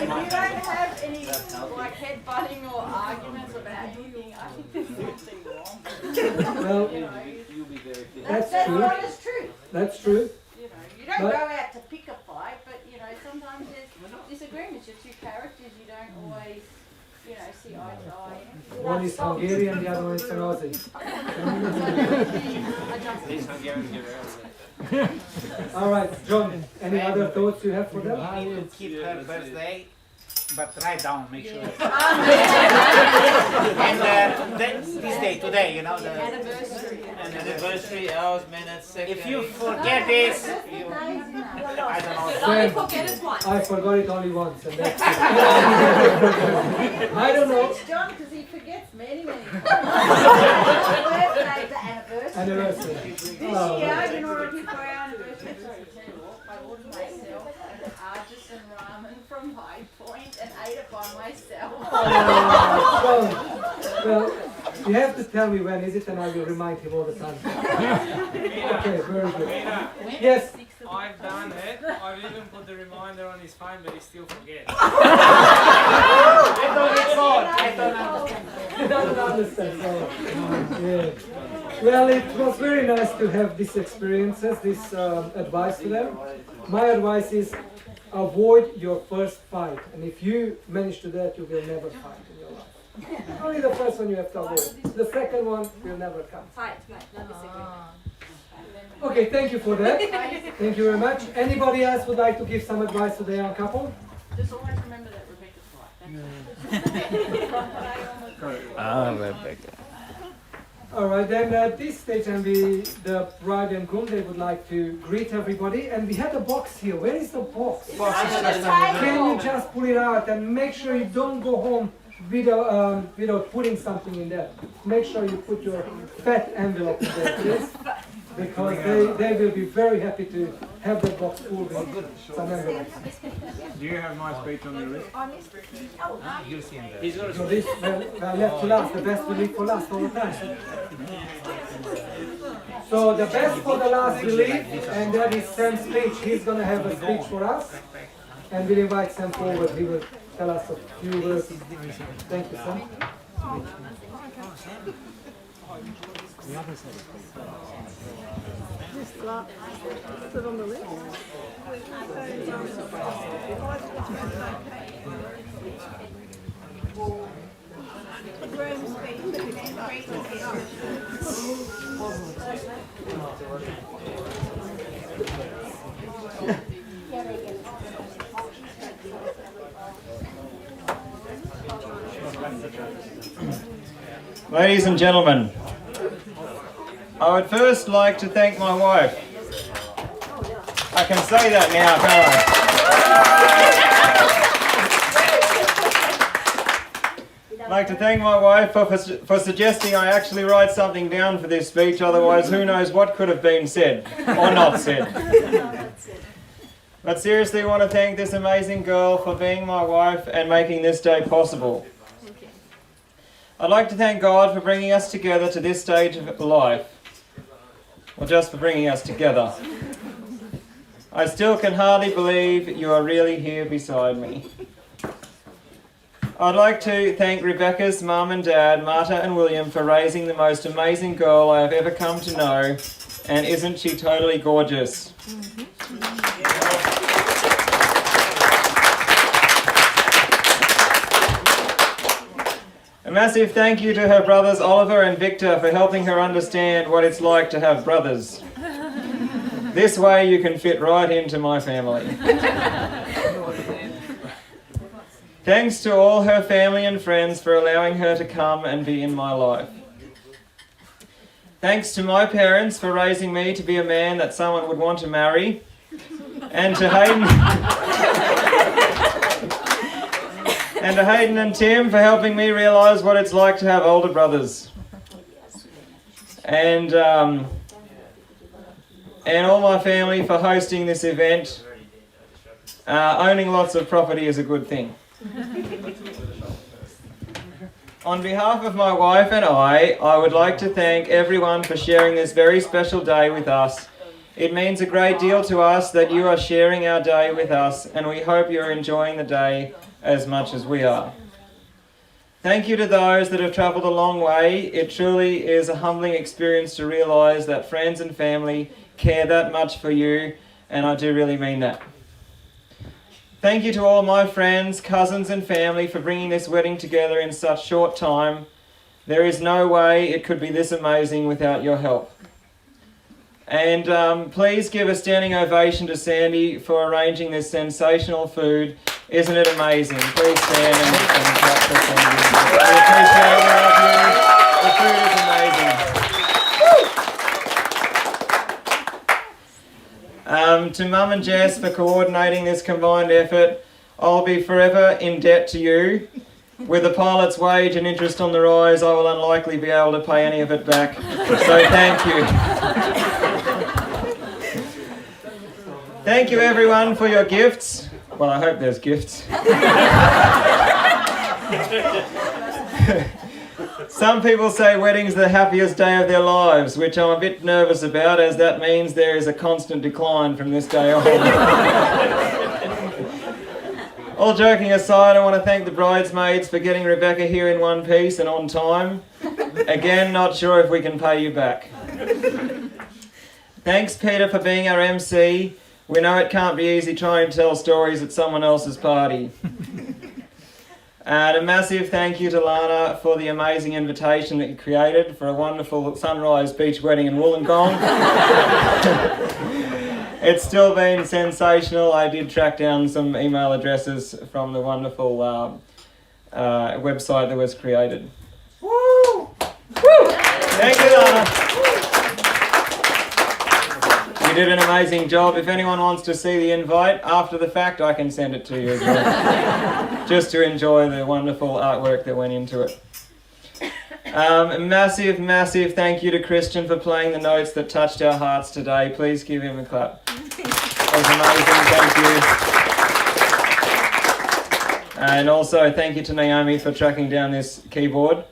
you don't have any like headbutting or arguments about anything, I think there's something wrong. Well, You'll be very fit. That's That's true. honest truth. That's true. You don't But- go out to pick a fight, but sometimes there's disagreements. Your two characters, you don't always, see eye to eye. One is Hungarian, the other one is an Aussie. These Hungarians get around it. All right, John, any other thoughts you have for them? I need to keep her birthday, but write down, make sure. And this day, today, the Anniversary, hours, minutes, seconds. if you forget this, I don't know. Only forget it once. I forgot it only once, and that's it. I don't know. It's John because he forgets many times. Birthday, the anniversary. Anniversary. This Oh, year, right. you know what I did for our anniversary? Sorry, tell you what, I ordered myself an artisan ramen from High Point and ate it by myself. Well, you have to tell me when is it, and I will remind him all the time. Okay, very good. Yes. I've done it. I've even put the reminder on his phone, but he still forgets. I don't recall. I don't understand. He doesn't understand. So, yeah. Well, it was very nice to have these experiences, this advice to them. My advice is avoid your first fight, and if you manage to do that, you will never fight in your life. Only the first one you have to avoid. The second one will never come. Fight, no disagreement. Okay, thank you for that. Thank you very much. Anybody else would like to give some advice to the young couple? Just always remember that Rebecca's right. Ah, Rebecca. All right, then at this stage, and the bride and groom, they would like to greet everybody. And we have a box here. Where is the box? Can you just pull it out and make sure you don't go home without putting something in there? Make sure you put your fat envelope in there, please. Because they will be very happy to have the box full with some envelopes. Do you have my speech on your list? You'll see him there. He's got a So this left to last. The best will leave for last all the time. So the best for the last will leave, and that is Sam's speech. He's going to have a speech for us, and we'll invite Sam forward. He will tell us a few words. Thank you, Sam. Is it on the list? Ladies and gentlemen, I would first like to thank my wife. I can say that now, can't I? I'd like to thank my wife for suggesting I actually write something down for this speech, otherwise who knows what could have been said or not said. But seriously, I want to thank this amazing girl for being my wife and making this day possible. I'd like to thank God for bringing us together to this stage of life. Well, just for bringing us together. I still can hardly believe you are really here beside me. I'd like to thank Rebecca's mum and dad, Marta and William, for raising the most amazing girl I have ever come to know. And isn't she totally gorgeous? A massive thank you to her brothers Oliver and Victor for helping her understand what it's like to have brothers. This way you can fit right into my family. Thanks to all her family and friends for allowing her to come and be in my life. Thanks to my parents for raising me to be a man that someone would want to marry. And to Hayden and Tim for helping me realise what it's like to have older brothers. And all my family for hosting this event. Owning lots of property is a good thing. On behalf of my wife and I would like to thank everyone for sharing this very special day with us. It means a great deal to us that you are sharing our day with us, and we hope you're enjoying the day as much as we are. Thank you to those that have travelled a long way. It truly is a humbling experience to realise that friends and family care that much for you, and I do really mean that. Thank you to all my friends, cousins and family for bringing this wedding together in such short time. There is no way it could be this amazing without your help. And please give a standing ovation to Sandy for arranging this sensational food. Isn't it amazing? Please stand and clap for Sandy. We appreciate all of you. The food is amazing. To Mum and Jess for coordinating this combined effort. I'll be forever in debt to you. With the pilot's wage and interest on the rise, I will unlikely be able to pay any of it back. So thank you. Thank you everyone for your gifts. Well, I hope there's gifts. Some people say wedding's the happiest day of their lives, which I'm a bit nervous about, as that means there is a constant decline from this day on. All joking aside, I want to thank the bridesmaids for getting Rebecca here in one piece and on time. Again, not sure if we can pay you back. Thanks, Peter, for being our MC. We know it can't be easy trying to tell stories at someone else's party. And a massive thank you to Lana for the amazing invitation that you created for a wonderful sunrise beach wedding in Wollongong. It's still been sensational. I did track down some email addresses from the wonderful website that was created. Woo! Woo! Thank you. did an amazing job. If anyone wants to see the invite after the fact, I can send it to you as well. Just to enjoy the wonderful artwork that went into it. Massive thank you to Christian for playing the notes that touched our hearts today. Please give him a clap. That was amazing, thank you. And also thank you to Naomi for tracking down this keyboard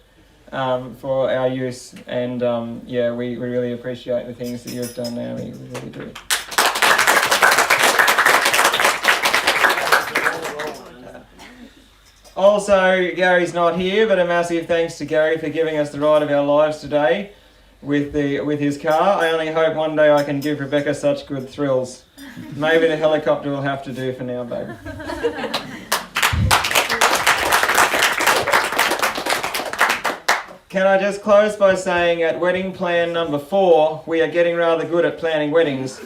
for our use. And yeah, we really appreciate the things that you've done, Naomi. We really do. Also, Gary's not here, but a massive thanks to Gary for giving us the ride of our lives today with his car. I only hope one day I can give Rebecca such good thrills. Maybe the helicopter will have to do for now, babe. Can I just close by saying at wedding plan number 4, we are getting rather good at planning weddings.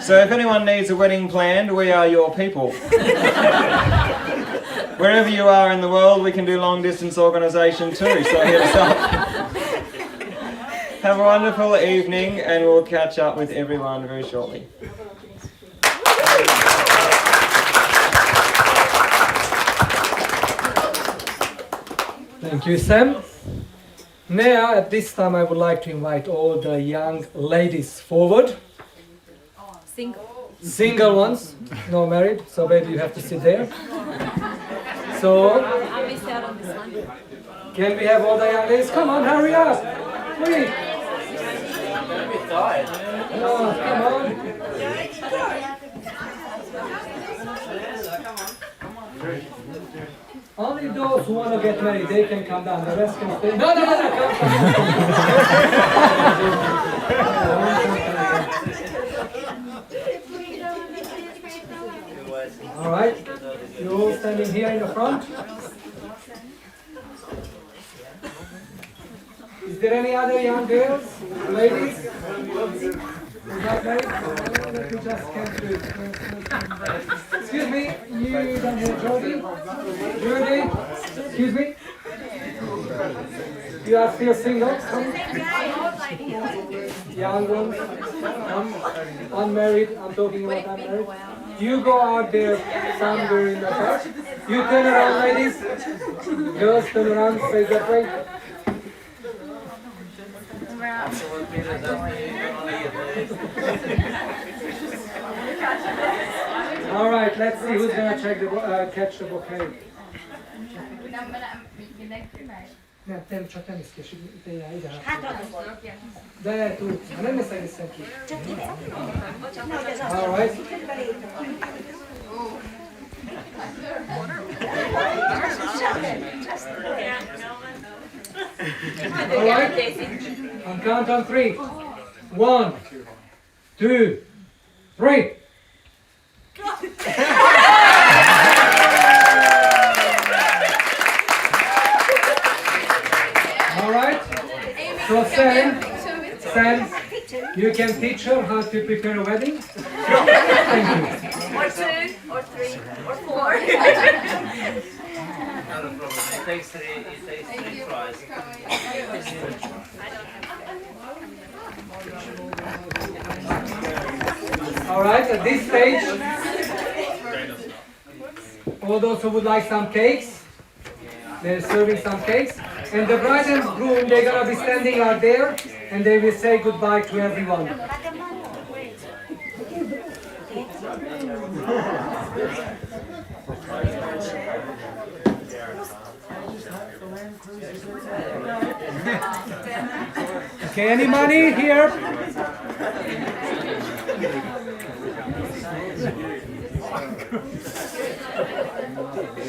So if anyone needs a wedding planned, we are your people. Wherever you are in the world, we can do long distance organisation too, so hit us up. Have a wonderful evening, and we'll catch up with everyone very shortly. Thank you, Sam. Now, at this time, I would like to invite all the young ladies forward. Single ones, no married, so baby, you have to sit there. So, I missed out on this one. can we have all the young ladies? Come on, hurry up! Quick! Don't be tired. Oh, come on! Only those who want to get married, they can come down. The rest can stay. No, come. All right, you all standing here in the front. Is there any other young girls, ladies? Is that married? Let me just scan through. Excuse me, you down here, Jody? Judy? Excuse me? You are still single? Young ones? Unmarried? I'm talking about unmarried. You go out there somewhere in the park. You turn around, ladies. Girls, turn around, face that way. All right, let's see who's gonna catch the bouquet. Nem, csak nem iszkés, te ide hát. De tudsz, ha nem iszek, iszem ki. All right. All right. On count on 3. 1, 2, 3. All right. So Sam, you can teach her how to prepare a wedding. Thank you. Or 2, or 3, or 4. It takes 3 tries. All right, at this stage, all those who would like some cakes, they're serving some cakes. And the bride and groom, they're going to be standing out there, and they will say goodbye to everyone. Okay, any money here?